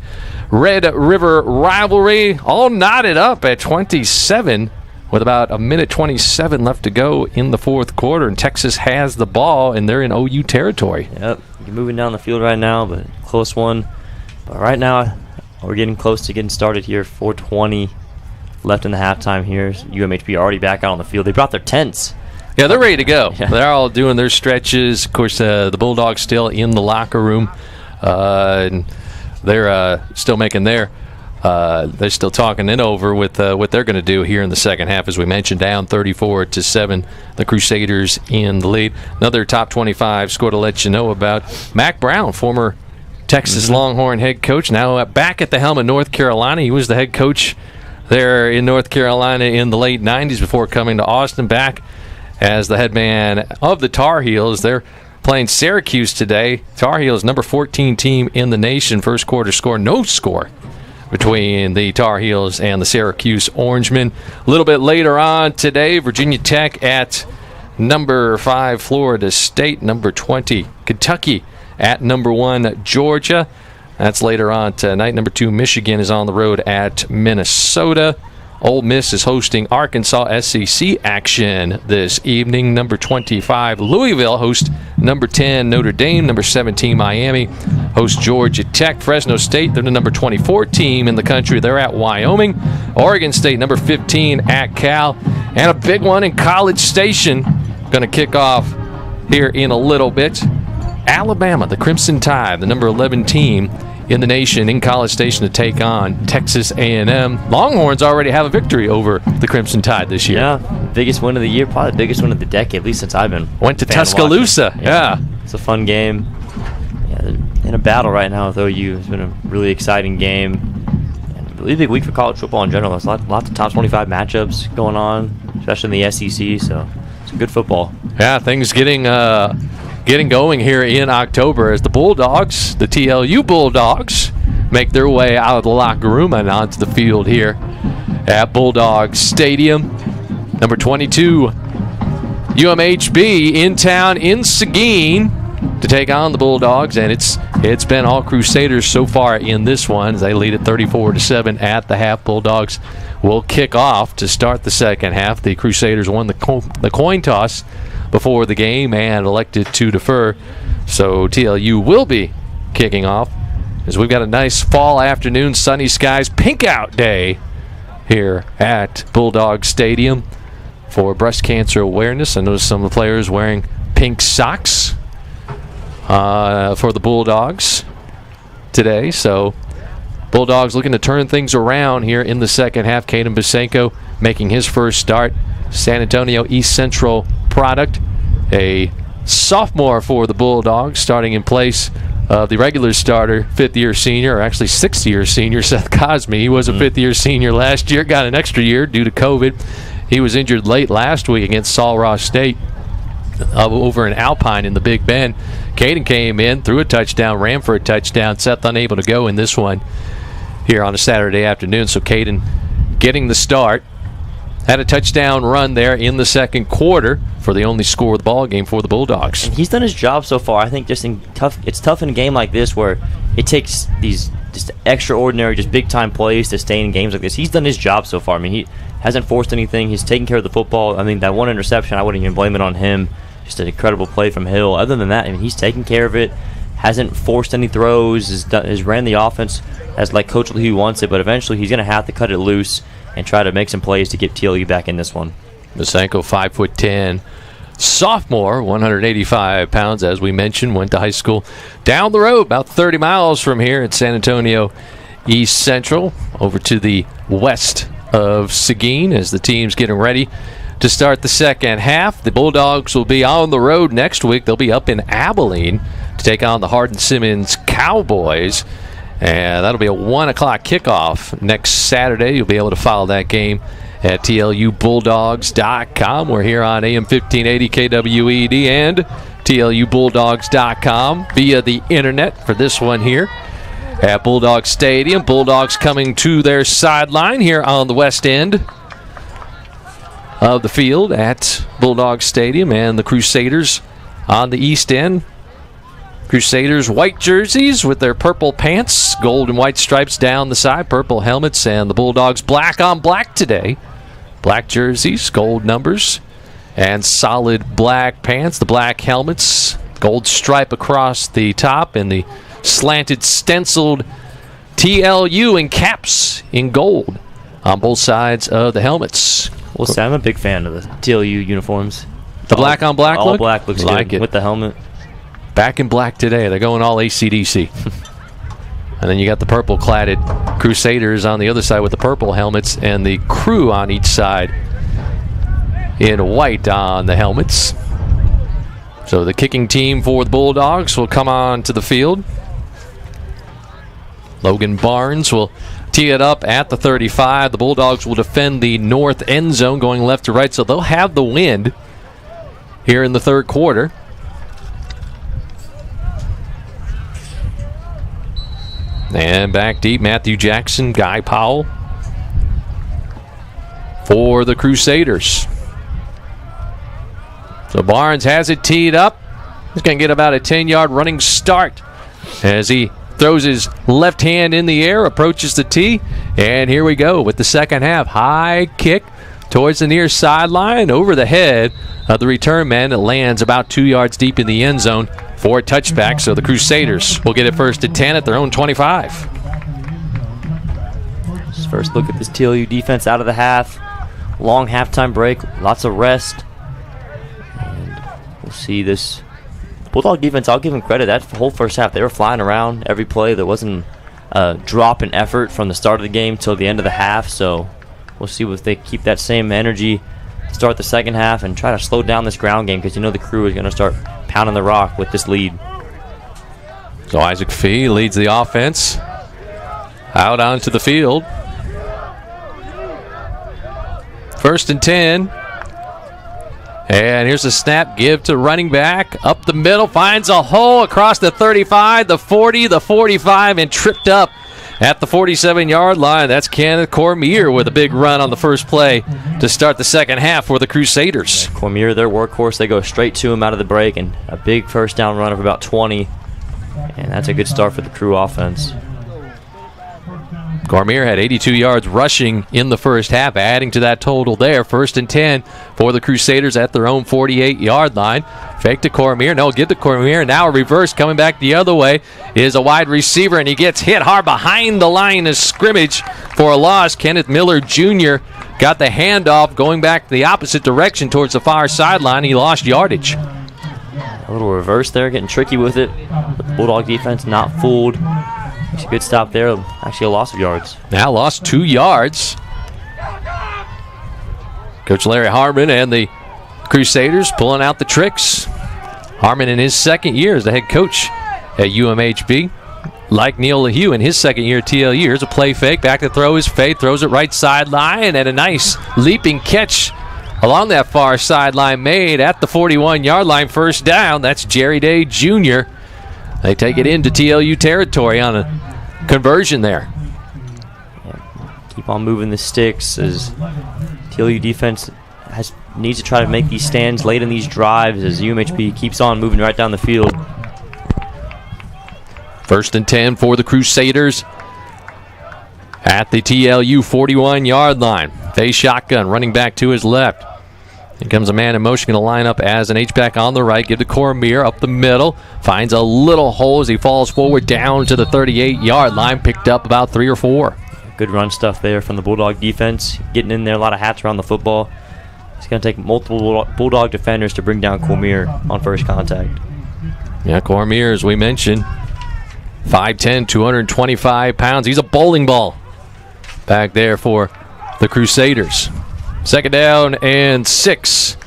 Red River rivalry all knotted up at 27 with about a minute 27 left to go in the fourth quarter. And Texas has the ball, and they're in OU territory. Yep, you're moving down the field right now, but close one. But right now, we're getting close to getting started here. 4:20 left in the halftime here. UMHB already back out on the field. They brought their tents. Yeah, they're ready to go. Yeah. They're all doing their stretches. Of course, the Bulldogs still in the locker room. And they're still making their they're still talking it over with what they're going to do here in the second half. As we mentioned, down 34-7, the Crusaders in the lead. Another top 25 score to let you know about. Mack Brown, former Texas Longhorn head coach, now back at the helm of North Carolina. He was the head coach there in North Carolina in the late 90s before coming to Austin, back as the head man of the Tar Heels. They're playing Syracuse today. Tar Heels, number 14 team in the nation. First quarter score, no score between the Tar Heels and the Syracuse Orangemen. A little bit later on today, Virginia Tech at number 5, Florida State. Number 20, Kentucky at number 1, Georgia. That's later on tonight. Number 2, Michigan is on the road at Minnesota. Ole Miss is hosting Arkansas. SEC action this evening. Number 25, Louisville hosts number 10, Notre Dame. Number 17, Miami hosts Georgia Tech. Fresno State, they're the number 24 team in the country. They're at Wyoming. Oregon State, number 15, at Cal. And a big one in College Station. Going to kick off here in a little bit. Alabama, the Crimson Tide, the number 11 team in the nation in College Station to take on Texas A&M. Longhorns already have a victory over the Crimson Tide this year. Yeah, biggest win of the year, probably the biggest win of the decade, at least since I've been Went to Tuscaloosa. Yeah. It's a fun game. Yeah, in a battle right now with OU. It's been a really exciting game. And a really big week for college football in general. There's lots of top 25 matchups going on, especially in the SEC, so it's good football. Yeah, things getting going here in October as the Bulldogs, the TLU Bulldogs, make their way out of the locker room and onto the field here at Bulldogs Stadium. Number 22, UMHB in town in Seguin to take on the Bulldogs, and it's been all Crusaders so far in this one. They lead at 34-7 at the half. Bulldogs will kick off to start the second half. The Crusaders won the coin toss before the game and elected to defer. So TLU will be kicking off as we've got a nice fall afternoon, sunny skies, pink out day here at Bulldog Stadium for breast cancer awareness. I noticed some of the players wearing pink socks for the Bulldogs today. So Bulldogs looking to turn things around here in the second half. Caden Basenko making his first start. San Antonio East Central product, a sophomore for the Bulldogs, starting in place of the regular starter, fifth-year senior, or actually sixth-year senior, Seth Cosme. He was a fifth-year senior last year, got an extra year due to COVID. He was injured late last week against Sul Ross State over in Alpine in the Big Bend. Caden came in, threw a touchdown, ran for a touchdown. Seth unable to go in this one here on a Saturday afternoon, so Caden getting the start. Had a touchdown run there in the second quarter for the only score of the ball game for the Bulldogs. And he's done his job so far. I think it's tough in a game like this where it takes these just extraordinary, just big-time plays to stay in games like this. He's done his job so far. I mean, he hasn't forced anything. He's taken care of the football. I mean, that one interception, I wouldn't even blame it on him. Just an incredible play from Hill. Other than that, I mean, he's taken care of it. Hasn't forced any throws. Has ran the offense as like Coach Lee wants it, but eventually he's going to have to cut it loose and try to make some plays to get TLU back in this one. Masenko, 5'10", sophomore, 185 pounds, as we mentioned, went to high school down the road, about 30 miles from here at San Antonio East Central, over to the west of Seguin as the team's getting ready to start the second half. The Bulldogs will be on the road next week. They'll be up in Abilene to take on the Hardin-Simmons Cowboys. And that'll be a 1 o'clock kickoff next Saturday. You'll be able to follow that game at TLUBulldogs.com. We're here on AM 1580 KWED and TLUBulldogs.com via the internet for this one here at Bulldog Stadium. Bulldogs coming to their sideline here on the west end of the field at Bulldog Stadium, and the Crusaders on the east end. Crusaders white jerseys with their purple pants, gold and white stripes down the side, purple helmets, and the Bulldogs black on black today. Black jerseys, gold numbers, and solid black pants. The black helmets, gold stripe across the top, and the slanted stenciled TLU and caps in gold on both sides of the helmets. Well, Sam, I'm a big fan of the TLU uniforms. The black on black all look? Black looks like good it. with the helmet. Back in black today. They're going all AC/DC. And then you got the purple-cladded Crusaders on the other side with the purple helmets, and the crew on each side in white on the helmets. So the kicking team for the Bulldogs will come on to the field. Logan Barnes will tee it up at the 35. The Bulldogs will defend the north end zone going left to right, so they'll have the wind here in the third quarter. And back deep, Matthew Jackson, Guy Powell for the Crusaders. So Barnes has it teed up. He's going to get about a 10-yard running start as he throws his left hand in the air, approaches the tee, and here we go with the second half. High kick towards the near sideline, over the head of the return man. It lands about 2 yards deep in the end zone for a touchback, so the Crusaders will get it first and 10 at their own 25. Just first look at this TLU defense out of the half. Long halftime break, lots of rest. And we'll see this Bulldog defense, I'll give them credit. That whole first half, they were flying around every play. There wasn't a drop in effort from the start of the game till the end of the half, so we'll see if they keep that same energy, start the second half, and try to slow down this ground game, because you know the crew is going to start pounding the rock with this lead. So Isaac Fee leads the offense out onto the field. First and 10. And here's a snap, give to running back, up the middle, finds a hole across the 35, the 40, the 45, and tripped up at the 47-yard line. That's Kenneth Cormier with a big run on the first play to start the second half for the Crusaders. Cormier, their workhorse, they go straight to him out of the break, and a big first down run of about 20, and that's a good start for the Crew offense. Cormier had 82 yards rushing in the first half, adding to that total there. First and 10 for the Crusaders at their own 48-yard line. Fake to Cormier. No, give to Cormier. Now a reverse coming back the other way is a wide receiver, and he gets hit hard behind the line of scrimmage for a loss. Kenneth Miller Jr. got the handoff going back the opposite direction towards the far sideline. He lost yardage. A little reverse there, getting tricky with it. But the Bulldog defense not fooled. It's a good stop there. Actually a loss of yards. Now lost 2 yards. Coach Larry Harmon and the Crusaders pulling out the tricks. Harmon in his second year as the head coach at UMHB. Like Neil LaHue in his second year at TLU. Here's a play fake. Back to throw is Fade. Throws it right sideline, and a nice leaping catch along that far sideline made at the 41-yard line. First down. That's Jerry Day Jr. They take it into TLU territory on a conversion there. Keep on moving the sticks as TLU defense needs to try to make these stands late in these drives as UMHB keeps on moving right down the field. First and 10 for the Crusaders at the TLU 41-yard line. Face shotgun, running back to his left. Here comes a man in motion, going to line up as an H-back on the right. Give to Cormier up the middle. Finds a little hole as he falls forward down to the 38-yard line. Picked up about 3 or 4. Good run stuff there from the Bulldog defense. Getting in there, a lot of hats around the football. It's going to take multiple Bulldog defenders to bring down Cormier on first contact. Yeah, Cormier, as we mentioned, 5'10", 225 pounds. He's a bowling ball back there for the Crusaders. Second down and 6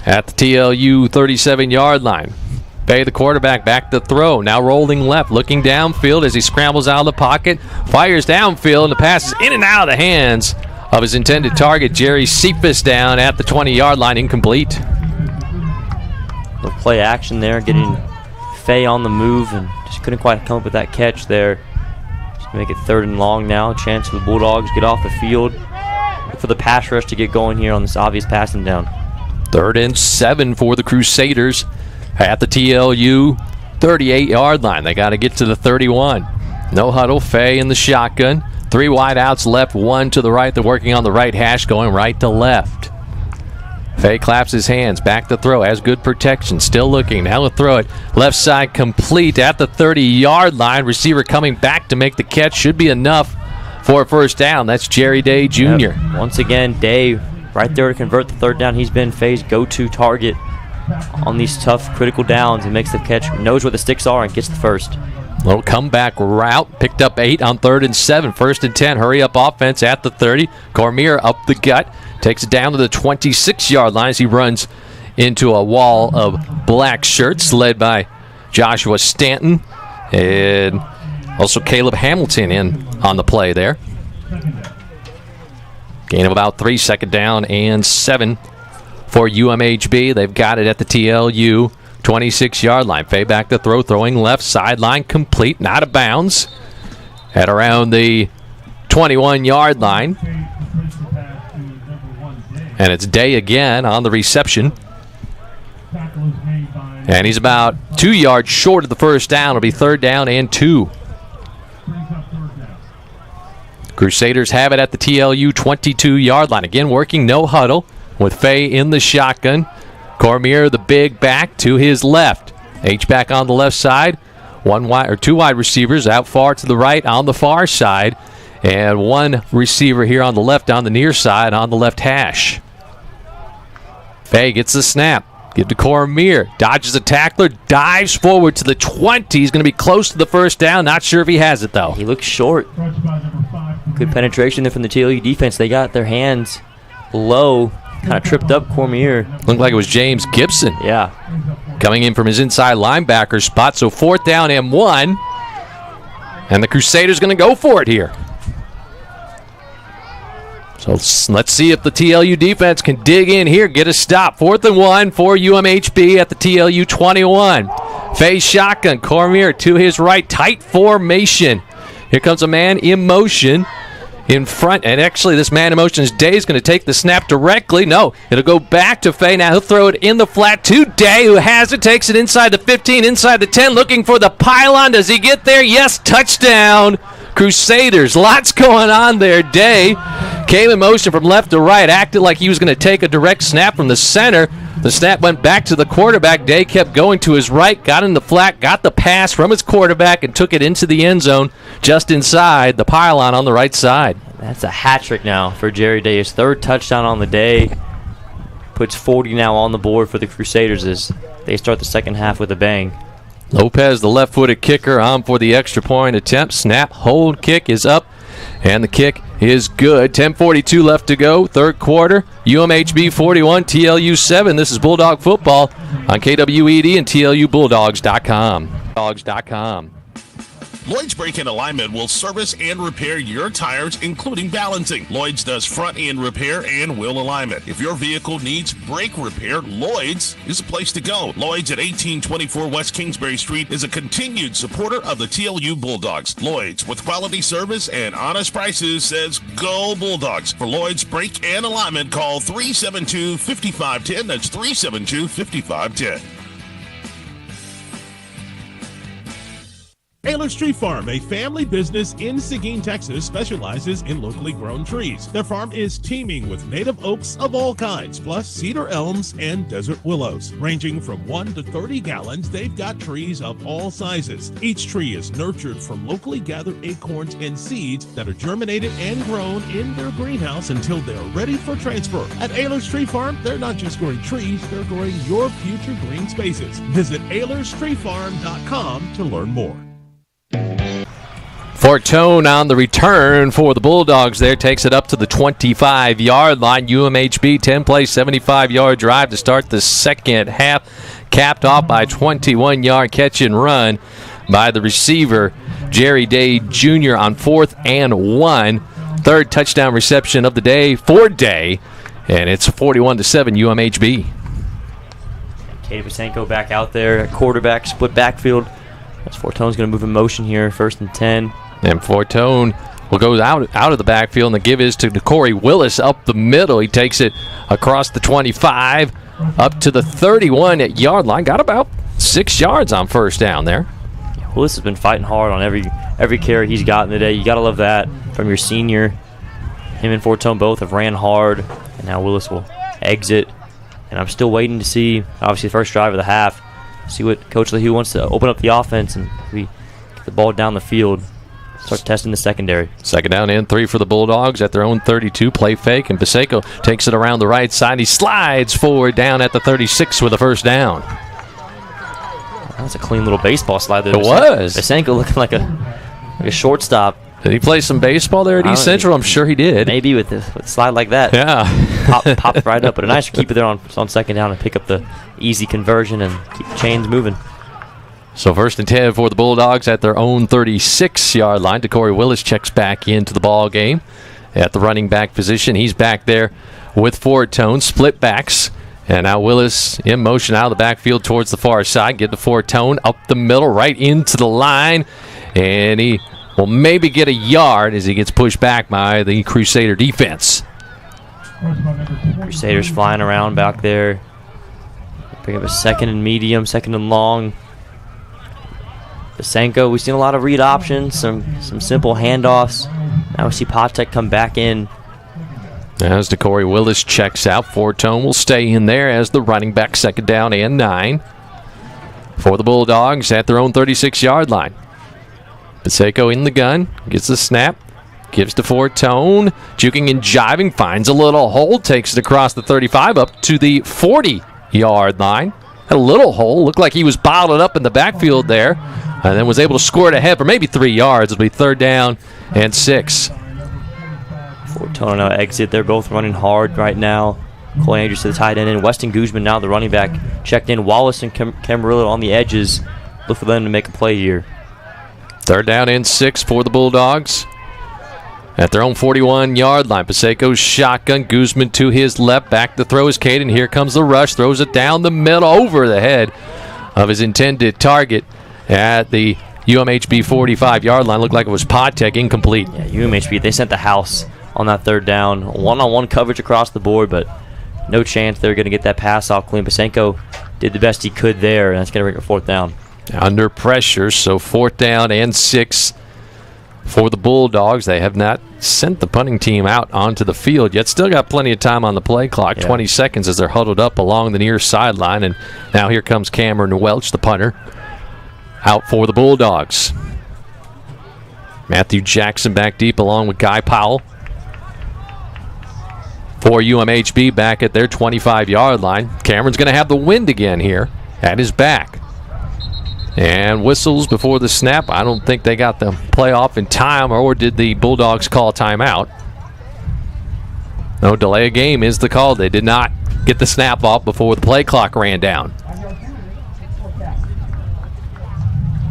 at the TLU 37-yard line. Bay, the quarterback, back to throw. Now rolling left, looking downfield as he scrambles out of the pocket. Fires downfield, and the pass is in and out of the hands of his intended target, Jerry Cephas, down at the 20-yard line, incomplete. The play action there, getting Fay on the move, and just couldn't quite come up with that catch there. Just make it 3rd and long now. Chance for the Bulldogs to get off the field. Look for the pass rush to get going here on this obvious passing down. 3rd and 7 for the Crusaders at the TLU 38-yard line. They got to get to the 31. No huddle. Fay in the shotgun. 3 wide outs left, 1 to the right. They're working on the right hash, going right to left. Fay claps his hands. Back to throw. Has good protection. Still looking. Now to throw it. Left side complete at the 30-yard line. Receiver coming back to make the catch. Should be enough for a first down. That's Jerry Day Jr. Yep. Once again, Day right there to convert the 3rd down. He's been Fay's go-to target on these tough, critical downs. He makes the catch, knows where the sticks are, and gets the first. Little comeback route. Picked up 8 on 3rd and 7. 1st and 10. Hurry up offense at the 30. Cormier up the gut. Takes it down to the 26-yard line as he runs into a wall of black shirts led by Joshua Stanton and also Caleb Hamilton in on the play there. Gain of about 3. 2nd down and 7 for UMHB. They've got it at the TLU 26-yard line. Fay back to throw, throwing left sideline complete, not out of bounds at around the 21-yard line. And it's Day again on the reception. And he's about 2 yards short of the first down. It'll be 3rd down and 2. Crusaders have it at the TLU 22-yard line. Again, working no huddle with Fay in the shotgun. Cormier, the big back, to his left. H-back on the left side. 2 wide receivers out far to the right on the far side. And 1 receiver here on the left on the near side on the left hash. Fay gets the snap. Give to Cormier. Dodges a tackler. Dives forward to the 20. He's going to be close to the first down. Not sure if he has it, though. He looks short. Good penetration there from the TLU defense. They got their hands low. Kind of tripped up Cormier. Looked like it was James Gibson. Yeah. Coming in from his inside linebacker spot. So 4th down and 1. And the Crusaders going to go for it here. So let's see if the TLU defense can dig in here, get a stop. 4th and 1 for UMHB at the TLU 21. Fay shotgun. Cormier to his right. Tight formation. Here comes a man in motion in front. And actually, this man in motion is Day is going to take the snap directly. No, it'll go back to Fay. Now he'll throw it in the flat to Day, who has it, takes it inside the 15, inside the 10, looking for the pylon. Does he get there? Yes, touchdown. Crusaders. Lots going on there. Day came in motion from left to right, acted like he was going to take a direct snap from the center. The snap went back to the quarterback. Day kept going to his right, got in the flat, got the pass from his quarterback, and took it into the end zone just inside the pylon on the right side. That's a hat trick now for Jerry Day. His 3rd touchdown on the day. Puts 40 now on the board for the Crusaders as they start the second half with a bang. Lopez, the left-footed kicker, on for the extra point attempt. Snap, hold, kick is up, and the kick is good. 10:42 left to go, 3rd quarter. UMHB 41, TLU 7. This is Bulldog football on KWED and TLUBulldogs.com. Lloyd's Brake-In Alignment will service and repair your tires, including balancing. Lloyd's does front end repair and wheel alignment. If your vehicle needs brake repair, Lloyd's is the place to go. Lloyd's at 1824 West Kingsbury Street is a continued supporter of the TLU Bulldogs. Lloyd's, with quality service and honest prices, says go Bulldogs. For Lloyd's Brake and Alignment, call 372-5510. That's 372-5510. Ayler's Tree Farm, a family business in Seguin, Texas, specializes in locally grown trees. Their farm is teeming with native oaks of all kinds, plus cedar elms and desert willows. Ranging from 1 to 30 gallons, they've got trees of all sizes. Each tree is nurtured from locally gathered acorns and seeds that are germinated and grown in their greenhouse until they're ready for transfer. At Ayler's Tree Farm, they're not just growing trees, they're growing your future green spaces. Visit AylersTreeFarm.com to learn more. Fortone on the return for the Bulldogs there, takes it up to the 25-yard line. UMHB 10-play, 75-yard drive to start the second half, capped off by a 21-yard catch and run by the receiver, Jerry Day Jr. on 4th and 1. 3rd touchdown reception of the day for Day, and it's 41-7 UMHB. Katie Pasenko back out there at quarterback, split backfield. As Fortone's going to move in motion here, 1st and 10. And Fortone will go out of the backfield, and the give is to Corey Willis up the middle. He takes it across the 25, up to the 31-yard line. Got about 6 yards on first down there. Willis has been fighting hard on every carry he's gotten today. You got to love that from your senior. Him and Fortone both have ran hard, and now Willis will exit. And I'm still waiting to see, obviously, the first drive of the half. See what Coach Lehue wants to open up the offense and we get the ball down the field. Start testing the secondary. 2nd down and 3 for the Bulldogs at their own 32. Play fake, and Pasenko takes it around the right side. He slides forward down at the 36 with a first down. That was a clean little baseball slide there. It was. Pasenko looking like a shortstop. Did he play some baseball there at East Central? I'm sure he did. Maybe with a slide like that. Yeah. Pop right up. But a nice keep it there on 2nd down and pick up the easy conversion and keep the chains moving. So 1st and 10 for the Bulldogs at their own 36-yard line. Corey Willis checks back into the ball game at the running back position. He's back there with Fortone, split backs. And now Willis in motion out of the backfield towards the far side. Get the Fortone up the middle, right into the line. And he will maybe get a yard as he gets pushed back by the Crusader defense. Crusaders flying around back there. Pick up a second and medium, second and long. Basenko, we've seen a lot of read options, some simple handoffs. Now we see Patek come back in. As DeCorey Willis checks out, Fortone will stay in there as the running back, second down and 9 for the Bulldogs at their own 36-yard line. Basenko in the gun, gets the snap, gives to Fortone, juking and jiving, finds a little hole, takes it across the 35 up to the 40-yard line. Had a little hole, looked like he was bottled up in the backfield there, and then was able to score it ahead for maybe 3 yards. It'll be third down and 6. Fortone now exit. They're both running hard right now. Cole Andrews to the tight end, and Weston Guzman now the running back checked in. Wallace and Camarillo on the edges. Look for them to make a play here. Third down and 6 for the Bulldogs. At their own 41-yard line, Paseco's shotgun. Guzman to his left. Back to throw is Caden. Here comes the rush. Throws it down the middle over the head of his intended target at the UMHB 45-yard line. Looked like it was Patek, incomplete. Yeah, UMHB, they sent the house on that third down. One-on-one coverage across the board, but no chance they're going to get that pass off clean. Pasenko did the best he could there, and that's going to bring a fourth down. Under pressure, so fourth down and 6 for the Bulldogs. They have not sent the punting team out onto the field yet. Still got plenty of time on the play clock, 20 seconds as they're huddled up along the near sideline. And now here comes Cameron Welch, the punter, out for the Bulldogs. Matthew Jackson back deep along with Guy Powell. For UMHB back at their 25-yard line. Cameron's going to have the wind again here at his back. And whistles before the snap. I don't think they got the play off in time, or did the Bulldogs call timeout? No, delay of game is the call. They did not get the snap off before the play clock ran down.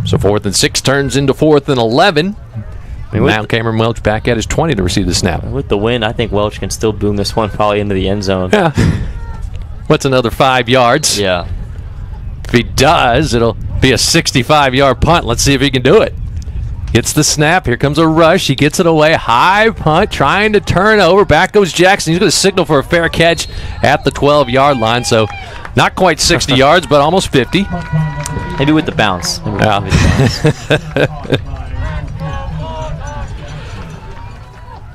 So 4th and 6 turns into 4th and 11. Now Cameron Welch back at his 20 to receive the snap. With the win, I think Welch can still boom this one probably into the end zone. Yeah. What's another 5 yards? Yeah. If he does, it'll be a 65-yard punt. Let's see if he can do it. Gets the snap. Here comes a rush. He gets it away. High punt, trying to turn over. Back goes Jackson. He's going to signal for a fair catch at the 12-yard line. So not quite 60 yards, but almost 50. Maybe with the bounce.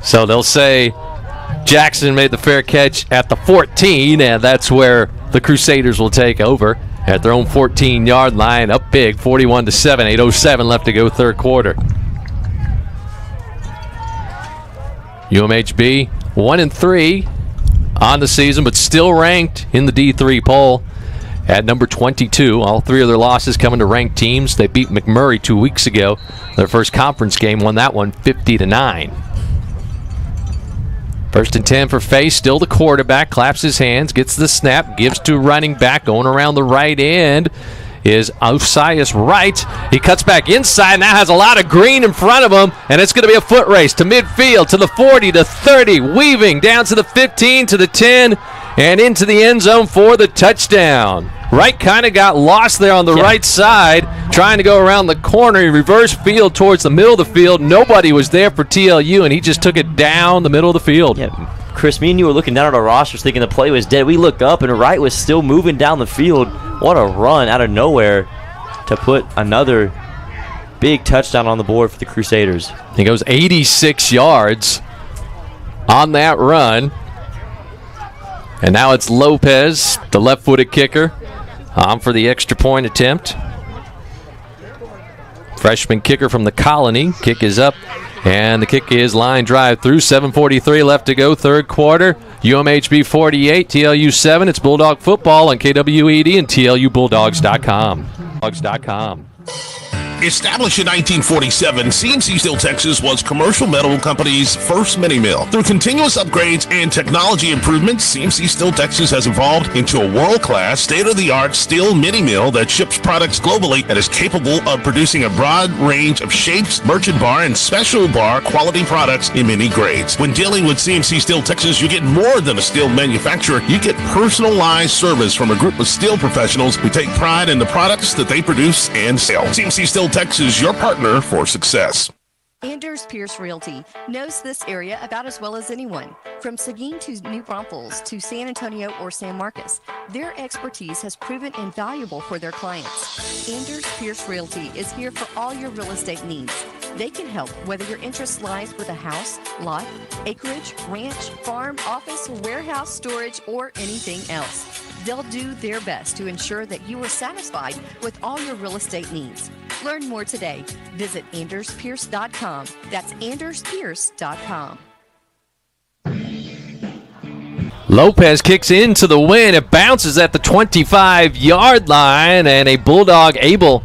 So they'll say Jackson made the fair catch at the 14, and that's where the Crusaders will take over at their own 14-yard line. Up big, 41-7, 8:07 left to go third quarter. UMHB 1-3 on the season, but still ranked in the D3 poll at number 22. All 3 of their losses coming to ranked teams. They beat McMurray 2 weeks ago. Their first conference game, won that one 50-9. First and 10 for Faye, still the quarterback, claps his hands, gets the snap, gives to running back, going around the right end is Osias Wright. He cuts back inside, now has a lot of green in front of him, and it's going to be a foot race to midfield, to the 40, to 30, weaving down to the 15, to the 10, and into the end zone for the touchdown. Wright kind of got lost there on the right side, trying to go around the corner. He reversed field towards the middle of the field. Nobody was there for TLU, and he just took it down the middle of the field. Yeah, Chris, me and you were looking down at our rosters thinking the play was dead. We look up, and Wright was still moving down the field. What a run out of nowhere to put another big touchdown on the board for the Crusaders. He goes 86 yards on that run. And now it's Lopez, the left-footed kicker, on for the extra point attempt. Freshman kicker from the Colony. Kick is up, and the kick is line drive through. 7:43 left to go, third quarter. UMHB 48, TLU 7. It's Bulldog football on KWED and TLUBulldogs.com. Established in 1947, CMC Steel Texas was Commercial Metal Company's first mini mill. Through continuous upgrades and technology improvements, CMC Steel Texas has evolved into a world-class, state-of-the-art steel mini mill that ships products globally and is capable of producing a broad range of shapes, merchant bar, and special bar quality products in many grades. When dealing with CMC Steel Texas, you get more than a steel manufacturer. You get personalized service from a group of steel professionals who take pride in the products that they produce and sell. CMC Steel Texas, your partner for success. Anders Pierce Realty knows this area about as well as anyone. From Seguin to New Braunfels to San Antonio or San Marcos, their expertise has proven invaluable for their clients. Anders Pierce Realty is here for all your real estate needs. They can help whether your interest lies with a house, lot, acreage, ranch, farm, office, warehouse, storage, or anything else. They'll do their best to ensure that you are satisfied with all your real estate needs. Learn more today. Visit AndersPierce.com. That's AndersPierce.com. Lopez kicks into the win. It bounces at the 25-yard line, and a Bulldog able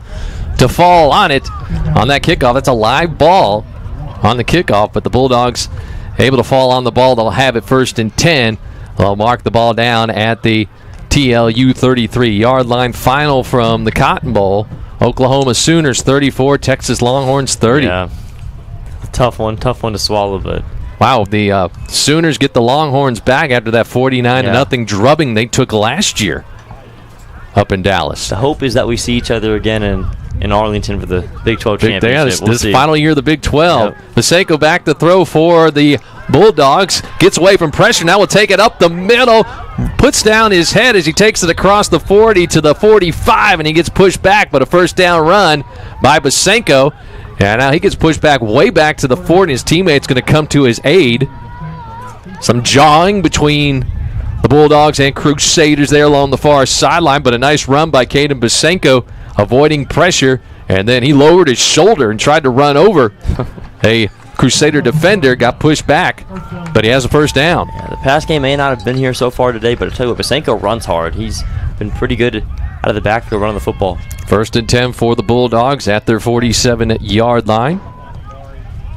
to fall on it on that kickoff. That's a live ball on the kickoff, but the Bulldogs able to fall on the ball. They'll have it 1st and 10. They'll mark the ball down at the TLU 33-yard line. Final from the Cotton Bowl. Oklahoma Sooners 34, Texas Longhorns 30. Yeah, tough one to swallow, but wow, the Sooners get the Longhorns back after that 49-0 drubbing they took last year up in Dallas. The hope is that we see each other again in Arlington for the Big 12 championship. Yeah, this final year of the Big 12. Yep. Pasenko back to throw for the Bulldogs. Gets away from pressure. Now will take it up the middle. Puts down his head as he takes it across the 40 to the 45, and he gets pushed back, but a first down run by Pasenko. And now he gets pushed back way back to the 40. His teammate's going to come to his aid. Some jawing between the Bulldogs and Crusaders there along the far sideline, but a nice run by Caden Pasenko, avoiding pressure, and then he lowered his shoulder and tried to run over a Crusader defender, got pushed back, but he has a first down. Yeah, the pass game may not have been here so far today, but I tell you what, Pasenko runs hard. He's been pretty good out of the backfield running the football. 1st and 10 for the Bulldogs at their 47-yard line.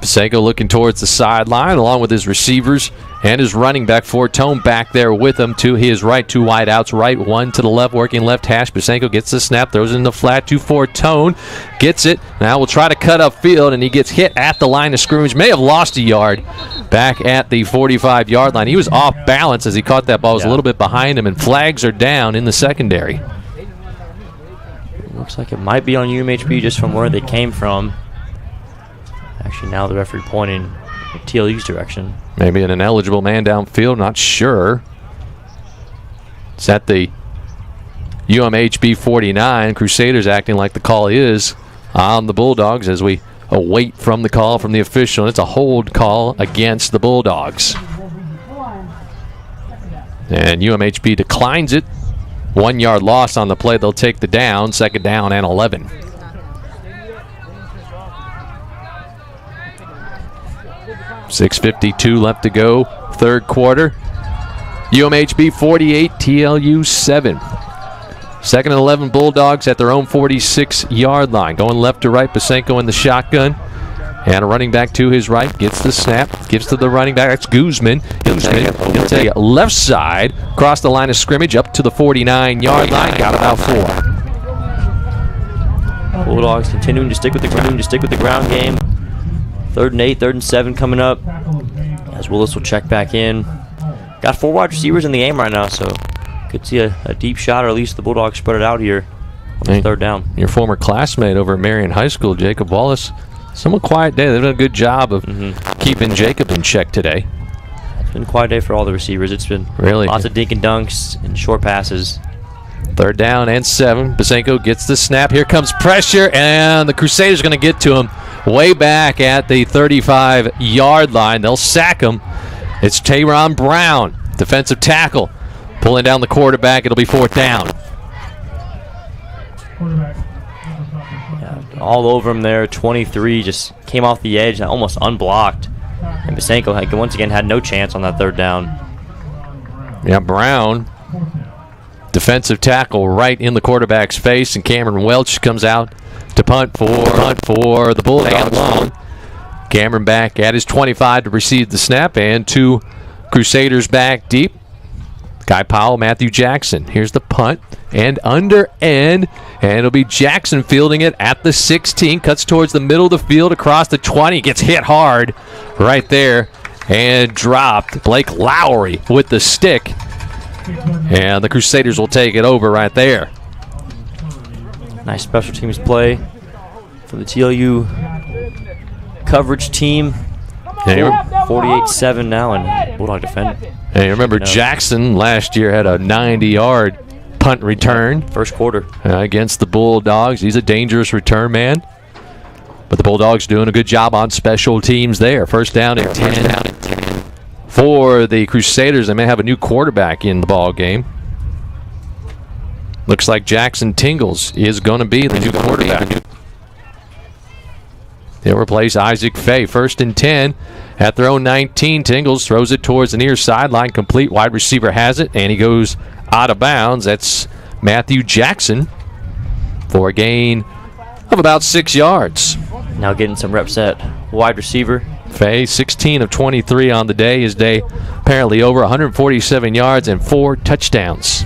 Pasenko looking towards the sideline along with his receivers and his running back Fortone back there with him to his right. 2 wide outs, right, 1 to the left, working left hash. Pasenko gets the snap, throws it in the flat to Fortone, gets it. Now we'll try to cut up field, and he gets hit at the line of scrimmage. May have lost a yard back at the 45-yard line. He was off balance as he caught that ball. It was a little bit behind him, and flags are down in the secondary. Looks like it might be on UMHB just from where they came from. Actually, now the referee pointing in TLU's direction. Maybe an ineligible man downfield, not sure. It's at the UMHB 49. Crusaders acting like the call is on the Bulldogs as we await from the call from the official. It's a hold call against the Bulldogs. And UMHB declines it. 1 yard loss on the play. They'll take the down. 2nd down and 11. .652 left to go, 3rd quarter. UMHB 48, TLU 7. 2nd and 11 Bulldogs at their own 46-yard line. Going left to right, Pasenko in the shotgun. And a running back to his right, gets the snap, gives to the running back. That's Guzman. He'll take left side, across the line of scrimmage, up to the 49-yard line. Got about 4. Bulldogs continuing to stick with the ground game. 3rd and 8, 3rd and 7 coming up. As Willis will check back in. Got 4 wide receivers in the game right now, so could see a deep shot, or at least the Bulldogs spread it out here on the 3rd down. Your former classmate over at Marion High School, Jacob Wallace. Somewhat quiet day. They've done a good job of keeping Jacob in check today. It's been a quiet day for all the receivers. It's been really lots of dink and dunks and short passes. 3rd down and 7. Pasenko gets the snap. Here comes pressure, and the Crusaders are going to get to him way back at the 35-yard line. They'll sack him. It's Tayron Brown, defensive tackle, pulling down the quarterback. It'll be 4th down. Yeah, all over him there. 23 just came off the edge, almost unblocked. And Pasenko once again had no chance on that 3rd down. Yeah, Brown, defensive tackle, right in the quarterback's face, and Cameron Welch comes out to punt for the Bulldogs. Cameron back at his 25 to receive the snap, and 2 Crusaders back deep. Guy Powell, Matthew Jackson. Here's the punt, and under end, and it'll be Jackson fielding it at the 16. Cuts towards the middle of the field, across the 20. Gets hit hard right there and dropped. Blake Lowry with the stick, and the Crusaders will take it over right there. Nice special teams play from the TLU coverage team. 48-7 now, and Bulldog defend. Hey, remember Jackson last year had a 90-yard punt return. First quarter. Against the Bulldogs. He's a dangerous return man. But the Bulldogs doing a good job on special teams there. First down and 10. For the Crusaders, they may have a new quarterback in the ball game. Looks like Jackson Tingles is going to be the new quarterback. They'll replace Isaac Fay. First and 10 at their own 19. Tingles throws it towards the near sideline. Complete. Wide receiver has it, and he goes out of bounds. That's Matthew Jackson for a gain of about 6 yards. Now getting some reps at wide receiver. Fay, 16 of 23 on the day. His day apparently over 147 yards and 4 touchdowns.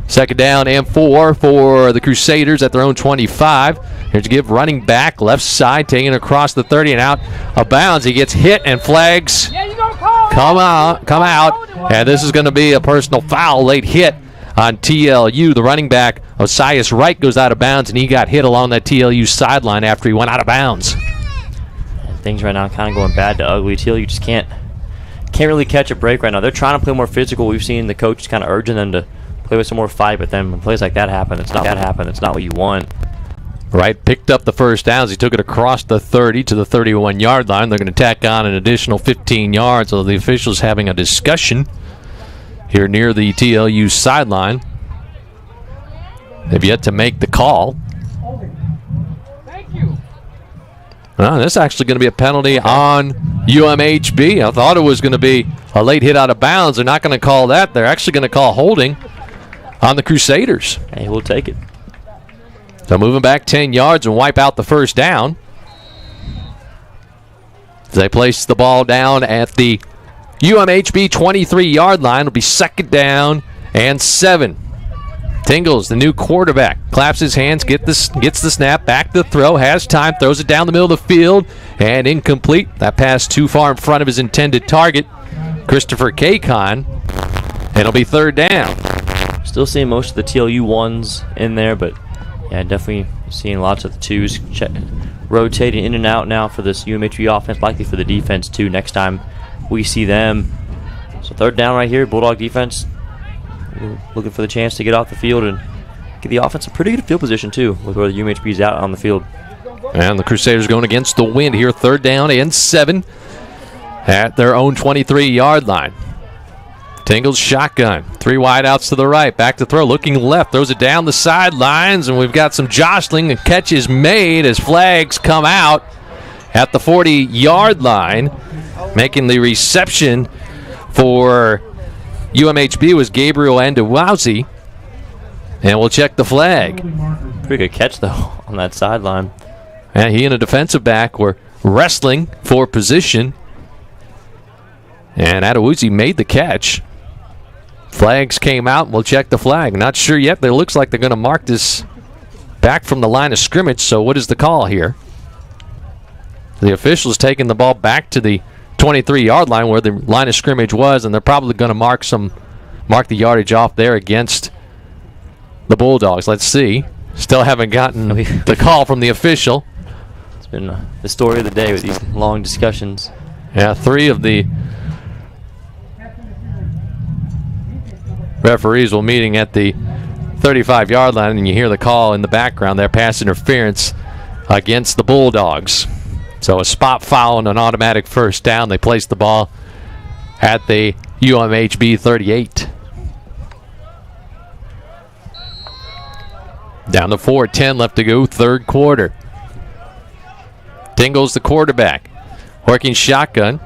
Second down and 4 for the Crusaders at their own 25. Here's to give running back, left side, taking across the 30 and out of bounds. He gets hit and flags come out. And this is going to be a personal foul, late hit on TLU. The running back, Osias Wright, goes out of bounds, and he got hit along that TLU sideline after he went out of bounds. Things right now kind of going bad to ugly. TLU just can't really catch a break right now. They're trying to play more physical. We've seen the coach kind of urging them to play with some more fight, but then when plays like that happen, it's not what you want. Wright picked up the first downs. He took it across the 30 to the 31-yard line. They're going to tack on an additional 15 yards, so the officials having a discussion here near the TLU sideline. They've yet to make the call. This is actually going to be a penalty on UMHB. I thought it was going to be a late hit out of bounds. They're not going to call that. They're actually going to call holding on the Crusaders. Hey, we'll take it. So moving back 10 yards and wipe out the first down. They place the ball down at the UMHB 23-yard line. It'll be second down and 7. Tingles, the new quarterback, claps his hands, gets the snap, back to throw, has time, throws it down the middle of the field, and incomplete. That pass too far in front of his intended target, Christopher Kakon, and it'll be third down. Still seeing most of the TLU ones in there, but yeah, definitely seeing lots of the twos rotating in and out now for this UMHB offense, likely for the defense too next time we see them. So third down right here, Bulldog defense looking for the chance to get off the field and get the offense a pretty good field position too, with where the UMHB's out on the field. And the Crusaders going against the wind here, third down and 7 at their own 23-yard line. Tingles shotgun, 3 wideouts to the right, back to throw, looking left, throws it down the sidelines, and we've got some jostling and catches made as flags come out at the 40-yard line. Making the reception for UMHB was Gabriel Andewauzi, and we'll check the flag. Pretty good catch, though, on that sideline. And he and a defensive back were wrestling for position, and Andewauzi made the catch. Flags came out, and we'll check the flag. Not sure yet, but it looks like they're going to mark this back from the line of scrimmage, so what is the call here? The officials taking the ball back to the 23-yard line where the line of scrimmage was, and they're probably going to mark the yardage off there against the Bulldogs. Let's see. Still haven't gotten the call from the official. It's been the story of the day with these long discussions. Yeah, 3 of the referees will meeting at the 35-yard line, and you hear the call in the background there, pass interference against the Bulldogs. So a spot foul and an automatic first down. They place the ball at the UMHB 38. Down to 4:10 left to go, third quarter. Tingles the quarterback, working shotgun.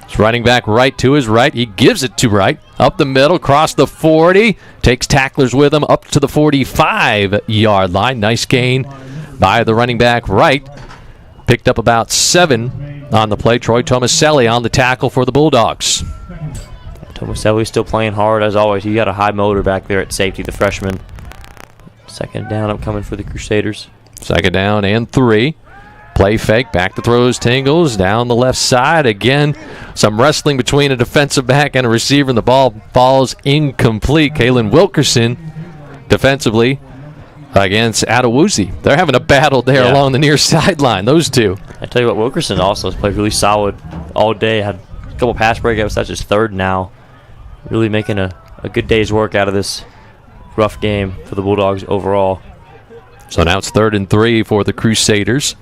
It's running back right to his right. He gives it to right. Up the middle, across the 40. Takes tacklers with him up to the 45-yard line. Nice gain by the running back right. Picked up about 7 on the play. Troy Tomaselli on the tackle for the Bulldogs. Tomaselli's still playing hard as always. He got a high motor back there at safety, the freshman. Second down upcoming for the Crusaders. Second down and 3. Play fake, back to throws Tingles down the left side. Again, some wrestling between a defensive back and a receiver, and the ball falls incomplete. Kalen Wilkerson defensively against Adewuzi. They're having a battle there along the near sideline, those two. I tell you what, Wilkerson also has played really solid all day. Had a couple pass breakups. That's his third now. Really making a good day's work out of this rough game for the Bulldogs overall. So now it's 3rd and 3 for the Crusaders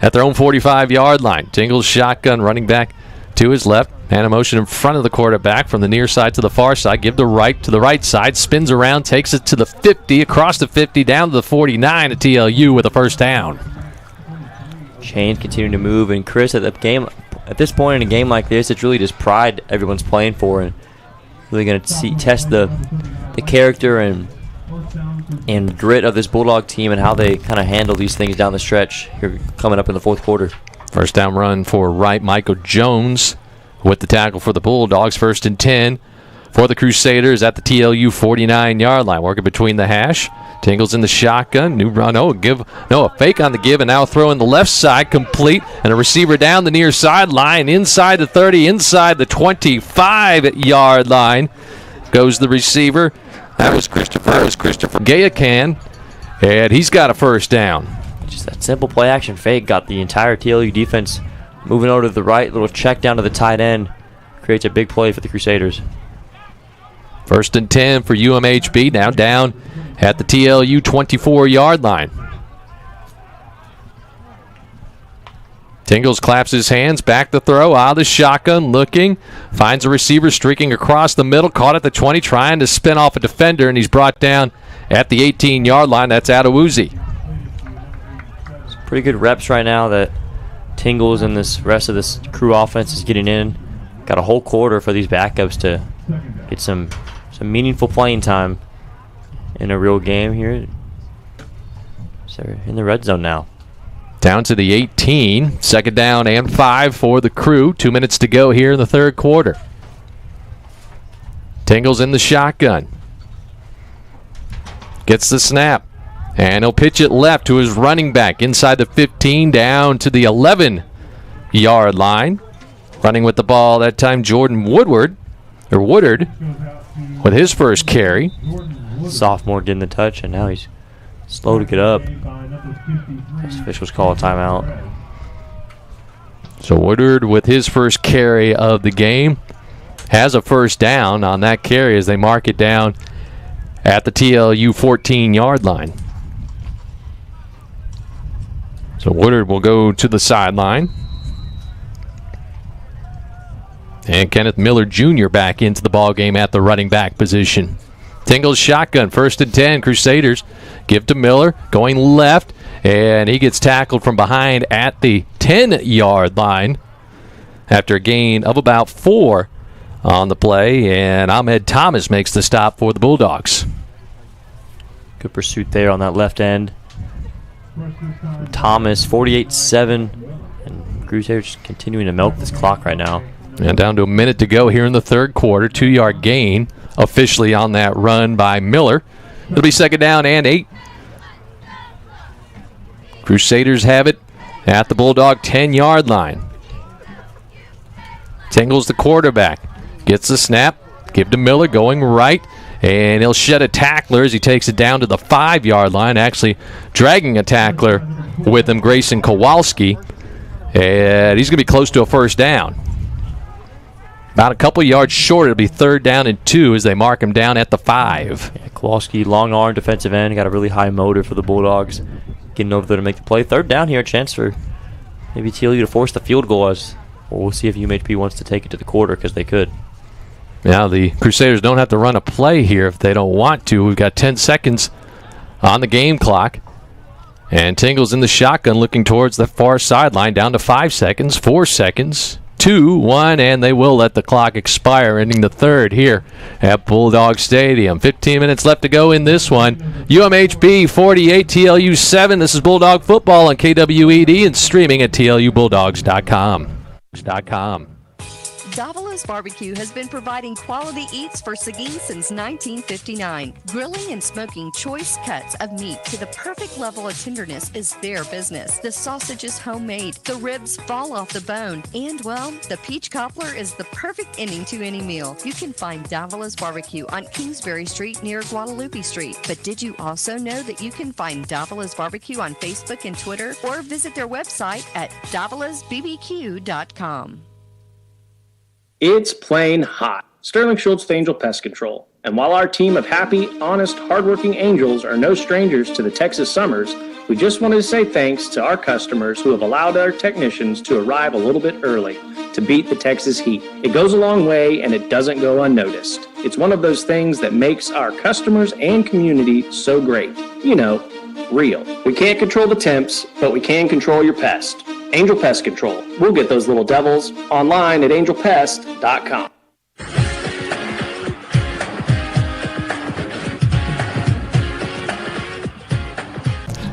at their own 45-yard line. Tingles shotgun, running back to his left. Man in motion in front of the quarterback from the near side to the far side. Give the right to the right side. Spins around, takes it to the 50, across the 50, down to the 49 at TLU with a first down. Chains continuing to move, and Chris, at this point in a game like this, it's really just pride everyone's playing for, and really going to test the character and grit of this Bulldog team and how they kind of handle these things down the stretch here coming up in the fourth quarter. First down run for right, Michael Jones with the tackle for the Bulldogs. 1st and 10 for the Crusaders at the TLU 49-yard line. Working between the hash. Tingles in the shotgun. New run. A fake on the give, and now throw in the left side, complete. And a receiver down the near sideline, inside the 30, inside the 25-yard line. Goes the receiver. That was Christopher Gayakan, and he's got a first down. Just that simple play action fake got the entire TLU defense moving over to the right. Little check down to the tight end. Creates a big play for the Crusaders. 1st and 10 for UMHB, now down at the TLU 24-yard line. Tingles claps his hands, back the throw, out of the shotgun, looking, finds a receiver streaking across the middle, caught at the 20, trying to spin off a defender, and he's brought down at the 18-yard line. That's Adewuzi. Pretty good reps right now that Tingles and this rest of this crew offense is getting in. Got a whole quarter for these backups to get some meaningful playing time in a real game here. So they're in the red zone now. Down to the 18. 2nd down and 5 for the crew. 2 minutes to go here in the third quarter. Tingles in the shotgun. Gets the snap. And he'll pitch it left to his running back inside the 15 down to the 11-yard line. Running with the ball that time, Jordan Woodward with his first carry. Sophomore getting the touch, and now he's slow to get up. This officials call a timeout. So Woodward with his first carry of the game has a first down on that carry as they mark it down at the TLU 14-yard line. So Woodward will go to the sideline. And Kenneth Miller Jr. back into the ballgame at the running back position. Tingles shotgun, 1st and 10. Crusaders give to Miller, going left, and he gets tackled from behind at the 10-yard line after a gain of about 4 on the play, and Ahmed Thomas makes the stop for the Bulldogs. Good pursuit there on that left end. Thomas, 48-7, and Crusaders continuing to milk this clock right now. And down to a minute to go here in the third quarter. 2-yard gain officially on that run by Miller. It'll be 2nd down and 8. Crusaders have it at the Bulldog 10-yard line. Tingles the quarterback. Gets the snap. Give to Miller going right. And he'll shed a tackler as he takes it down to the 5-yard line. Actually dragging a tackler with him, Grayson Kowalski. And he's going to be close to a first down. About a couple yards short, it'll be 3rd down and 2 as they mark him down at the 5. Yeah, Kowalski, long arm defensive end, got a really high motor for the Bulldogs. Getting over there to make the play. 3rd down here, a chance for maybe TLU to force the field goal. We'll see if UMHB wants to take it to the quarter because they could. Now the Crusaders don't have to run a play here if they don't want to. We've got 10 seconds on the game clock. And Tingles in the shotgun looking towards the far sideline, down to 5 seconds, 4 seconds. 2, 1, and they will let the clock expire, ending the third here at Bulldog Stadium. 15 minutes left to go in this one. UMHB 48, TLU 7. This is Bulldog football on KWED and streaming at TLUBulldogs.com. Davala's Barbecue has been providing quality eats for Seguin since 1959. Grilling and smoking choice cuts of meat to the perfect level of tenderness is their business. The sausage is homemade, the ribs fall off the bone, and, well, the peach cobbler is the perfect ending to any meal. You can find Davala's Barbecue on Kingsbury Street near Guadalupe Street. But did you also know that you can find Davala's Barbecue on Facebook and Twitter, or visit their website at davalasbbq.com? It's plain hot. Sterling Schultz with Angel Pest Control. And while our team of happy, honest, hardworking angels are no strangers to the Texas summers, we just wanted to say thanks to our customers who have allowed our technicians to arrive a little bit early to beat the Texas heat. It goes a long way and it doesn't go unnoticed. It's one of those things that makes our customers and community so great. You know, real. We can't control the temps, but we can control your pest. Angel Pest Control. We'll get those little devils online at angelpest.com.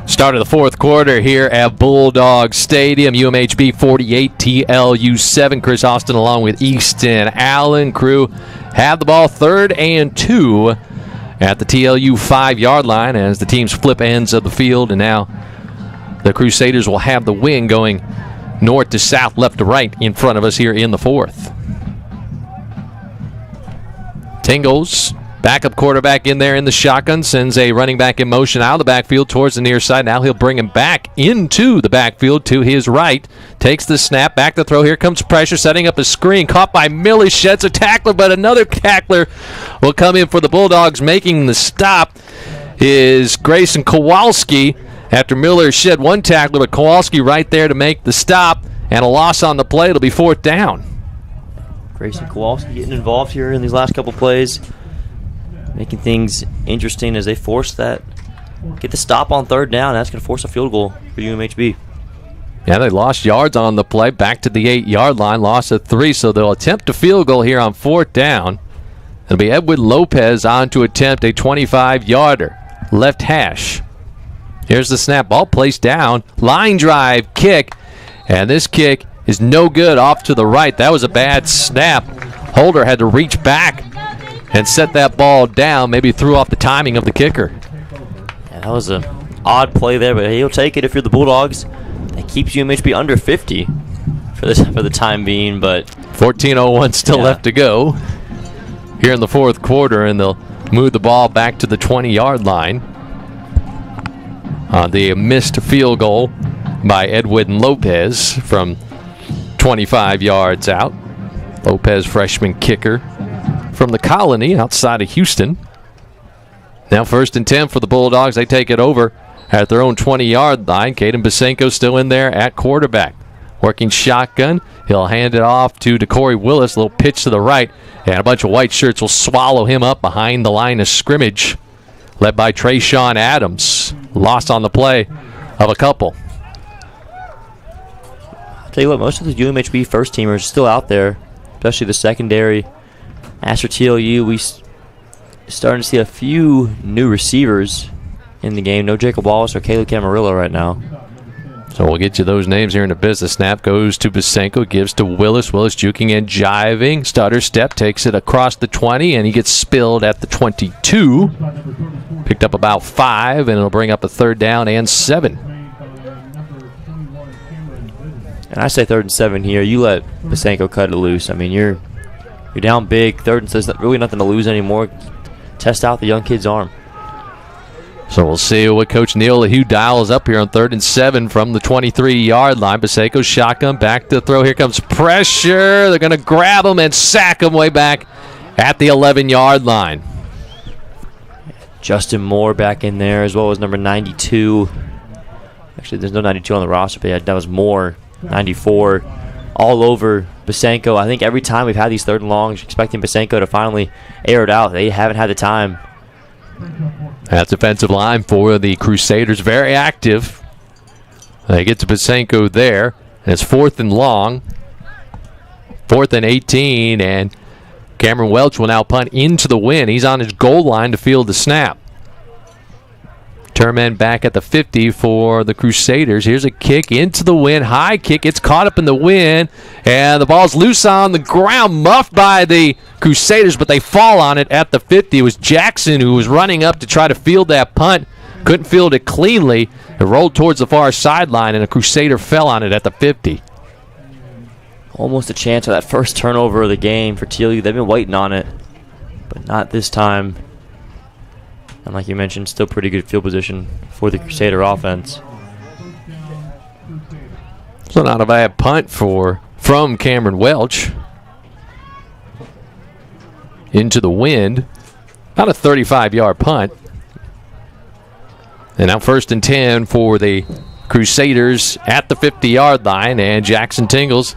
Start of the fourth quarter here at Bulldogs Stadium. UMHB 48, TLU 7. Chris Austin along with Easton Allen. Crew have the ball 3rd and 2 at the TLU 5-yard line as the teams flip ends of the field. And now the Crusaders will have the wing going north to south, left to right in front of us here in the fourth. Tingles, backup quarterback in there in the shotgun, sends a running back in motion out of the backfield towards the near side. Now he'll bring him back into the backfield to his right. Takes the snap, back to throw. Here comes pressure, setting up a screen. Caught by Millie, sheds a tackler, but another tackler will come in for the Bulldogs. Making the stop is Grayson Kowalski. After Miller shed one tackler, but Kowalski right there to make the stop, and a loss on the play. It'll be 4th down. Grayson Kowalski getting involved here in these last couple plays, making things interesting as they force that, get the stop on 3rd down. That's going to force a field goal for UMHB. Yeah, they lost yards on the play, back to the 8-yard line, loss of 3, so they'll attempt a field goal here on 4th down. It'll be Edwin Lopez on to attempt a 25-yarder, left hash. Here's the snap, ball placed down, line drive, kick, and this kick is no good off to the right. That was a bad snap. Holder had to reach back and set that ball down, maybe threw off the timing of the kicker. Yeah, that was an odd play there, but he'll take it if you're the Bulldogs. That keeps UMHB under 50 for the time being, but 14:01 still left to go here in the fourth quarter, and they'll move the ball back to the 20-yard line. The missed field goal by Edwin Lopez from 25 yards out. Lopez, freshman kicker from the Colony outside of Houston. Now 1st and 10 for the Bulldogs. They take it over at their own 20-yard line. Caden Basenko still in there at quarterback. Working shotgun. He'll hand it off to DeCorey Willis. A little pitch to the right. And a bunch of white shirts will swallow him up behind the line of scrimmage. Led by Trayshawn Adams. Lost on the play of a couple. I'll tell you what, most of the UMHB first teamers are still out there, especially the secondary. As for TLU, we starting to see a few new receivers in the game. No Jacob Wallace or Caleb Camarillo right now. So we'll get you those names here in a bit. The snap goes to Basenko, gives to Willis. Willis juking and jiving. Stutter step, takes it across the 20, and he gets spilled at the 22. Picked up about 5, and it'll bring up a 3rd down and 7. And I say 3rd and 7 here. You let Basenko cut it loose. I mean, you're down big. 3rd and 7, really nothing to lose anymore. Test out the young kid's arm. So we'll see what Coach Neil Lahue dials up here on 3rd and 7 from the 23-yard line. Basenko shotgun, back to throw. Here comes pressure. They're going to grab him and sack him way back at the 11-yard line. Justin Moore back in there, as well as number 92. Actually, there's no 92 on the roster, but yeah, that was Moore, 94, all over Basenko. I think every time we've had these 3rd and longs, expecting Basenko to finally air it out, they haven't had the time. That's defensive line for the Crusaders, very active. They get to Basenko there, and it's 4th and long. 4th and 18, and Cameron Welch will now punt into the wind. He's on his goal line to field the snap. Return men back at the 50 for the Crusaders. Here's a kick into the wind. High kick. It's caught up in the wind. And the ball's loose on the ground, muffed by the Crusaders, but they fall on it at the 50. It was Jackson who was running up to try to field that punt. Couldn't field it cleanly. It rolled towards the far sideline, and a Crusader fell on it at the 50. Almost a chance of that first turnover of the game for TLU. They've been waiting on it, but not this time. And like you mentioned, still pretty good field position for the Crusader offense. So not a bad punt from Cameron Welch. Into the wind. About a 35-yard punt. And now 1st and 10 for the Crusaders at the 50-yard line. And Jackson Tingles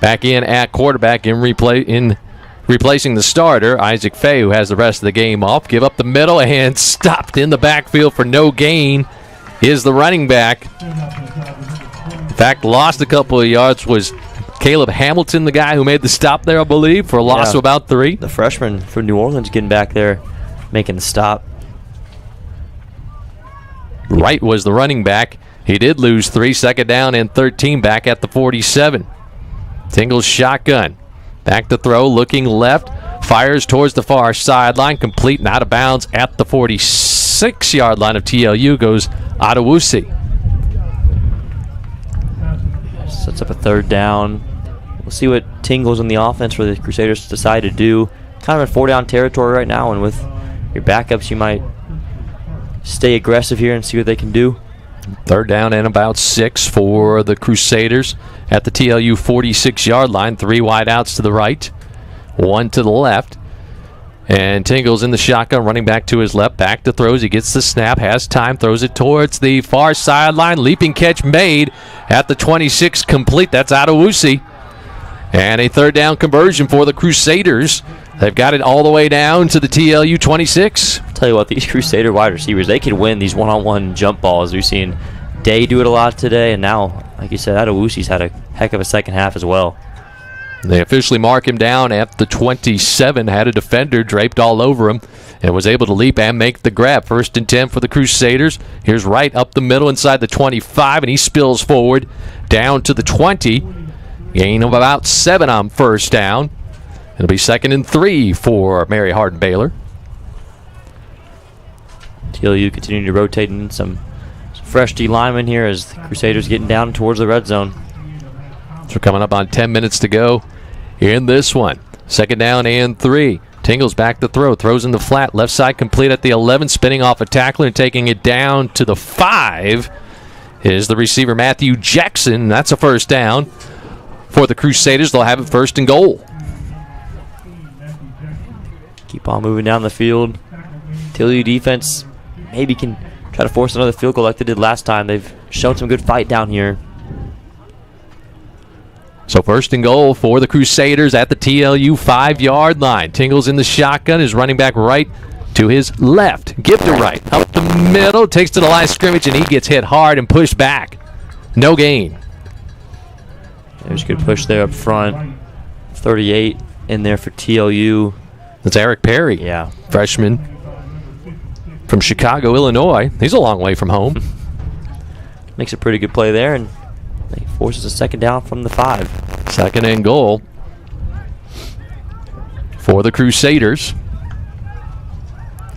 back in at quarterback in replacing the starter, Isaac Fay, who has the rest of the game off. Give up the middle and stopped in the backfield for no gain is the running back. In fact, lost a couple of yards was Caleb Hamilton, the guy who made the stop there, I believe, for a loss of about 3. The freshman from New Orleans getting back there, making the stop. Wright was the running back. He did lose 3, 2nd down and 13 back at the 47. Tingles shotgun. Back to throw, looking left. Fires towards the far sideline. Complete and out of bounds at the 46-yard line of TLU goes Adewusi. Sets up a 3rd down. We'll see what Tingles on the offense for the Crusaders decide to do. Kind of in 4-down territory right now, and with your backups, you might stay aggressive here and see what they can do. 3rd down and about 6 for the Crusaders at the TLU 46-yard line. 3 wide outs to the right, 1 to the left. And Tingles in the shotgun, running back to his left. Back to throws. He gets the snap, has time, throws it towards the far sideline. Leaping catch made at the 26, complete. That's Adewusi. And a 3rd down conversion for the Crusaders. They've got it all the way down to the TLU 26. I'll tell you what, these Crusader wide receivers, they can win these one-on-one jump balls. We've seen Day do it a lot today, and now, like you said, Adewusi's had a heck of a second half as well. They officially mark him down at the 27, had a defender draped all over him, and was able to leap and make the grab. 1st and 10 for the Crusaders. Here's Wright up the middle inside the 25, and he spills forward down to the 20. Gain of about 7 on 1st down. It'll be 2nd and 3 for Mary Hardin Baylor. TLU continuing to rotate in some fresh D linemen here as the Crusaders getting down towards the red zone. So coming up on 10 minutes to go in this one. 2nd down and 3. Tingles back to throw. Throws in the flat. Left side complete at the 11. Spinning off a tackler and taking it down to the 5 is the receiver Matthew Jackson. That's a 1st down for the Crusaders. They'll have it 1st and goal. Keep on moving down the field. TLU defense maybe can try to force another field goal like they did last time. They've shown some good fight down here. So 1st and goal for the Crusaders at the TLU 5-yard line. Tingles in the shotgun, is running back right to his left. Give to right, up the middle, takes to the line of scrimmage, and he gets hit hard and pushed back. No gain. There's a good push there up front. 38 in there for TLU. That's Eric Perry. Yeah. Freshman from Chicago, Illinois. He's a long way from home. Makes a pretty good play there, and he forces a 2nd down from the 5. 2nd and goal for the Crusaders.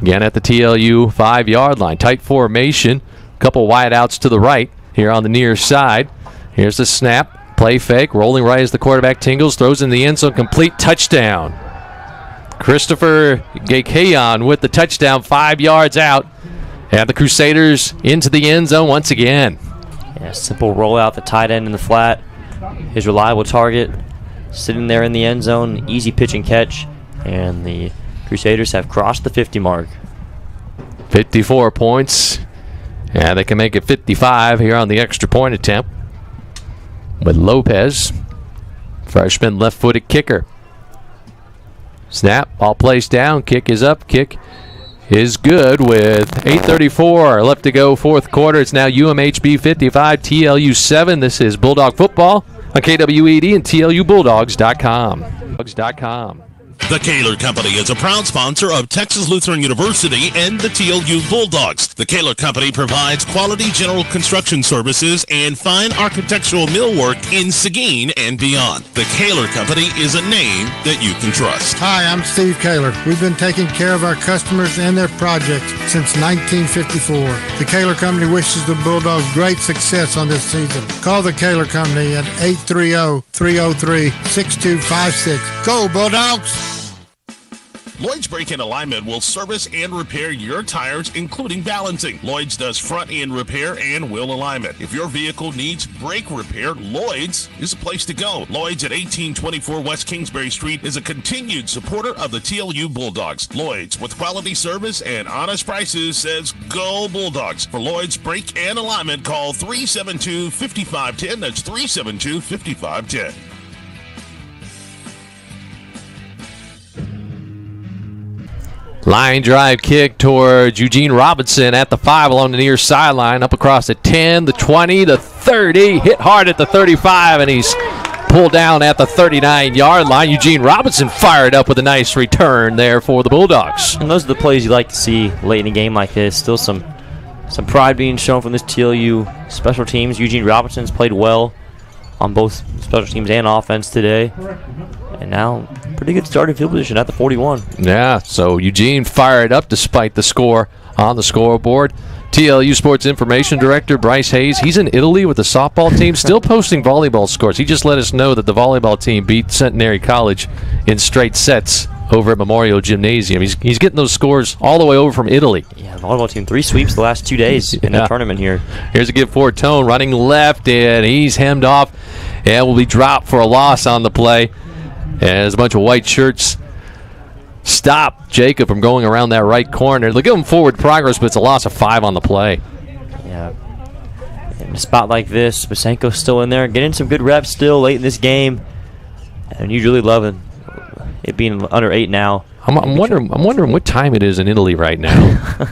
Again at the TLU 5-yard line. Tight formation. Couple wide outs to the right here on the near side. Here's the snap. Play fake. Rolling right as the quarterback Tingles. Throws in the end zone. Complete touchdown. Christopher Gaykayan with the touchdown 5 yards out. And the Crusaders into the end zone once again. Yeah, simple rollout, the tight end in the flat. His reliable target sitting there in the end zone. Easy pitch and catch. And the Crusaders have crossed the 50 mark. 54 points. And they can make it 55 here on the extra point attempt. With Lopez, freshman left-footed kicker. Snap, ball placed down, kick is up, kick is good with 8:34 left to go, 4th quarter. It's now UMHB 55, TLU 7. This is Bulldog football on KWED and TLUBulldogs.com. The Kaler Company is a proud sponsor of Texas Lutheran University and the TLU Bulldogs. The Kaler Company provides quality general construction services and fine architectural millwork in Seguin and beyond. The Kaler Company is a name that you can trust. Hi, I'm Steve Kaler. We've been taking care of our customers and their projects since 1954. The Kaler Company wishes the Bulldogs great success on this season. Call the Kaler Company at 830-303-6256. Go Bulldogs! Lloyd's Brake-In Alignment will service and repair your tires, including balancing. Lloyd's does front-end repair and wheel alignment. If your vehicle needs brake repair, Lloyd's is the place to go. Lloyd's at 1824 West Kingsbury Street is a continued supporter of the TLU Bulldogs. Lloyd's, with quality service and honest prices, says go Bulldogs. For Lloyd's Brake and Alignment, call 372-5510. That's 372-5510. Line drive kick towards Eugene Robinson at the 5 along the near sideline, up across the 10, the 20, the 30, hit hard at the 35, and he's pulled down at the 39-yard line. Eugene Robinson fired up with a nice return there for the Bulldogs. And those are the plays you like to see late in a game like this. Still some pride being shown from this TLU special teams. Eugene Robinson's played well on both special teams and offense today. And now, pretty good starting field position at the 41. Yeah, so Eugene fired up despite the score on the scoreboard. TLU Sports Information Director Bryce Hayes, he's in Italy with the softball team, still posting volleyball scores. He just let us know that the volleyball team beat Centenary College in straight sets over at Memorial Gymnasium. He's getting those scores all the way over from Italy. Yeah, volleyball team, 3 sweeps the last 2 days in the tournament here. Here's a give for Tone, running left, and he's hemmed off and will be dropped for a loss on the play. As a bunch of white shirts stop Jacob from going around that right corner. They'll give him forward progress, but it's a loss of 5 on the play. Yeah. In a spot like this, Basenko's still in there, getting some good reps still late in this game. And you really loving it being under 8 now. I'm wondering what time it is in Italy right now.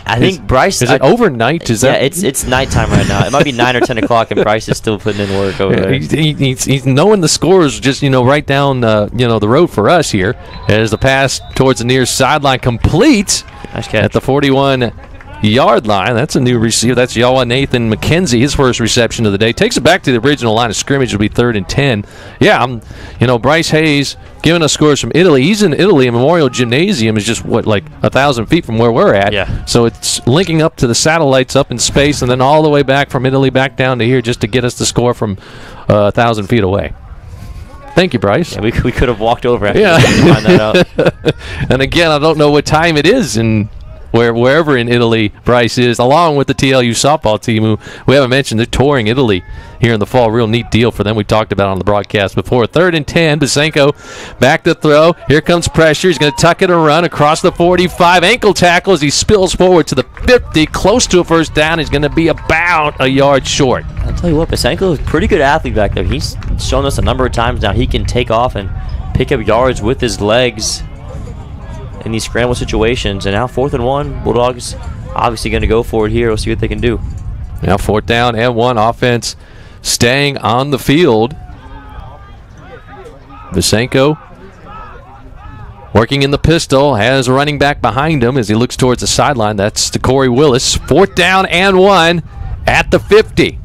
I think Bryce. Is it overnight? Yeah, it's nighttime right now. It might be 9 or 10 o'clock, and Bryce is still putting in work over there. He's knowing the scores just right down the road for us here. As the pass towards the near sideline complete at the 41-yard line. That's a new receiver. That's Yawa Nathan McKenzie, his first reception of the day. Takes it back to the original line of scrimmage. It'll be 3rd and 10. Yeah, Bryce Hayes giving us scores from Italy. He's in Italy, and Memorial Gymnasium is just, 1,000 feet from where we're at. Yeah. So it's linking up to the satellites up in space, and then all the way back from Italy back down to here just to get us the score from 1,000 feet away. Thank you, Bryce. Yeah, we could have walked over after to find that out. And again, I don't know what time it is in wherever in Italy Bryce is, along with the TLU softball team, who we haven't mentioned. They're touring Italy here in the fall. Real neat deal for them. We talked about on the broadcast before. 3rd and 10. Basenko back to throw. Here comes pressure. He's going to tuck it and run across the 45. Ankle tackle as he spills forward to the 50. Close to a first down. He's going to be about a yard short. I'll tell you what, Basenko is a pretty good athlete back there. He's shown us a number of times now he can take off and pick up yards with his legs in these scramble situations. And now 4th and 1, Bulldogs obviously going to go for it here. We'll see what they can do. Now 4th down and 1, offense staying on the field. Basenko working in the pistol, has a running back behind him as he looks towards the sideline. That's to Corey Willis. 4th down and 1 at the 50.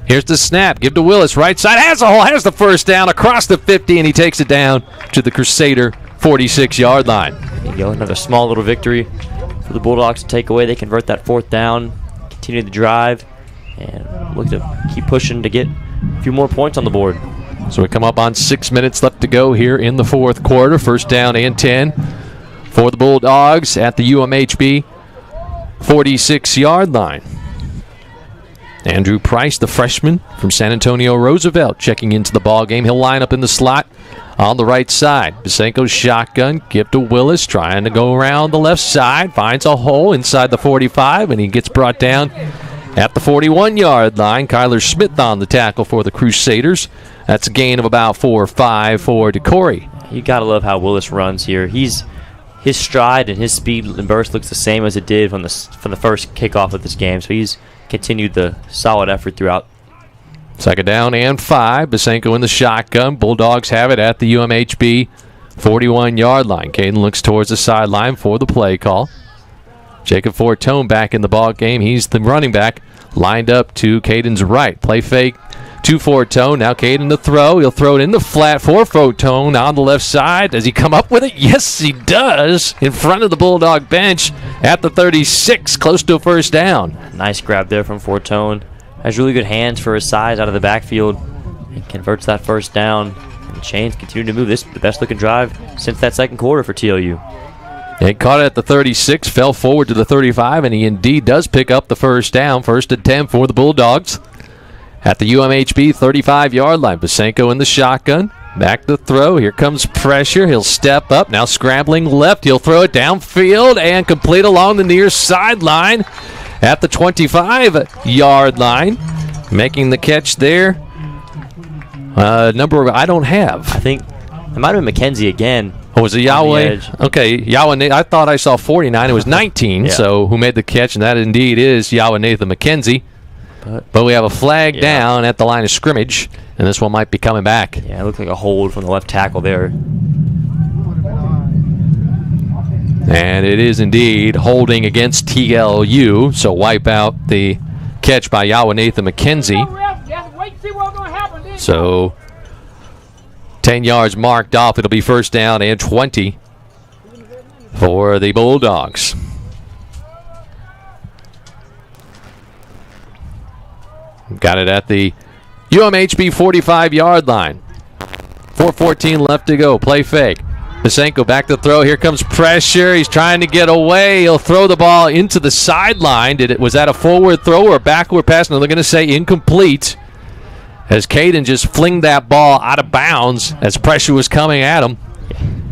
Here's the snap. Give to Willis. Right side. Has the first down across the 50, and he takes it down to the Crusader 46-yard line. There you go. Another small little victory for the Bulldogs to take away. They convert that 4th down, continue the drive, and look to keep pushing to get a few more points on the board. So we come up on 6 minutes left to go here in the 4th quarter. 1st down and 10 for the Bulldogs at the UMHB 46-yard line. Andrew Price, the freshman from San Antonio Roosevelt, checking into the ball game. He'll line up in the slot on the right side. Basenko's shotgun, give to Willis, trying to go around the left side, finds a hole inside the 45, and he gets brought down at the 41-yard line. Kyler Smith on the tackle for the Crusaders. That's a gain of about 4 or 5 for DeCorey. You got to love how Willis runs here. His stride and his speed and burst looks the same as it did from the first kickoff of this game, so he's continued the solid effort throughout. 2nd down and 5. Basenko in the shotgun. Bulldogs have it at the UMHB 41-yard line. Caden looks towards the sideline for the play call. Jacob Fortone back in the ball game. He's the running back, lined up to Caden's right. Play fake to Fortone. Now Caden to throw. He'll throw it in the flat for Fortone on the left side. Does he come up with it? Yes, he does. In front of the Bulldog bench at the 36, close to a first down. Nice grab there from Fortone. Has really good hands for his size out of the backfield. And converts that first down. And Chains continue to move. This is the best looking drive since that second quarter for TLU. He caught it at the 36, fell forward to the 35, and he indeed does pick up the first down. First and 10 for the Bulldogs. At the UMHB 35-yard line, Basenko in the shotgun. Back to throw. Here comes pressure. He'll step up. Now scrambling left. He'll throw it downfield and complete along the near sideline at the 25-yard line. Making the catch there. Number I don't have. I think it might have been McKenzie again. Oh, was it Yahweh? Okay, Yahweh. I thought I saw 49. It was 19, Yeah. So who made the catch, and that indeed is Yahweh Nathan McKenzie. But we have a flag down at the line of scrimmage, and this one might be coming back. Yeah, it looked like a hold from the left tackle there. And it is indeed holding against TLU, so wipe out the catch by Yahweh Nathan McKenzie. So 10 yards marked off. It'll be first down and 20 for the Bulldogs. Got it at the UMHB 45-yard line. 4:14 left to go. Play fake. Basenko back to throw. Here comes pressure. He's trying to get away. He'll throw the ball into the sideline. Was that a forward throw or a backward pass? No, they're going to say incomplete. As Caden just flinged that ball out of bounds as pressure was coming at him,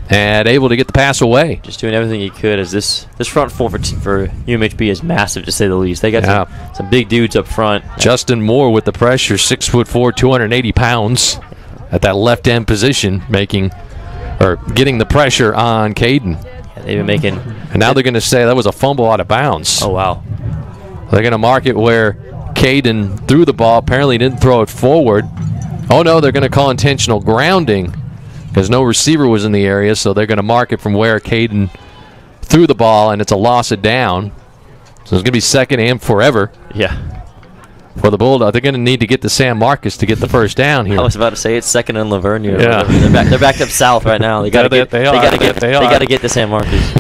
and able to get the pass away. Just doing everything he could, as this front four for UMHB is massive, to say the least. They got some big dudes up front. Justin Moore with the pressure, 6'4", 280 pounds at that left end position, getting the pressure on Caden. Yeah, they've been making. And now they're going to say that was a fumble out of bounds. Oh wow! They're going to mark it where Caden threw the ball. Apparently didn't throw it forward. Oh no, they're going to call intentional grounding because no receiver was in the area, so they're going to mark it from where Caden threw the ball, and it's a loss of down. So it's going to be second and forever. Yeah. For the Bulldogs, they're going to need to get to San Marcos to get the first down here. I was about to say it's second and Lavernia. Yeah. They're backed up south right now. They got to get to San Marcos.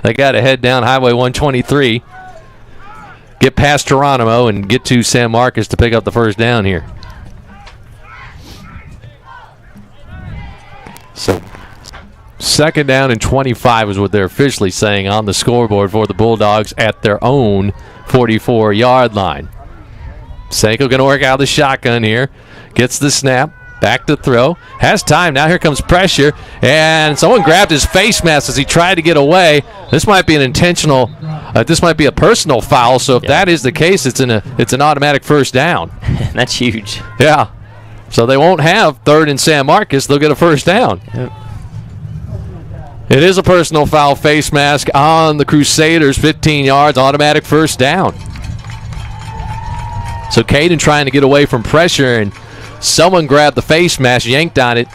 They got to head down Highway 123, get past Geronimo, and get to San Marcos to pick up the first down here. So second down and 25 is what they're officially saying on the scoreboard for the Bulldogs at their own 44-yard line. Senko going to work out the shotgun here. Gets the snap. Back to throw. Has time. Now here comes pressure. And someone grabbed his face mask as he tried to get away. This might be an intentional. This might be a personal foul. So if that is the case, it's an automatic first down. That's huge. Yeah. So they won't have third and San Marcos. They'll get a first down. Yep. It is a personal foul, face mask on the Crusaders. 15 yards, automatic first down. So Caden trying to get away from pressure, and someone grabbed the face mask, yanked on it,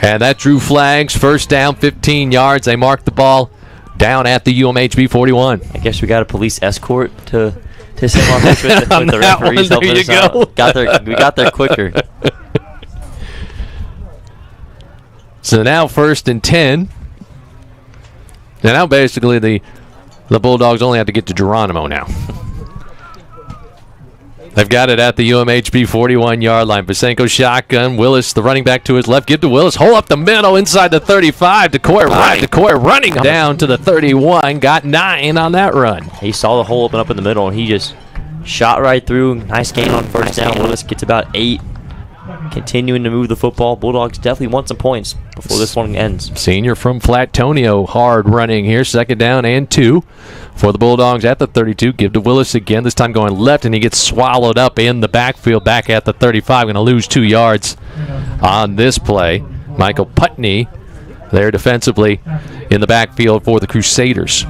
and that drew flags. First down, 15 yards. They marked the ball down at the UMHB 41. I guess we got a police escort to San Marcos with the referees helping us out. We got there quicker. So now first and 10. And now basically the Bulldogs only have to get to Geronimo now. They've got it at the UMHB 41-yard line. Basenko shotgun. Willis, the running back, to his left. Give to Willis. Hole up the middle inside the 35. Decoy running down to the 31. Got 9 on that run. He saw the hole open up in the middle, and he just shot right through. Nice gain on first down. Willis gets about 8. Continuing to move the football. Bulldogs definitely want some points before this one ends. Senior from Flatonio, hard running here. Second down and 2 for the Bulldogs at the 32. Give to Willis again, this time going left, and he gets swallowed up in the backfield back at the 35. Going to lose 2 yards on this play. Michael Putney there defensively in the backfield for the Crusaders.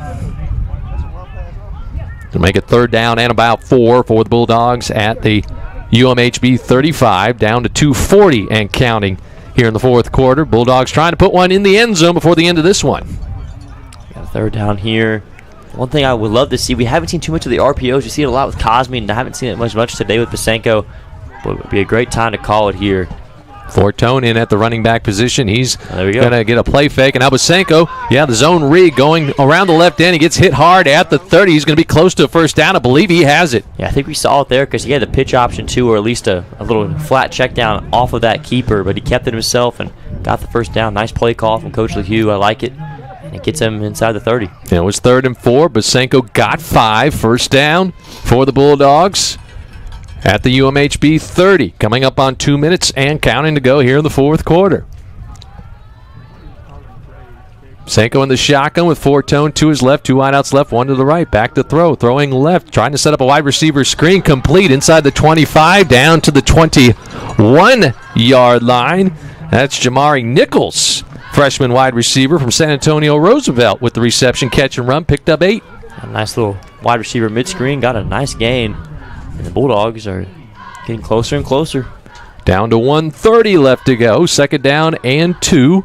To make it third down and about 4 for the Bulldogs at the UMHB 35, down to 2:40 and counting here in the fourth quarter. Bulldogs trying to put one in the end zone before the end of this one. Got a third down here. One thing I would love to see, we haven't seen too much of the RPOs. You see it a lot with Cosme, and I haven't seen it much today with Basenko. But it would be a great time to call it here. Fortone in at the running back position. He's going to get a play fake. And now Basenko, the zone read going around the left end. He gets hit hard at the 30. He's going to be close to a first down. I believe he has it. Yeah, I think we saw it there because he had the pitch option too, or at least a little flat check down off of that keeper, but he kept it himself and got the first down. Nice play call from Coach LeHue. I like it. And it gets him inside the 30. It was 3rd and 4. Basenko got 5. First down for the Bulldogs at the UMHB 30. Coming up on 2 minutes and counting to go here in the fourth quarter. Basenko in the shotgun with Fortone to his left, 2 wideouts left, 1 to the right. Back to throw, throwing left, trying to set up a wide receiver screen, complete inside the 25, down to the 21-yard line. That's Jamari Nichols, freshman wide receiver from San Antonio Roosevelt, with the reception, catch and run, picked up 8. A nice little wide receiver mid-screen, got a nice gain. And the Bulldogs are getting closer and closer. Down to 1:30 left to go. 2nd down and 2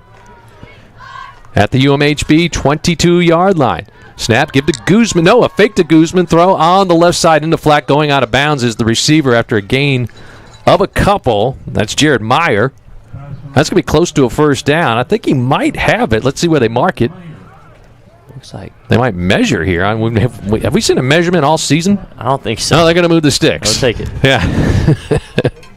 at the UMHB 22-yard line. Snap, give to Guzman. No, a fake to Guzman. Throw on the left side into flat. Going out of bounds is the receiver after a gain of a couple. That's Jared Meyer. That's going to be close to a first down. I think he might have it. Let's see where they mark it. Looks like they might measure here. Have we seen a measurement all season? I don't think so. No, they're going to move the sticks. I'll take it. Yeah.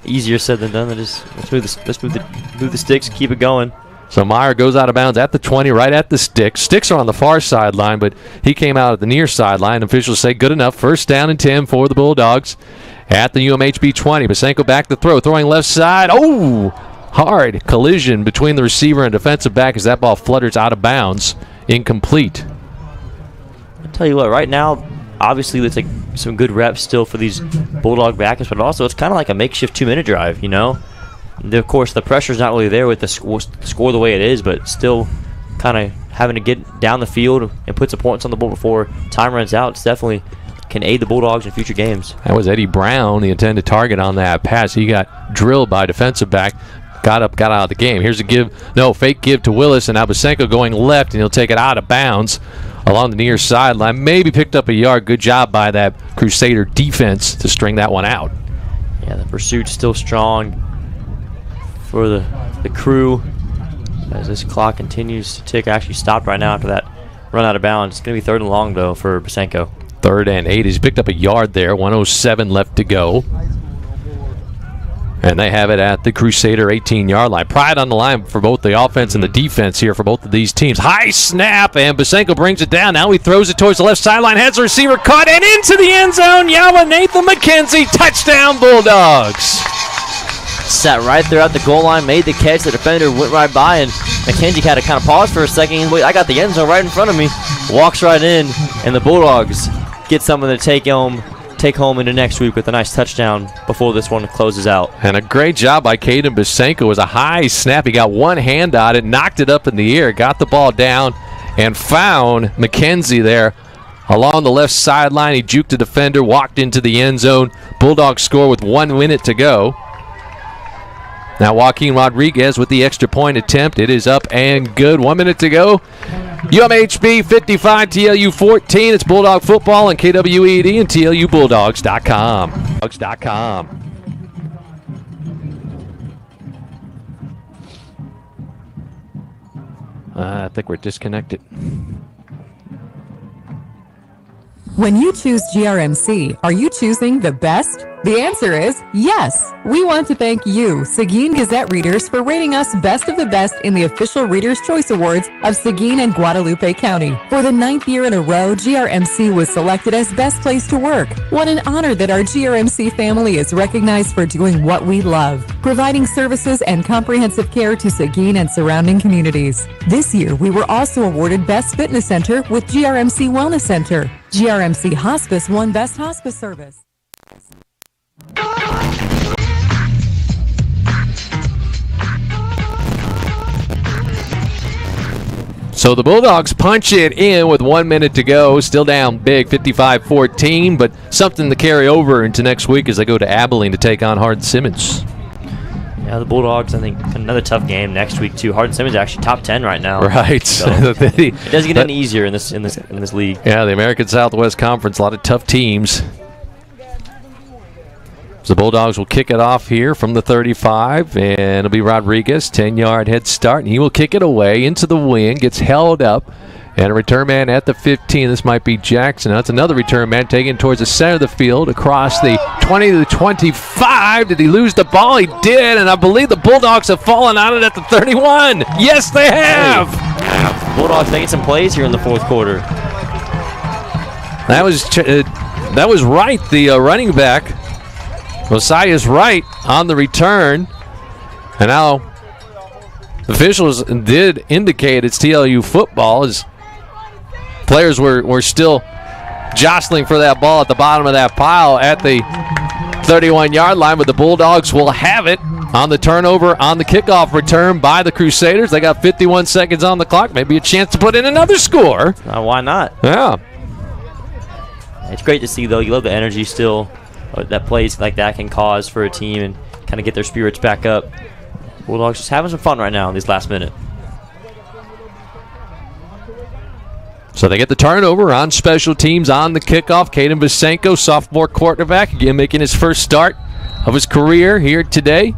Easier said than done. Let's move the sticks, keep it going. So Meyer goes out of bounds at the 20, right at the sticks. Sticks are on the far sideline, but he came out at the near sideline. Officials say good enough. First down and 10 for the Bulldogs at the UMHB 20. Basenko back to throw, throwing left side. Oh, hard collision between the receiver and defensive back as that ball flutters out of bounds. Incomplete. I'll tell you what, right now, obviously it's like some good reps still for these Bulldog backers, but also it's kind of like a makeshift 2-minute drive, you know? And of course, the pressure's not really there with the score the way it is, but still kind of having to get down the field and put some points on the board before time runs out. It's definitely can aid the Bulldogs in future games. That was Eddie Brown, the intended target on that pass. He got drilled by defensive back. Got out of the game. Here's a fake give to Willis, and now Basenko going left, and he'll take it out of bounds along the near sideline. Maybe picked up a yard. Good job by that Crusader defense to string that one out. Yeah, the pursuit's still strong for the crew as this clock continues to tick. Actually stopped right now after that run out of bounds. It's going to be 3rd and long, though, for Basenko. 3rd and 8. He's picked up a yard there. 1:07 left to go. And they have it at the Crusader 18-yard line. Pride on the line for both the offense and the defense here for both of these teams. High snap, and Basenko brings it down. Now he throws it towards the left sideline. Has the receiver caught and into the end zone. Yawa Nathan McKenzie, touchdown Bulldogs. Sat right there at the goal line, made the catch. The defender went right by, and McKenzie had to kind of pause for a second. Wait, I got the end zone right in front of me. Walks right in, and the Bulldogs get something to take home into next week with a nice touchdown before this one closes out. And a great job by Caden Basenko. It was a high snap. He got one hand on it, knocked it up in the air, got the ball down, and found McKenzie there along the left sideline. He juked the defender, walked into the end zone. Bulldogs score with 1 minute to go. Now Joaquin Rodriguez with the extra point attempt. It is up and good. 1 minute to go. UMHB 55, TLU 14. It's Bulldog football on KWED and TLUBulldogs.com. I think we're disconnected. When you choose GRMC, are you choosing the best? The answer is yes. We want to thank you, Seguin Gazette readers, for rating us best of the best in the official Reader's Choice Awards of Seguin and Guadalupe County. For the 9th year in a row, GRMC was selected as best place to work. What an honor that our GRMC family is recognized for doing what we love, providing services and comprehensive care to Seguin and surrounding communities. This year, we were also awarded Best Fitness Center with GRMC Wellness Center. GRMC Hospice won Best Hospice Service. So the Bulldogs punch it in with 1 minute to go. Still down big, 55-14, but something to carry over into next week as they go to Abilene to take on Hardin Simmons. Yeah, the Bulldogs, I think, another tough game next week, too. Hardin Simmons actually top 10 right now. Right. So it doesn't get any easier in this league. Yeah, the American Southwest Conference, a lot of tough teams. So the Bulldogs will kick it off here from the 35, and it'll be Rodriguez, 10-yard head start, and he will kick it away into the wing, gets held up, and a return man at the 15. This might be Jackson. That's another return man taken towards the center of the field across the 20 to the 25. Did he lose the ball? He did, and I believe the Bulldogs have fallen on it at the 31. Yes, they have. Hey, Bulldogs making some plays here in the fourth quarter. That was right, the running back. Mosiah's right on the return. And now officials did indicate it's TLU football as players were still jostling for that ball at the bottom of that pile at the 31-yard line, but the Bulldogs will have it on the turnover on the kickoff return by the Crusaders. They got 51 seconds on the clock, maybe a chance to put in another score. Why not? Yeah. It's great to see, though. You love the energy still that plays like that can cause for a team and kind of get their spirits back up. Bulldogs just having some fun right now in this last minute. So they get the turnover on special teams on the kickoff. Caden Basenko, sophomore quarterback, again making his first start of his career here today.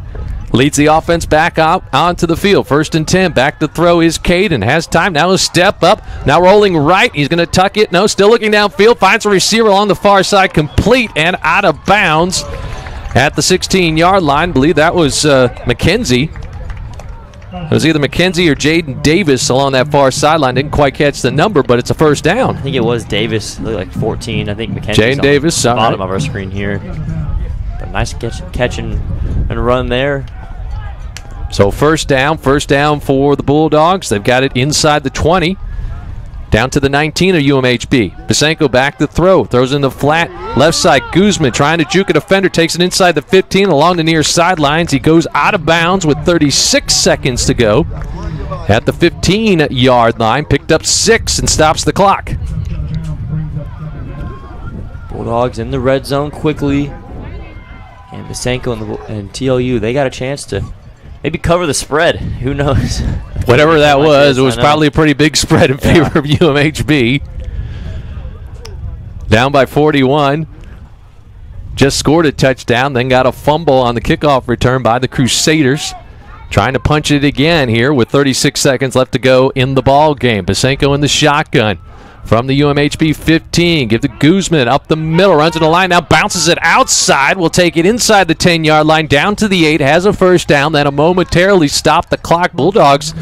Leads the offense back out onto the field. 1st and 10. Back to throw is Caden. Has time. Now a step up. Now rolling right. He's going to tuck it. No, still looking downfield. Finds a receiver along the far side. Complete and out of bounds at the 16-yard line. I believe that was McKenzie. It was either McKenzie or Jaden Davis along that far sideline. Didn't quite catch the number, but it's a first down. I think it was Davis. It looked like 14. I think McKenzie's Jaden Davis, on the bottom of our screen here. But nice catch and run there. So first down for the Bulldogs. They've got it inside the 20. Down to the 19 of UMHB. Basenko back to throw. Throws in the flat left side. Guzman trying to juke a defender. Takes it inside the 15 along the near sidelines. He goes out of bounds with 36 seconds to go. At the 15-yard line. Picked up 6 and stops the clock. Bulldogs in the red zone quickly. And Basenko and TLU, they got a chance to maybe cover the spread. Who knows? Whatever that was, it was probably a pretty big spread in favor of UMHB. Down by 41. Just scored a touchdown, then got a fumble on the kickoff return by the Crusaders. Trying to punch it again here with 36 seconds left to go in the ball game. Basenko in the shotgun. From the UMHB 15, give to Guzman up the middle, runs in the line, now bounces it outside, will take it inside the 10-yard line, down to the 8, has a first down, then a momentarily stop the clock. Bulldogs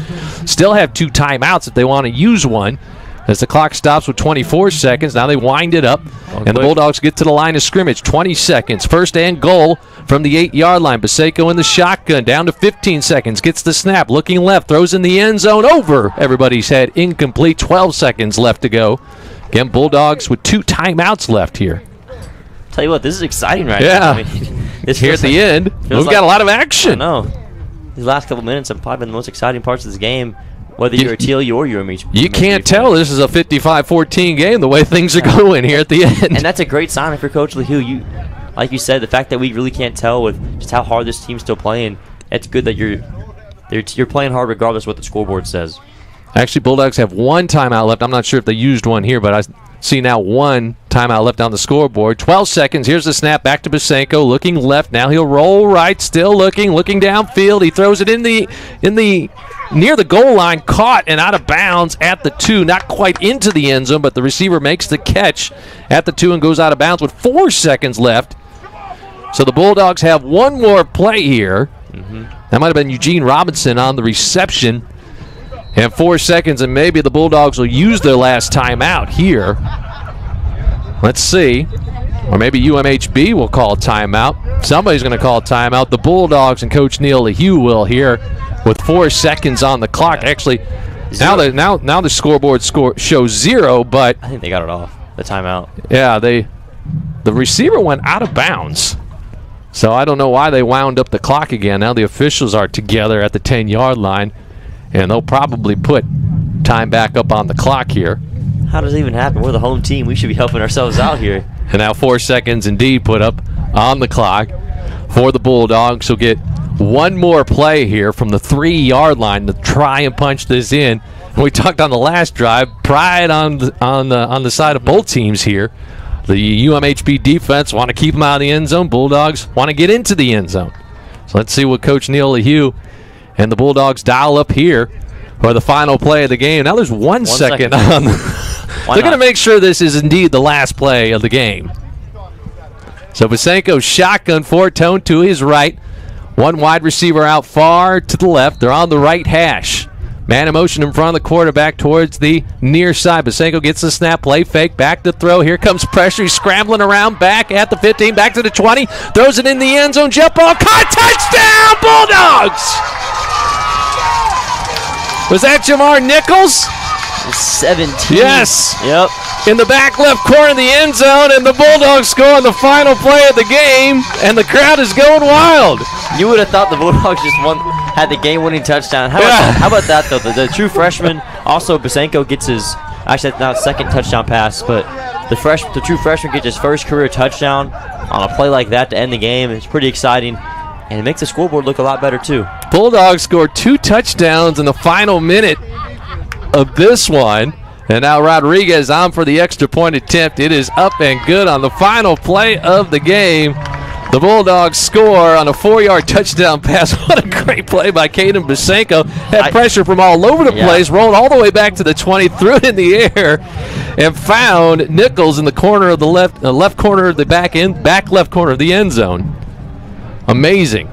still have 2 timeouts if they want to use one. As the clock stops with 24 seconds, now they wind it up, and the Bulldogs get to the line of scrimmage. 20 seconds, first and goal from the 8-yard line. Basenko in the shotgun, down to 15 seconds, gets the snap, looking left, throws in the end zone, over everybody's head, incomplete. 12 seconds left to go. Again, Bulldogs with 2 timeouts left here. Tell you what, this is exciting right now. Yeah, I mean, here at the end, we've got a lot of action. I know. These last couple minutes have probably been the most exciting parts of this game. Whether you're a TLU or UMHB. You can't tell this is a 55-14 game the way things are going here at the end. And that's a great sign for Coach LeHue. Like you said, the fact that we really can't tell with just how hard this team's still playing, it's good that you're playing hard regardless of what the scoreboard says. Actually, Bulldogs have 1 timeout left. I'm not sure if they used one here, but I see now 1 timeout left on the scoreboard. 12 seconds. Here's the snap back to Basenko, looking left. Now he'll roll right, still looking downfield. He throws it in the near the goal line, caught and out of bounds at the 2. Not quite into the end zone, but the receiver makes the catch at the 2 and goes out of bounds with 4 seconds left. So the Bulldogs have 1 more play here. That might have been Eugene Robinson on the reception. And 4 seconds, and maybe the Bulldogs will use their last timeout here. Let's see. Or maybe UMHB will call a timeout. Somebody's going to call a timeout. The Bulldogs and Coach Neil LeHue will here with 4 seconds on the clock. Actually, now the scoreboard shows 0, but I think they got it off, the timeout. Yeah, the receiver went out of bounds. So I don't know why they wound up the clock again. Now the officials are together at the 10-yard line, and they'll probably put time back up on the clock here. How does it even happen? We're the home team. We should be helping ourselves out here. And now 4 seconds indeed put up on the clock for the Bulldogs. Who'll get one more play here from the 3-yard line to try and punch this in. And we talked on the last drive, pride on the side of both teams here. The UMHB defense want to keep them out of the end zone. Bulldogs want to get into the end zone. So let's see what Coach Neil LaHue and the Bulldogs dial up here for the final play of the game. Now there's one second on. They're going to make sure this is indeed the last play of the game. So Basenko shotgun for Tone to his right. One wide receiver out far to the left. They're on the right hash. Man in motion in front of the quarterback towards the near side. Basenko gets the snap, play fake, back to throw. Here comes pressure. He's scrambling around, back at the 15, back to the 20. Throws it in the end zone. Jump ball, caught, touchdown, Bulldogs! Was that Jamar Nichols? 17. Yes. Yep. In the back left corner of the end zone, and the Bulldogs score on the final play of the game, and the crowd is going wild. You would have thought the Bulldogs just had the game-winning touchdown. How about that, though? The true freshman, also Basenko gets his, actually that's not second touchdown pass, but the true freshman gets his first career touchdown on a play like that to end the game. It's pretty exciting, and it makes the scoreboard look a lot better, too. Bulldogs scored 2 touchdowns in the final minute of this one. And now Rodriguez on for the extra point attempt. It is up and good on the final play of the game. The Bulldogs score on a 4-yard touchdown pass. What a great play by Caden Basenko. Had pressure from all over the place, rolled all the way back to the 20, threw it in the air, and found Nichols in the corner of the left corner of the back left corner of the end zone. Amazing.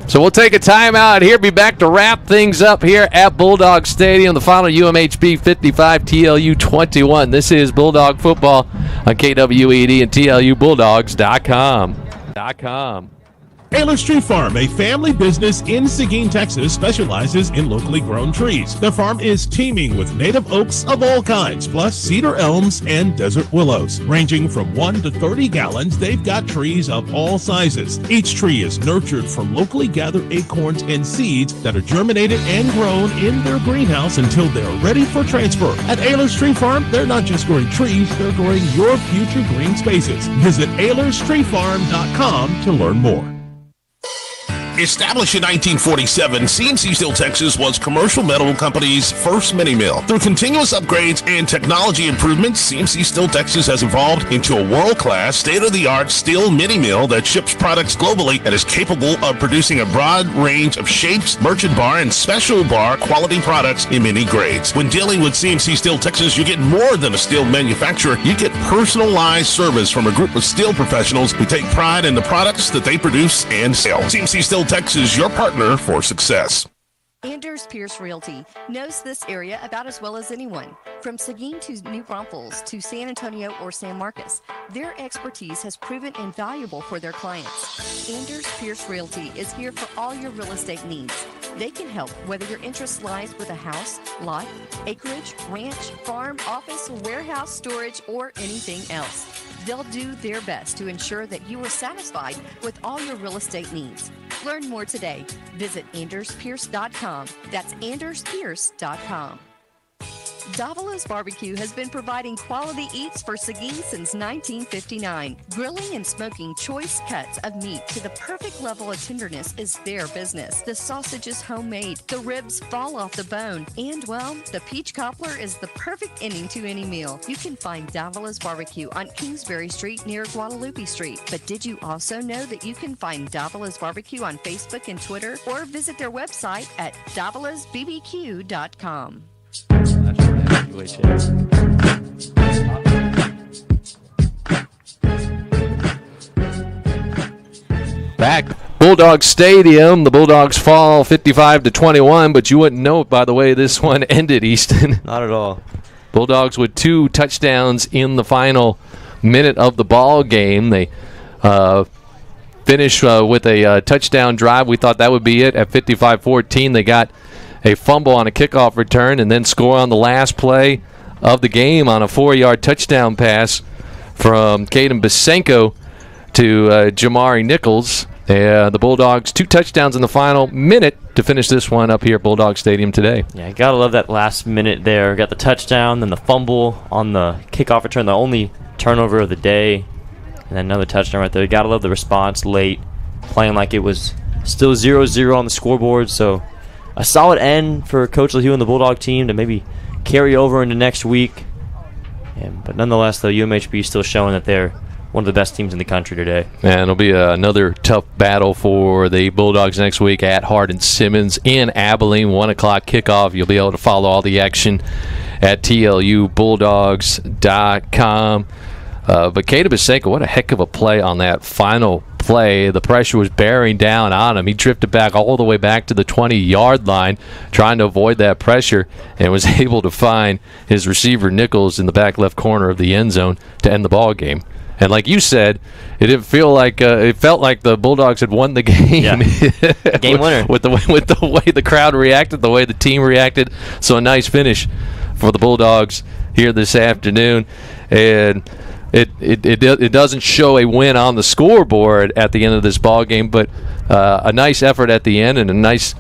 So we'll take a timeout here, be back to wrap things up here at Bulldog Stadium. The final UMHB 55, TLU 21. This is Bulldog Football on KWED and TLUBulldogs.com. Ayler Tree Farm, a family business in Seguin, Texas, specializes in locally grown trees. Their farm is teeming with native oaks of all kinds, plus cedar elms and desert willows. Ranging from 1 to 30 gallons, they've got trees of all sizes. Each tree is nurtured from locally gathered acorns and seeds that are germinated and grown in their greenhouse until they're ready for transfer. At Ayler's Tree Farm, they're not just growing trees, they're growing your future green spaces. Visit AylersTreeFarm.com to learn more. Established in 1947, CMC Steel Texas was Commercial Metal Company's first mini mill. Through continuous upgrades and technology improvements, CMC Steel Texas has evolved into a world-class, state-of-the-art steel mini mill that ships products globally and is capable of producing a broad range of shapes, merchant bar, and special bar quality products in many grades. When dealing with CMC Steel Texas, you get more than a steel manufacturer. You get personalized service from a group of steel professionals who take pride in the products that they produce and sell. CMC Steel Texas, your partner for success. Anders Pierce Realty knows this area about as well as anyone. From Seguin to New Braunfels to San Antonio or San Marcos, their expertise has proven invaluable for their clients. Anders Pierce Realty is here for all your real estate needs. They can help whether your interest lies with a house, lot, acreage, ranch, farm, office, warehouse, storage, or anything else. They'll do their best to ensure that you are satisfied with all your real estate needs. Learn more today. Visit AndersPierce.com. That's AndersPierce.com. Davalo's Barbecue has been providing quality eats for Seguin since 1959. Grilling and smoking choice cuts of meat to the perfect level of tenderness is their business. The sausage is homemade, the ribs fall off the bone, and, well, the peach cobbler is the perfect ending to any meal. You can find Davalo's Barbecue on Kingsbury Street near Guadalupe Street. But did you also know that you can find Davalo's Barbecue on Facebook and Twitter, or visit their website at davalosbbq.com. Back Bulldog Stadium, the Bulldogs fall 55-21, but you wouldn't know it by the way this one ended, Easton. Not at all. Bulldogs with 2 touchdowns in the final minute of the ball game. They finished with a touchdown drive. We thought that would be it at 55-14. They got a fumble on a kickoff return and then score on the last play of the game on a 4-yard touchdown pass from Caden Basenko to Jamari Nichols. The Bulldogs 2 touchdowns in the final minute to finish this one up here at Bulldog Stadium today. Yeah, you gotta love that last minute there. Got the touchdown, then the fumble on the kickoff return, the only turnover of the day, and then another touchdown right there. You gotta love the response late, playing like it was still 0-0 on the scoreboard. So a solid end for Coach LaHue and the Bulldog team to maybe carry over into next week. But nonetheless, though, UMHB is still showing that they're one of the best teams in the country today. And it'll be another tough battle for the Bulldogs next week at Hardin-Simmons in Abilene, 1 o'clock kickoff. You'll be able to follow all the action at TLUBulldogs.com. But Caden Bisenko, what a heck of a play on that final play. The pressure was bearing down on him. He drifted back all the way back to the 20-yard line trying to avoid that pressure and was able to find his receiver Nichols in the back left corner of the end zone to end the ball game. And like you said, it didn't feel like it felt like the Bulldogs had won the game. Yeah. Game winner. with the way the crowd reacted, the way the team reacted. So a nice finish for the Bulldogs here this afternoon. And it doesn't show a win on the scoreboard at the end of this ball game, but a nice effort at the end and a nice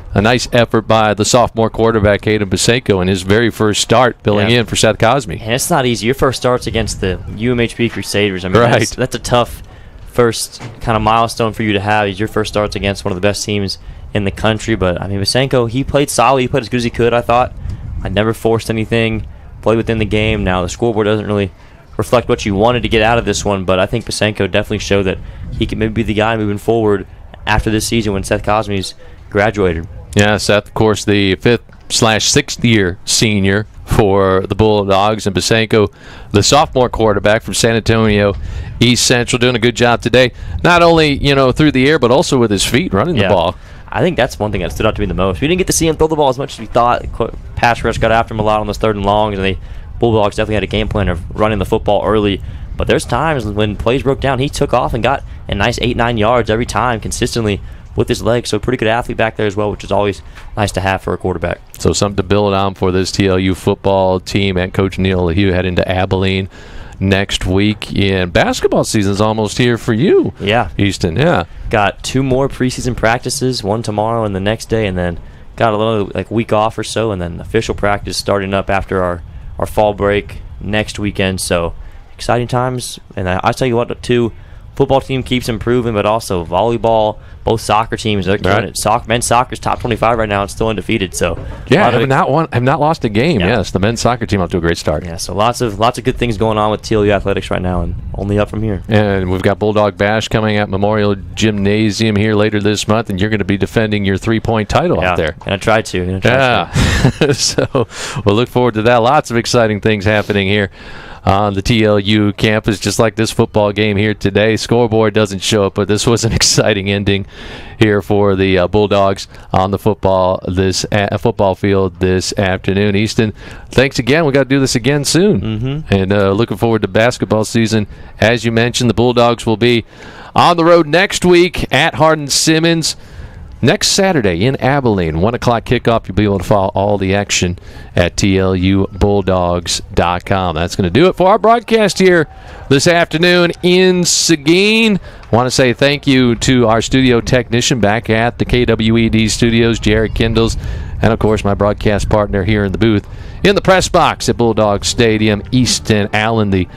effort by the sophomore quarterback Caden Bisenko in his very first start filling in for Seth Cosme. And it's not easy. Your first start's against the UMHB Crusaders. I mean, that's a tough first kind of milestone for you to have. Your first start's against one of the best teams in the country. But I mean, Bisenko, he played solid. He played as good as he could, I thought. I never forced anything. Played within the game. Now the scoreboard doesn't really reflect what you wanted to get out of this one, but I think Bisenko definitely showed that he could maybe be the guy moving forward after this season when Seth Cosme's graduated. Yeah, Seth, of course, the 5th/6th year senior for the Bulldogs, and Bisenko, the sophomore quarterback from San Antonio East Central, doing a good job today. Not only through the air, but also with his feet running the ball. I think that's one thing that stood out to me the most. We didn't get to see him throw the ball as much as we thought. Pass rush got after him a lot on those 3rd and longs, and Bulldogs definitely had a game plan of running the football early. But there's times when plays broke down, he took off and got a nice 8-9 yards every time consistently with his legs. So pretty good athlete back there as well, which is always nice to have for a quarterback. So something to build on for this TLU football team and Coach Neil LaHue heading to Abilene next week. And basketball season's almost here for you. Yeah. Easton, yeah. Got 2 more preseason practices, one tomorrow and the next day, and then got a little week off or so, and then official practice starting up after our fall break next weekend. So exciting times. And I tell you what, too, football team keeps improving, but also volleyball, both soccer teams, they're killing it. Men's soccer's top 25 right now and still undefeated. So have not lost a game. Yeah. Yes, the men's soccer team off to a great start. Yeah, so lots of good things going on with TLU athletics right now, and only up from here. And we've got Bulldog Bash coming at Memorial Gymnasium here later this month, and you're going to be defending your 3-point title out there. And I tried to. So we'll look forward to that. Lots of exciting things happening here on the TLU campus, just like this football game here today. Scoreboard doesn't show it, but this was an exciting ending here for the Bulldogs on the football field this afternoon. Easton, thanks again. We got to do this again soon. Mm-hmm. And looking forward to basketball season. As you mentioned, the Bulldogs will be on the road next week at Hardin-Simmons. Next Saturday in Abilene, 1 o'clock kickoff. You'll be able to follow all the action at TLUBulldogs.com. That's going to do it for our broadcast here this afternoon in Seguin. Want to say thank you to our studio technician back at the KWED studios, Jared Kindles, and, of course, my broadcast partner here in the booth in the press box at Bulldog Stadium, Easton Allen, the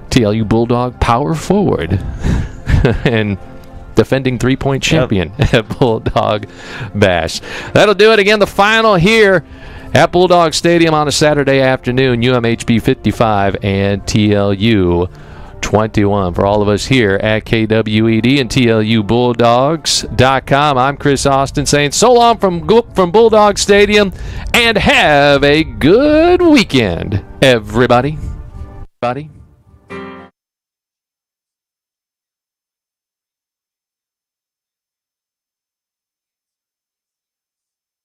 TLU Bulldog power forward. And defending 3-point champion at Bulldog Bash. That'll do it. Again, the final here at Bulldog Stadium on a Saturday afternoon, UMHB 55 and TLU 21. For all of us here at KWED and TLUBulldogs.com, I'm Chris Austin saying so long from Bulldog Stadium, and have a good weekend, everybody.